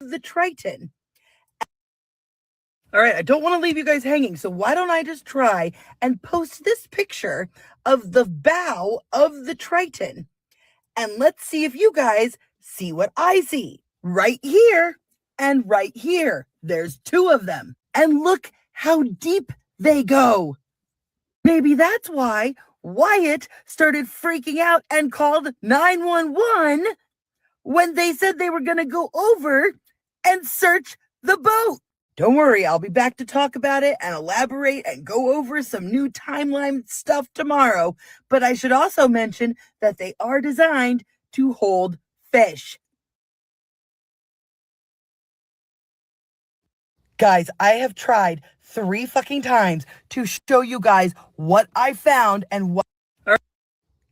The Triton. All right, I don't want to leave you guys hanging, so why don't I just try and post this picture of the bow of the Triton, and let's see if you guys see what I see. Right here and right here. There's two of them. And look how deep they go. Maybe that's why Wyatt started freaking out and called 911 when they said they were going to go over and search the boat. Don't worry, I'll be back to talk about it and elaborate and go over some new timeline stuff tomorrow. But I should also mention that they are designed to hold fish. Guys, I have tried 3 fucking times to show you guys what I found and what...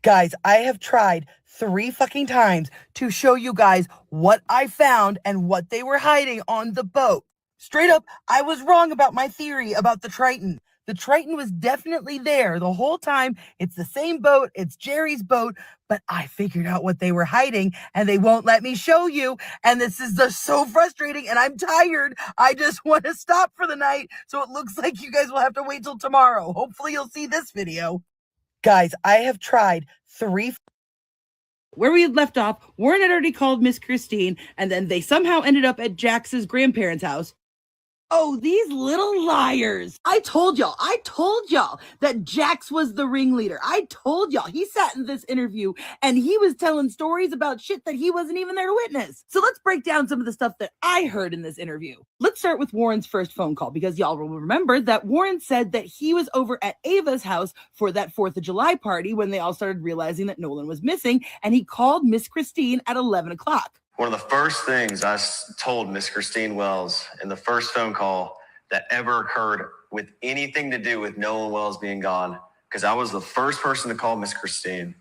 Guys, I have tried 3 fucking times to show you guys what I found and what they were hiding on the boat. Straight up, I was wrong about my theory about the Triton. The Triton was definitely there the whole time. It's the same boat. It's Jerry's boat. But I figured out what they were hiding, and they won't let me show you. And this is just so frustrating, and I'm tired. I just want to stop for the night. So it looks like you guys will have to wait till tomorrow. Hopefully you'll see this video. Guys, I have tried 3... Where we had left off, Warren had already called Miss Christine, and then they somehow ended up at Jax's grandparents' house. Oh, these little liars. I told y'all that Jax was the ringleader. I told y'all. He sat in this interview and he was telling stories about shit that he wasn't even there to witness. So let's break down some of the stuff that I heard in this interview. Let's start with Warren's first phone call, because y'all will remember that Warren said that he was over at Ava's house for that 4th of July party when they all started realizing that Nolan was missing, and he called Miss Christine at 11 o'clock. One of the first things I told Miss Christine Wells in the first phone call that ever occurred with anything to do with Nolan Wells being gone, because I was the first person to call Miss Christine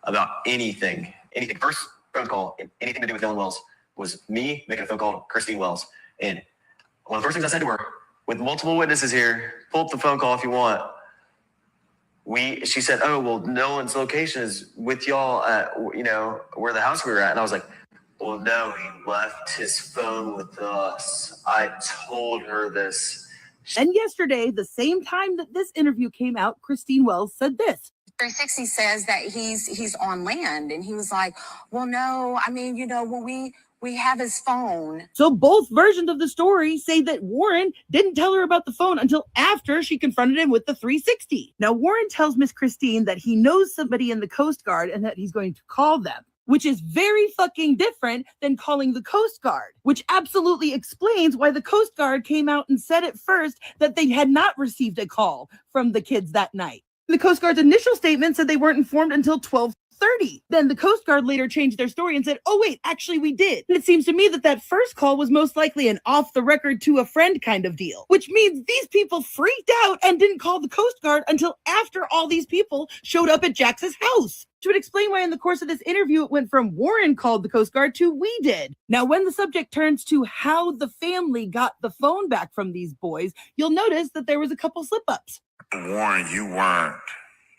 about anything. First phone call, anything to do with Nolan Wells, was me making a phone call to Christine Wells. And one of the first things I said to her, with multiple witnesses here, pull up the phone call if you want. She said, oh, well, Nolan's location is with y'all at, where the house we were at. And I was like, well, no, he left his phone with us. I told her this. And yesterday, the same time that this interview came out, Christine Wells said this. 360 says that he's on land, and he was like, well, no, I mean, when we have his phone. So both versions of the story say that Warren didn't tell her about the phone until after she confronted him with the 360. Now, Warren tells Miss Christine that he knows somebody in the Coast Guard and that he's going to call them, which is very fucking different than calling the Coast Guard, which absolutely explains why the Coast Guard came out and said at first that they had not received a call from the kids that night. The Coast Guard's initial statement said they weren't informed until 12:30. Then the Coast Guard later changed their story and said, oh wait, actually we did. And it seems to me that that first call was most likely an off the record to a friend kind of deal, which means these people freaked out and didn't call the Coast Guard until after all these people showed up at Jax's house. Which would explain why in the course of this interview, it went from Warren called the Coast Guard to we did. Now, when the subject turns to how the family got the phone back from these boys, you'll notice that there was a couple slip-ups. Warren, you weren't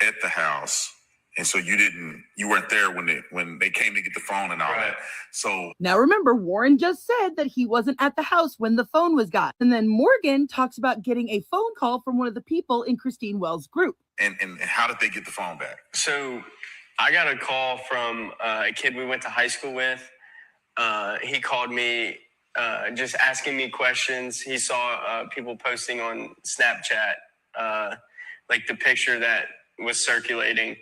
at the house, and so you weren't there when they came to get the phone and all that. So now remember, Warren just said that he wasn't at the house when the phone was got. And then Morgan talks about getting a phone call from one of the people in Christine Wells' group. And how did they get the phone back? So I got a call from a kid we went to high school with. He called me just asking me questions. He saw people posting on Snapchat, like the picture that was circulating.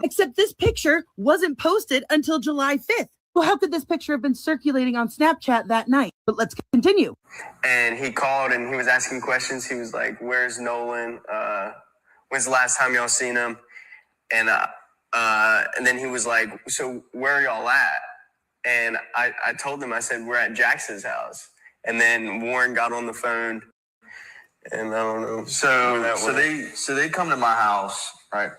Except this picture wasn't posted until July 5th. Well, how could this picture have been circulating on Snapchat that night? But let's continue. And he called and he was asking questions. He was like, where's Nolan? When's the last time y'all seen him? And then he was like, so where are y'all at? And I told him, I said, we're at Jax's house. And then Warren got on the phone, and I don't know. So they come to my house, right?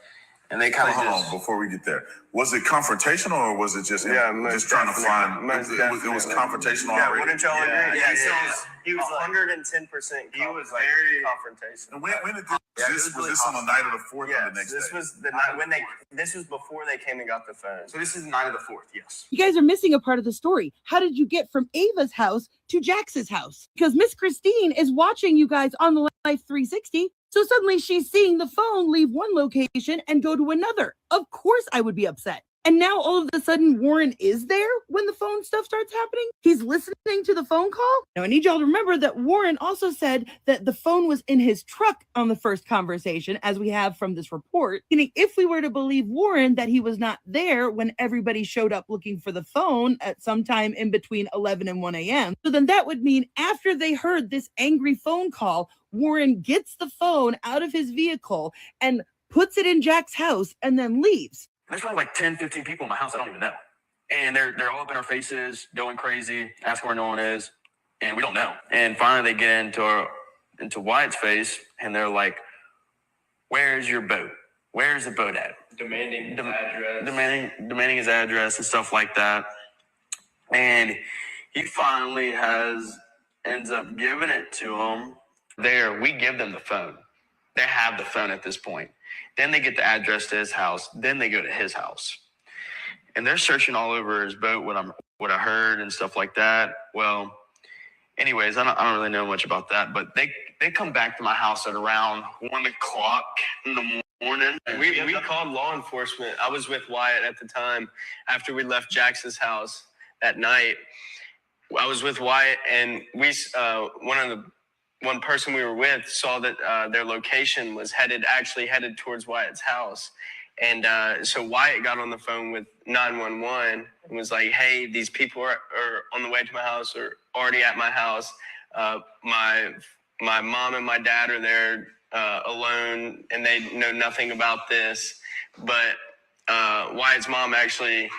And they kind of hold on before we get there. Was it confrontational or was it just trying to find? It was confrontational already. Wouldn't y'all agree? He was 110%. He was very confrontational. And when did this was this on the night of the 4th or the next this day? was the night when this was before they came and got the phone. So this is the night of the 4th, yes. You guys are missing a part of the story. How did you get from Ava's house to Jax's house? Because Miss Christine is watching you guys on the Life 360. So suddenly she's seeing the phone leave one location and go to another. Of course I would be upset. And now all of a sudden Warren is there when the phone stuff starts happening. He's listening to the phone call. Now I need y'all to remember that Warren also said that the phone was in his truck on the first conversation, as we have from this report. Meaning if we were to believe Warren that he was not there when everybody showed up looking for the phone at some time in between 11 and 1 a.m. So then that would mean after they heard this angry phone call, Warren gets the phone out of his vehicle and puts it in Jack's house and then leaves. There's probably like 10, 15 people in my house I don't even know. And they're all up in our faces, going crazy, asking where Nolan is, and we don't know. And finally they get into Wyatt's face and they're like, "Where's your boat? Where's the boat at?" Demanding his address. Demanding his address and stuff like that. And he finally ends up giving it to him. We give them the phone. They have the phone at this point. Then they get the address to his house. Then they go to his house. And they're searching all over his boat, what I heard and stuff like that. Well, anyways, I don't really know much about that. But they come back to my house at around 1 o'clock in the morning. We called law enforcement. I was with Wyatt at the time after we left Jax's house that night. I was with Wyatt, and one person we were with saw that their location was headed towards Wyatt's house. And so Wyatt got on the phone with 911 and was like, "Hey, these people are on the way to my house or already at my house. My mom and my dad are there alone, and they know nothing about this." But Wyatt's mom actually,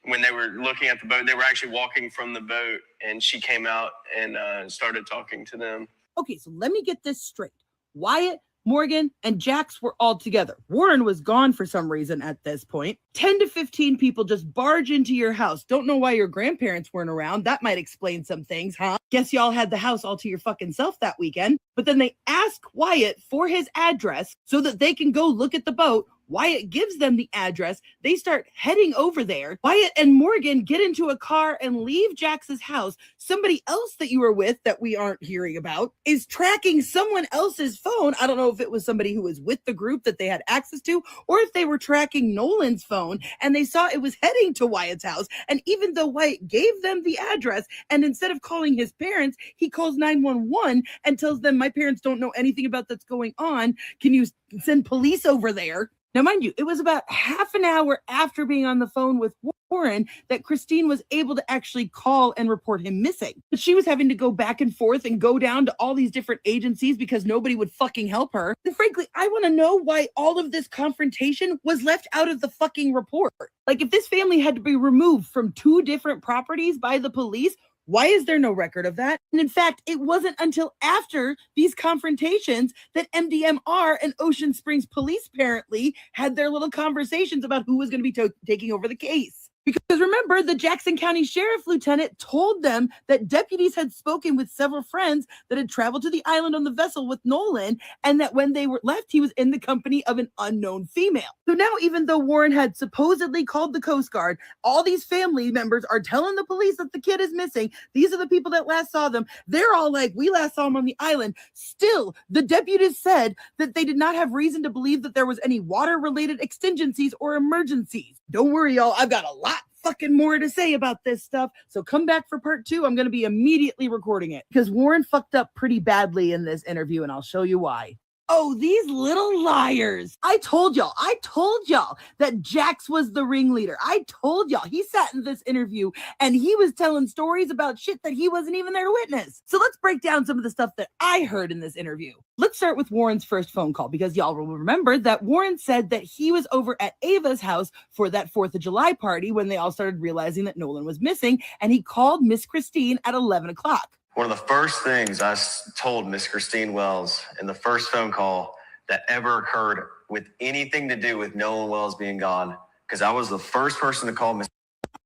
when they were looking at the boat, they were actually walking from the boat, and she came out and started talking to them. Okay, so let me get this straight. Wyatt, Morgan, and Jax were all together. Warren was gone for some reason at this point. 10 to 15 people just barge into your house. Don't know why your grandparents weren't around. That might explain some things, huh? Guess y'all had the house all to your fucking self that weekend. But then they ask Wyatt for his address so that they can go look at the boat. Wyatt gives them the address. They start heading over there. Wyatt and Morgan get into a car and leave Jax's house. Somebody else that you were with that we aren't hearing about is tracking someone else's phone. I don't know if it was somebody who was with the group that they had access to, or if they were tracking Nolan's phone and they saw it was heading to Wyatt's house. And even though Wyatt gave them the address, and instead of calling his parents, he calls 911 and tells them, "My parents don't know anything about that's going on. Can you send police over there?" Now, mind you, it was about half an hour after being on the phone with Warren that Christine was able to actually call and report him missing. But she was having to go back and forth and go down to all these different agencies because nobody would fucking help her. And frankly, I want to know why all of this confrontation was left out of the fucking report. Like, if this family had to be removed from 2 different properties by the police, why is there no record of that? And in fact, it wasn't until after these confrontations that MDMR and Ocean Springs Police apparently had their little conversations about who was going to be taking over the case. Because remember, the Jackson County Sheriff Lieutenant told them that deputies had spoken with several friends that had traveled to the island on the vessel with Nolan, and that when they were left, he was in the company of an unknown female. So now, even though Warren had supposedly called the Coast Guard, all these family members are telling the police that the kid is missing. These are the people that last saw them. They're all like, "We last saw him on the island." Still, the deputies said that they did not have reason to believe that there was any water-related exigencies or emergencies. Don't worry, y'all. I've got a lot fucking more to say about this stuff. So come back for part 2. I'm going to be immediately recording it because Warren fucked up pretty badly in this interview, and I'll show you why. Oh, these little liars. I told y'all that Jax was the ringleader. I told y'all. He sat in this interview and he was telling stories about shit that he wasn't even there to witness. So let's break down some of the stuff that I heard in this interview. Let's start with Warren's first phone call, because y'all will remember that Warren said that he was over at Ava's house for that 4th of July party when they all started realizing that Nolan was missing, and he called Miss Christine at 11 o'clock. One of the first things I told Miss Christine Wells in the first phone call that ever occurred with anything to do with Nolan Wells being gone, because I was the first person to call Miss.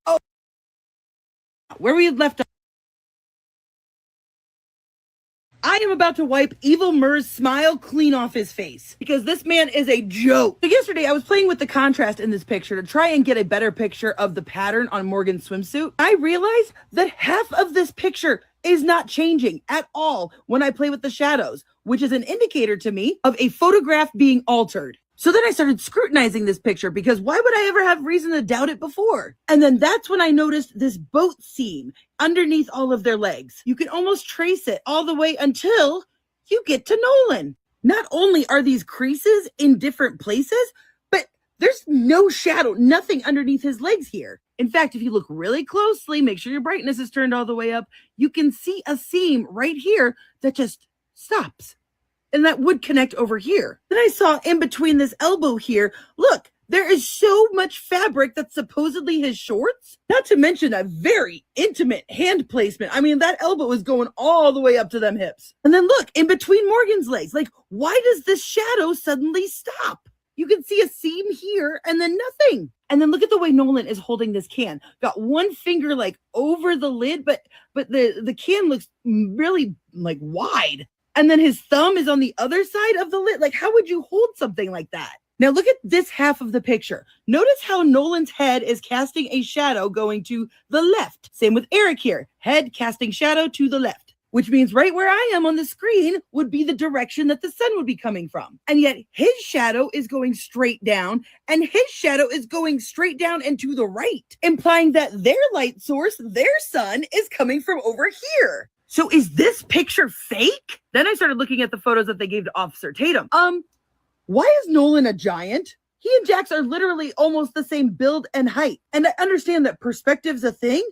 Oh, where we had left I am about to wipe Evil Murr's smile clean off his face because this man is a joke. So yesterday I was playing with the contrast in this picture to try and get a better picture of the pattern on Morgan's swimsuit. I realized that half of this picture is not changing at all when I play with the shadows, which is an indicator to me of a photograph being altered. So then I started scrutinizing this picture because why would I ever have reason to doubt it before? And then that's when I noticed this boat seam underneath all of their legs. You can almost trace it all the way until you get to Nolan. Not only are these creases in different places, but there's no shadow, nothing underneath his legs here. In fact, if you look really closely, make sure your brightness is turned all the way up, you can see a seam right here that just stops. And that would connect over here. Then I saw in between this elbow here, look, there is so much fabric that's supposedly his shorts, not to mention a very intimate hand placement. I mean, that elbow is going all the way up to them hips. And then look, in between Morgan's legs, like, why does this shadow suddenly stop? You can see a seam here and then nothing. And then look at the way Nolan is holding this can. Got one finger like over the lid, but the can looks really like wide. And then his thumb is on the other side of the lid. Like, how would you hold something like that? Now look at this half of the picture. Notice how Nolan's head is casting a shadow going to the left. Same with Eric here. Head casting shadow to the left, which means right where I am on the screen would be the direction that the sun would be coming from. And yet his shadow is going straight down and his shadow is going straight down and to the right, implying that their light source, their sun, is coming from over here. So is this picture fake? Then I started looking at the photos that they gave to Officer Tatum. Why is Nolan a giant? He and Jax are literally almost the same build and height. And I understand that perspective's a thing,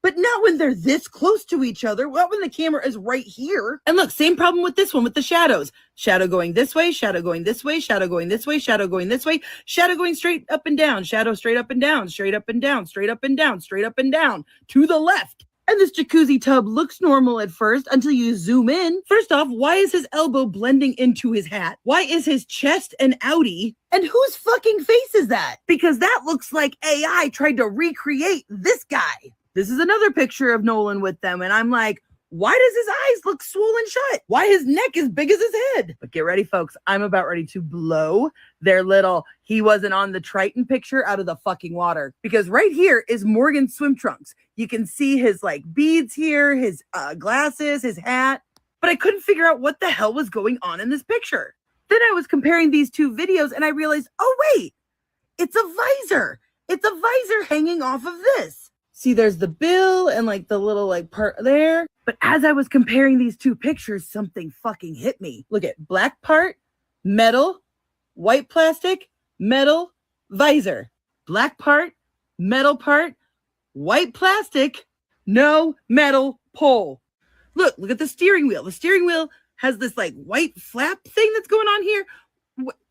but not when they're this close to each other. Not when the camera is right here. And look, same problem with this one with the shadows. Shadow going this way, shadow going this way, shadow going this way, shadow going this way, shadow going straight up and down, shadow straight up and down, straight up and down, straight up and down, straight up and down, to the left. And this jacuzzi tub looks normal at first until you zoom in. First off, why is his elbow blending into his hat? Why is his chest an outie? And whose fucking face is that? Because that looks like AI tried to recreate this guy. This is another picture of Nolan with them. And I'm like, why does his eyes look swollen shut? Why his neck is big as his head? But get ready, folks. I'm about ready to blow their little he wasn't on the Triton picture out of the fucking water. Because right here is Morgan's swim trunks. You can see his like beads here, his glasses, his hat. But I couldn't figure out what the hell was going on in this picture. Then I was comparing these two videos and I realized, oh wait, it's a visor. It's a visor hanging off of this. See, there's the bill and like the little like part there. But as I was comparing these two pictures, something fucking hit me. Look at black part, metal, white plastic, metal, visor. Black part, metal part, white plastic, no metal pole. Look at the steering wheel. The steering wheel has this like white flap thing that's going on here.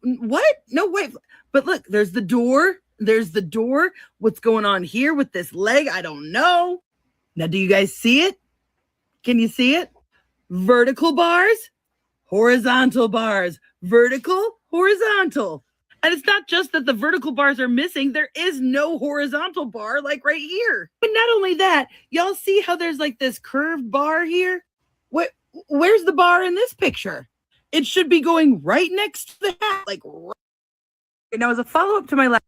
What? No white. But look, there's the door. There's the door. What's going on here with this leg? I don't know. Now, do you guys see it? Can you see it? Vertical bars, horizontal bars, vertical, horizontal. And it's not just that the vertical bars are missing. There is no horizontal bar like right here. But not only that, y'all see how there's like this curved bar here? Where's the bar in this picture? It should be going right next to the hat. Like, right. Now, as a follow-up to my last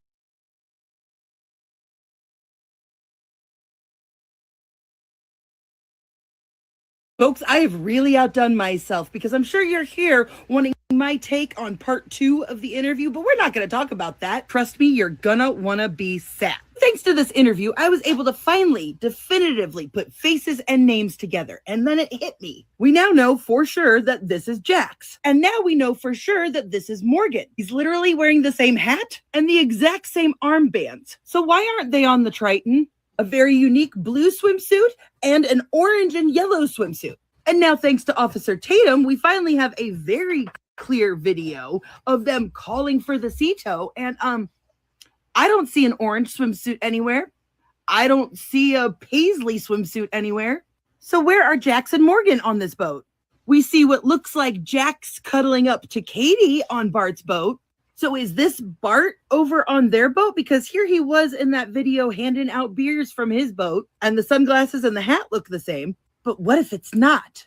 folks, I have really outdone myself because I'm sure you're here wanting my take on part 2 of the interview, but we're not going to talk about that. Trust me, you're gonna want to be sad. Thanks to this interview, I was able to finally, definitively put faces and names together, and then it hit me. We now know for sure that this is Jax, and now we know for sure that this is Morgan. He's literally wearing the same hat and the exact same armbands. So why aren't they on the Triton? A very unique blue swimsuit and an orange and yellow swimsuit. And now, thanks to Officer Tatum, we finally have a very clear video of them calling for the CETO. And I don't see an orange swimsuit anywhere. I don't see a paisley swimsuit anywhere. So where are Jax and Morgan on this boat? We see what looks like Jax cuddling up to Katie on Bart's boat. So is this Bart over on their boat? Because here he was in that video handing out beers from his boat, and the sunglasses and the hat look the same. But what if it's not?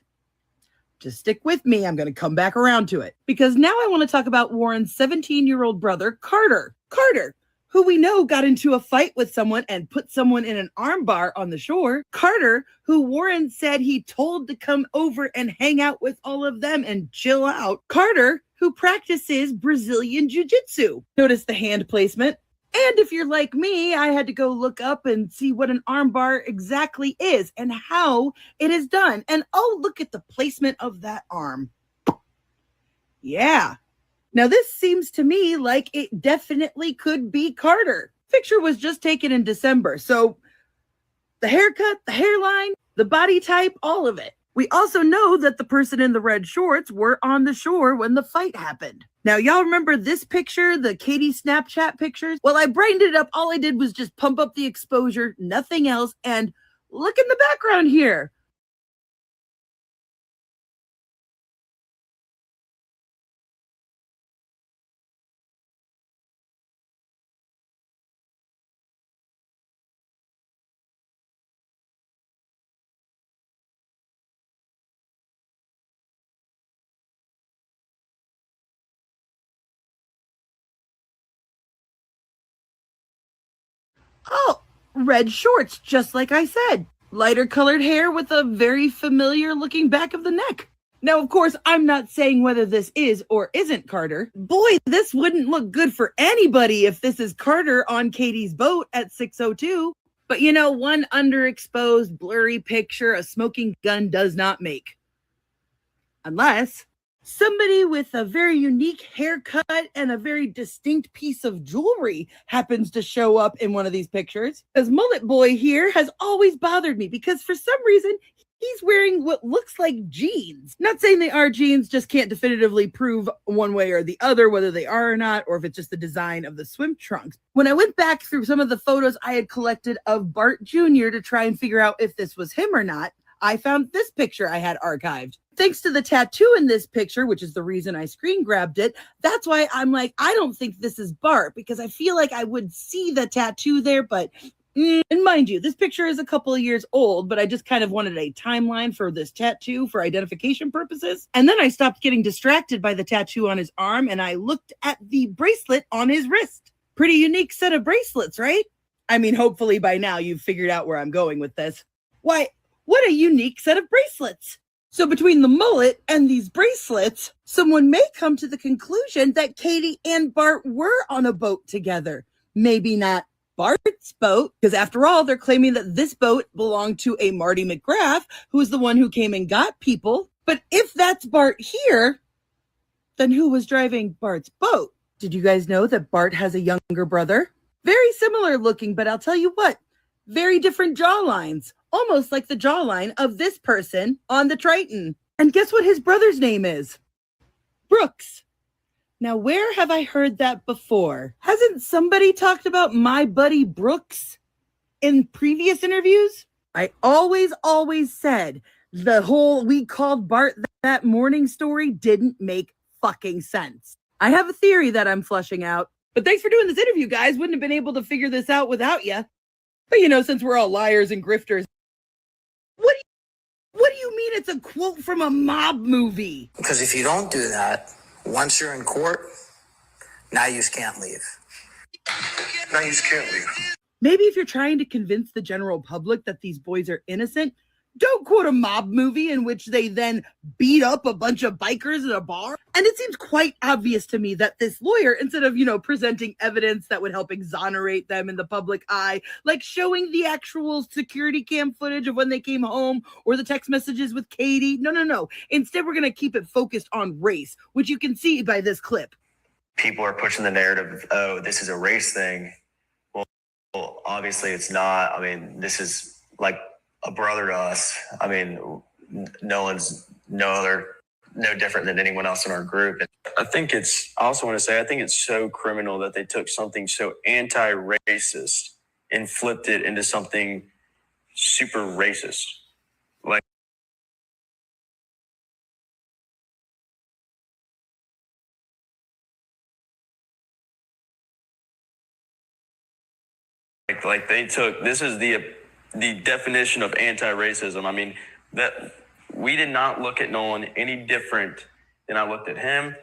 Just stick with me. I'm going to come back around to it. Because now I want to talk about Warren's 17-year-old brother, Carter. Carter, who we know got into a fight with someone and put someone in an armbar on the shore. Carter, who Warren said he told to come over and hang out with all of them and chill out. Carter, who practices Brazilian Jiu-Jitsu. Notice the hand placement. And if you're like me, I had to go look up and see what an armbar exactly is and how it is done. And oh, look at the placement of that arm. Yeah. Now this seems to me like it definitely could be Carter. Picture was just taken in December. So the haircut, the hairline, the body type, all of it. We also know that the person in the red shorts were on the shore when the fight happened. Now, y'all remember this picture, the Katie Snapchat pictures? Well, I brightened it up. All I did was just pump up the exposure, nothing else. And look in the background here. Oh, red shorts, just like I said. Lighter colored hair with a very familiar looking back of the neck. Now, of course, I'm not saying whether this is or isn't Carter. Boy, this wouldn't look good for anybody if this is Carter on Katie's boat at 6:02. But you know, one underexposed, blurry picture a smoking gun does not make. Unless somebody with a very unique haircut and a very distinct piece of jewelry happens to show up in one of these pictures. Because Mullet Boy here has always bothered me because for some reason, he's wearing what looks like jeans. Not saying they are jeans, just can't definitively prove one way or the other whether they are or not, or if it's just the design of the swim trunks. When I went back through some of the photos I had collected of Bart Jr. to try and figure out if this was him or not, I found this picture I had archived. Thanks to the tattoo in this picture, which is the reason I screen grabbed it, that's why I'm like, I don't think this is Bart, because I feel like I would see the tattoo there, but and mind you, this picture is a couple of years old, but I just kind of wanted a timeline for this tattoo for identification purposes. And then I stopped getting distracted by the tattoo on his arm, and I looked at the bracelet on his wrist. Pretty unique set of bracelets, right? I mean, hopefully by now you've figured out where I'm going with this. Why, what a unique set of bracelets. So between the mullet and these bracelets, someone may come to the conclusion that Katie and Bart were on a boat together. Maybe not Bart's boat, because after all, they're claiming that this boat belonged to a Marty McGrath, who's the one who came and got people. But if that's Bart here, then who was driving Bart's boat? Did you guys know that Bart has a younger brother? Very similar looking, but I'll tell you what, very different jawlines. Almost like the jawline of this person on the Triton. And guess what his brother's name is? Brooks. Now, where have I heard that before? Hasn't somebody talked about my buddy Brooks in previous interviews? I always said the whole we called Bart that morning story didn't make fucking sense. I have a theory that I'm flushing out. But thanks for doing this interview, guys. Wouldn't have been able to figure this out without you. But you know, since we're all liars and grifters, what do you mean it's a quote from a mob movie? Because if you don't do that, once you're in court, now you just can't leave. Now you just can't leave. Maybe if you're trying to convince the general public that these boys are innocent, don't quote a mob movie in which they then beat up a bunch of bikers at a bar. And it seems quite obvious to me that this lawyer, instead of, presenting evidence that would help exonerate them in the public eye, like showing the actual security cam footage of when they came home or the text messages with Katie. No. Instead, we're going to keep it focused on race, which you can see by this clip. People are pushing the narrative of, oh, this is a race thing. Well, obviously it's not. I mean, this is like a brother to us. I mean, Nolan's no different than anyone else in our group. I think I also want to say, I think it's so criminal that they took something so anti-racist and flipped it into something super racist. Like they took, this is the definition of anti-racism. I mean, that We did not look at Nolan any different than I looked at him,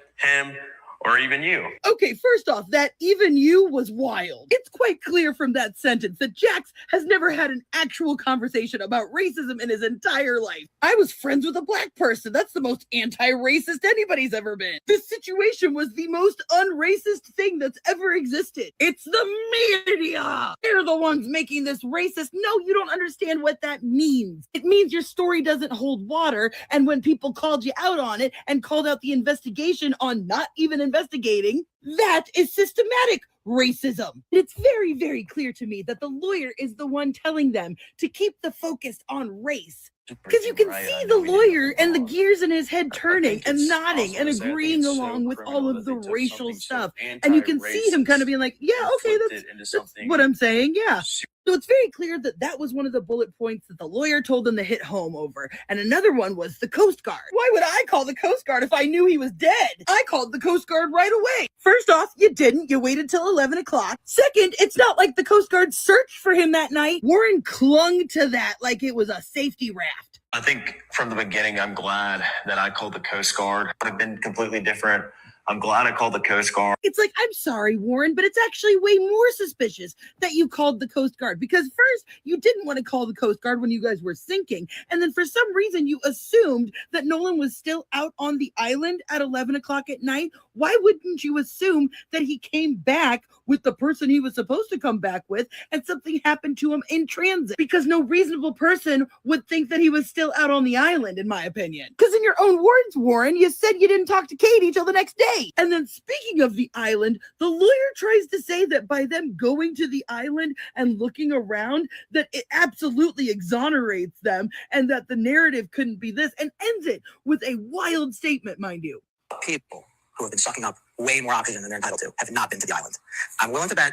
or even you. Okay, first off, that even you was wild. It's quite clear from that sentence that Jax has never had an actual conversation about racism in his entire life. I was friends with a black person. That's the most anti-racist anybody's ever been. This situation was the most unracist thing that's ever existed. It's the media. They're the ones making this racist. No, you don't understand what that means. It means your story doesn't hold water, and when people called you out on it and called out the investigation on not even investigating, that is systematic racism. It's very, very clear to me that the lawyer is the one telling them to keep the focus on race. Because you can see the lawyer and the gears in his head turning and nodding and agreeing along with all of the racial stuff. And you can see him kind of being like, yeah, okay, that's what I'm saying. Yeah. So it's very clear that that was one of the bullet points that the lawyer told them to hit home over. And another one was the Coast Guard. Why would I call the Coast Guard if I knew he was dead? I called the Coast Guard right away. First off, you didn't. You waited till 11 o'clock. Second, it's not like the Coast Guard searched for him that night. Warren clung to that like it was a safety raft. I think from the beginning, I'm glad that I called the Coast Guard. It would have been completely different. I'm glad I called the Coast Guard. It's like, I'm sorry, Warren, but it's actually way more suspicious that you called the Coast Guard, because first, you didn't want to call the Coast Guard when you guys were sinking. And then for some reason, you assumed that Nolan was still out on the island at 11 o'clock at night. Why wouldn't you assume that he came back with the person he was supposed to come back with and something happened to him in transit? Because no reasonable person would think that he was still out on the island, in my opinion. Because in your own words, Warren, you said you didn't talk to Katie till the next day. And then speaking of the island, the lawyer tries to say that by them going to the island and looking around, that it absolutely exonerates them and that the narrative couldn't be this, and ends it with a wild statement, mind you. People who have been sucking up way more oxygen than they're entitled to have not been to the island. I'm willing to bet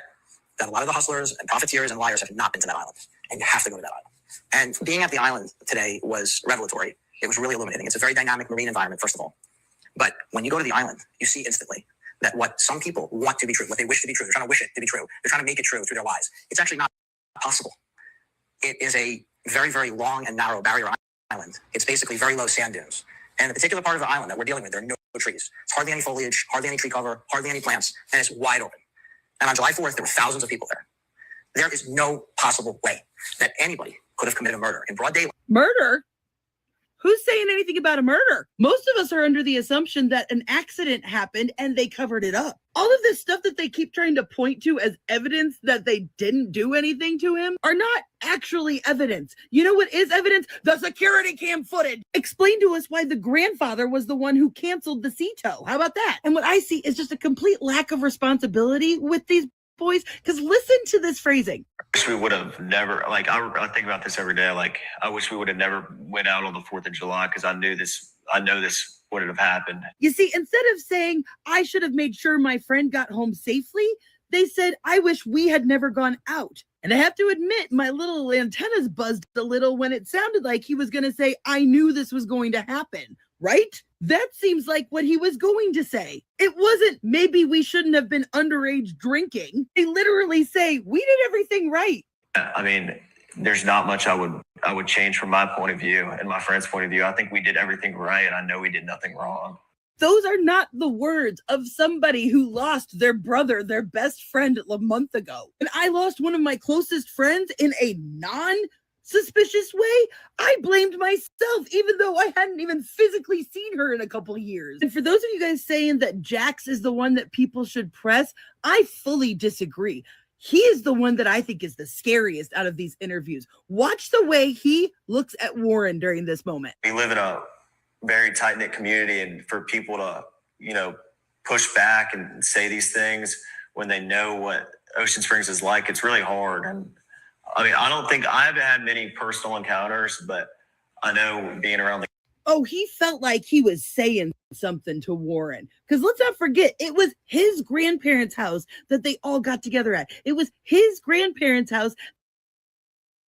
that a lot of the hustlers and profiteers and liars have not been to that island, and you have to go to that island. And being at the island today was revelatory. It was really illuminating. It's a very dynamic marine environment, first of all. But when you go to the island, you see instantly that what some people want to be true, what they wish to be true, they're trying to wish it to be true. They're trying to make it true through their lies. It's actually not possible. It is a very, very long and narrow barrier island. It's basically very low sand dunes. And the particular part of the island that we're dealing with, there are no trees. It's hardly any foliage, hardly any tree cover, hardly any plants, and it's wide open. And on July 4th, there were thousands of people there. There is no possible way that anybody could have committed a murder in broad daylight. Murder? Who's saying anything about a murder? Most of us are under the assumption that an accident happened and they covered it up. All of this stuff that they keep trying to point to as evidence that they didn't do anything to him are not actually evidence. You know what is evidence? The security cam footage. Explain to us why the grandfather was the one who canceled the CETO. How about that? And what I see is just a complete lack of responsibility with these boys, because listen to this phrasing. I wish we would have never, I think about this every day. I wish we would have never went out on the 4th of July, because I know this wouldn't have happened. You see, instead of saying, I should have made sure my friend got home safely, they said, I wish we had never gone out. And I have to admit, my little antennas buzzed a little when it sounded like he was going to say, I knew this was going to happen, right? That seems like what he was going to say. It wasn't, maybe we shouldn't have been underage drinking. They literally say, we did everything right. I mean, there's not much I would change from my point of view and my friend's point of view. I think we did everything right, and I know we did nothing wrong. Those are not the words of somebody who lost their brother, their best friend a month ago. And I lost one of my closest friends in a non-suspicious way. I blamed myself, even though I hadn't even physically seen her in a couple of years. And for those of you guys saying that Jax is the one that people should press, I fully disagree. He is the one that I think is the scariest out of these interviews. Watch the way he looks at Warren during this moment. We live in a very tight-knit community, and for people to, push back and say these things when they know what Ocean Springs is like, it's really hard. And I mean, I don't think I haven't had many personal encounters, but I know being around the he felt like he was saying something to Warren. Because let's not forget, it was his grandparents' house that they all got together at. It was his grandparents' house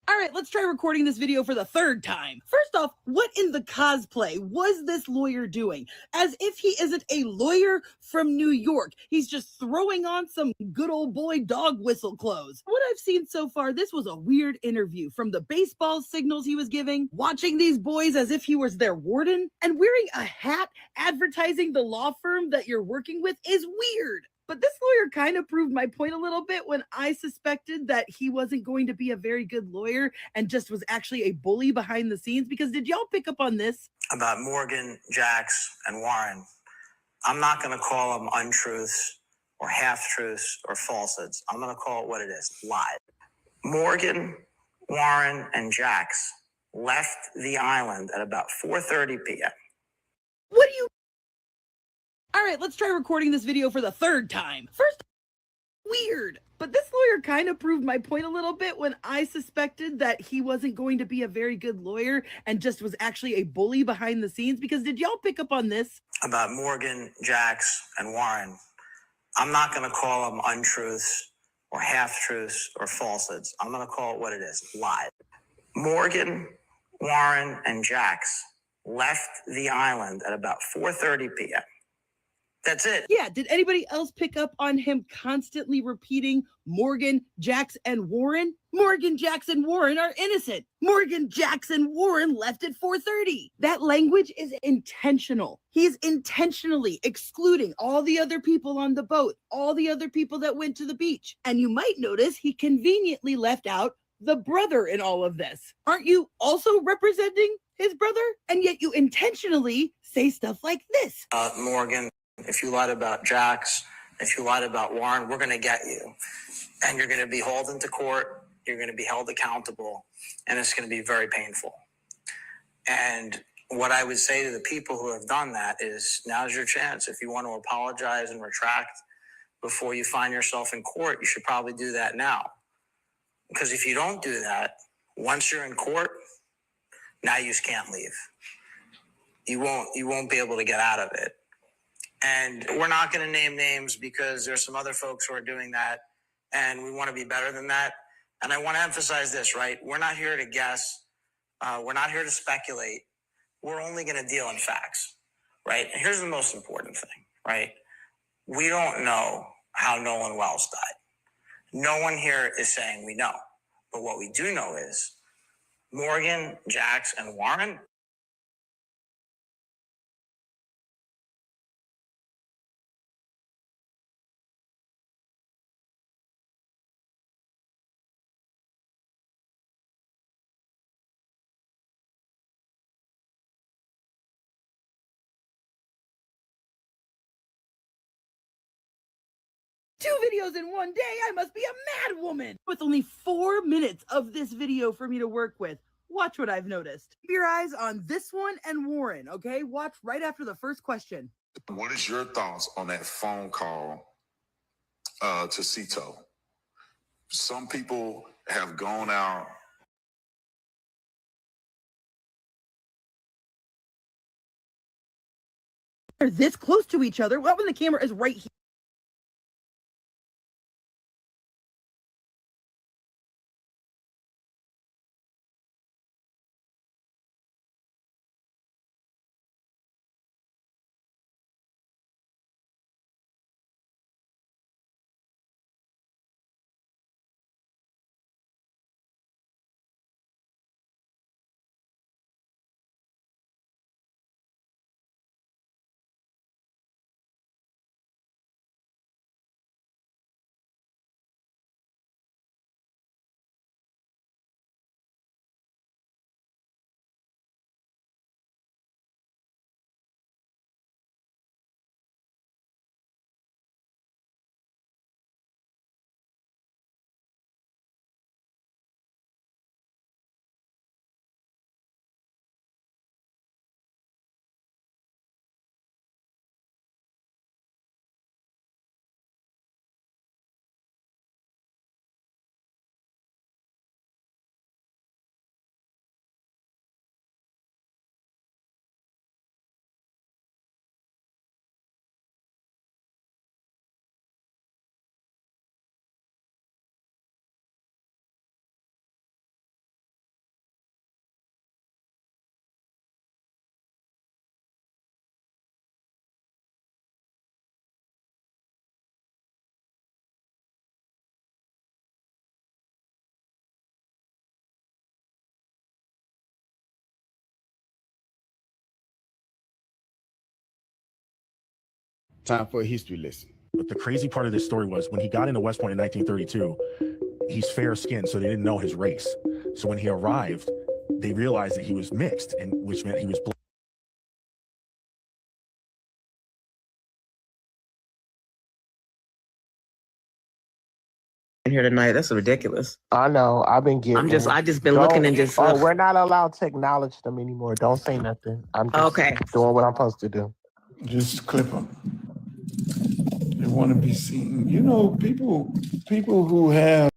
All right, let's try recording this video for the third time. First off, what in the cosplay was this lawyer doing? As if he isn't a lawyer from New York. He's just throwing on some good old boy dog whistle clothes. What I've seen so far, this was a weird interview. From the baseball signals he was giving, watching these boys as if he was their warden, and wearing a hat advertising the law firm that you're working with is weird. But this lawyer kind of proved my point a little bit when I suspected that he wasn't going to be a very good lawyer and just was actually a bully behind the scenes. Because did y'all pick up on this? About Morgan, Jax, and Warren, I'm not going to call them untruths or half-truths or falsehoods. I'm going to call it what it is, lies. Morgan, Warren, and Jax left the island at about 4:30 p.m. What do you... All right, let's try recording this video for the third time. First, weird. But this lawyer kind of proved my point a little bit when I suspected that he wasn't going to be a very good lawyer and just was actually a bully behind the scenes. Because did y'all pick up on this? About Morgan, Jax, and Warren, I'm not going to call them untruths or half-truths or falsehoods. I'm going to call it what it is, lies. Morgan, Warren, and Jax left the island at about 4:30 p.m. That's it. Yeah, did anybody else pick up on him constantly repeating Morgan, Jax, and Warren? Morgan, Jax, and Warren are innocent. Morgan, Jax, and Warren left at 4:30. That language is intentional. He's intentionally excluding all the other people on the boat, all the other people that went to the beach. And you might notice he conveniently left out the brother in all of this. Aren't you also representing his brother? And yet you intentionally say stuff like this. Morgan, if you lied about Jax, if you lied about Warren, we're going to get you. And you're going to be hauled into court. You're going to be held accountable. And it's going to be very painful. And what I would say to the people who have done that is, now's your chance. If you want to apologize and retract before you find yourself in court, you should probably do that now. Because if you don't do that, once you're in court, now you just can't leave. You won't be able to get out of it. And we're not going to name names because there's some other folks who are doing that, and we want to be better than that. And I want to emphasize this, right? We're not here to guess. We're not here to speculate. We're only going to deal in facts, right? And here's the most important thing, right? We don't know how Nolan Wells died. No one here is saying we know. But what we do know is Morgan, Jax, and Warren Two videos in one day, I must be a mad woman. With only 4 minutes of this video for me to work with, watch what I've noticed. Keep your eyes on this one and Warren, okay? Watch right after the first question. What is your thoughts on that phone call to Cito? Some people have gone out. They're this close to each other. What when the camera is right here? Time for a history lesson. But the crazy part of this story was when he got into West Point in 1932, he's fair-skinned, so they didn't know his race. So when he arrived, they realized that he was mixed, and which meant he was black. Here tonight, that's ridiculous. I know. I've been getting. I just been looking and just. Oh, we're not allowed to acknowledge them anymore. Don't say nothing. I'm just okay. Doing what I'm supposed to do. Just clip them. They want to be seen. You know, people who have.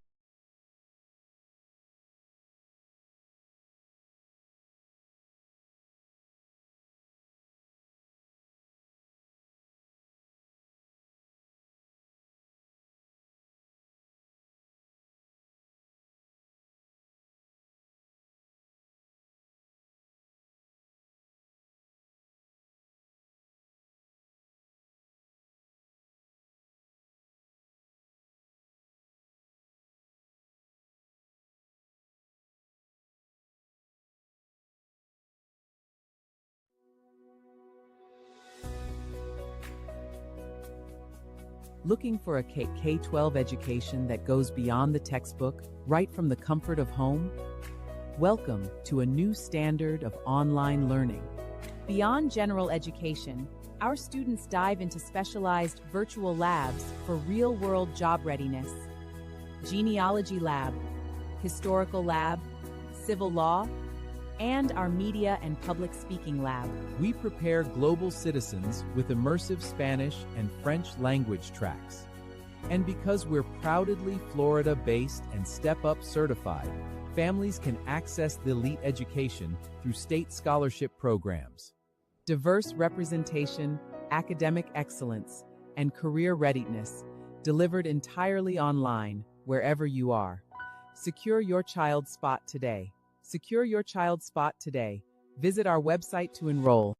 Looking for a K-12 education that goes beyond the textbook, right from the comfort of home? Welcome to a new standard of online learning. Beyond general education, our students dive into specialized virtual labs for real-world job readiness. Genealogy lab, historical lab, civil law, and our media and public speaking lab. We prepare global citizens with immersive Spanish and French language tracks. And because we're proudly Florida-based and Step Up certified, families can access the elite education through state scholarship programs. Diverse representation, academic excellence, and career readiness, delivered entirely online, wherever you are. Secure your child's spot today. Secure your child's spot today. Visit our website to enroll.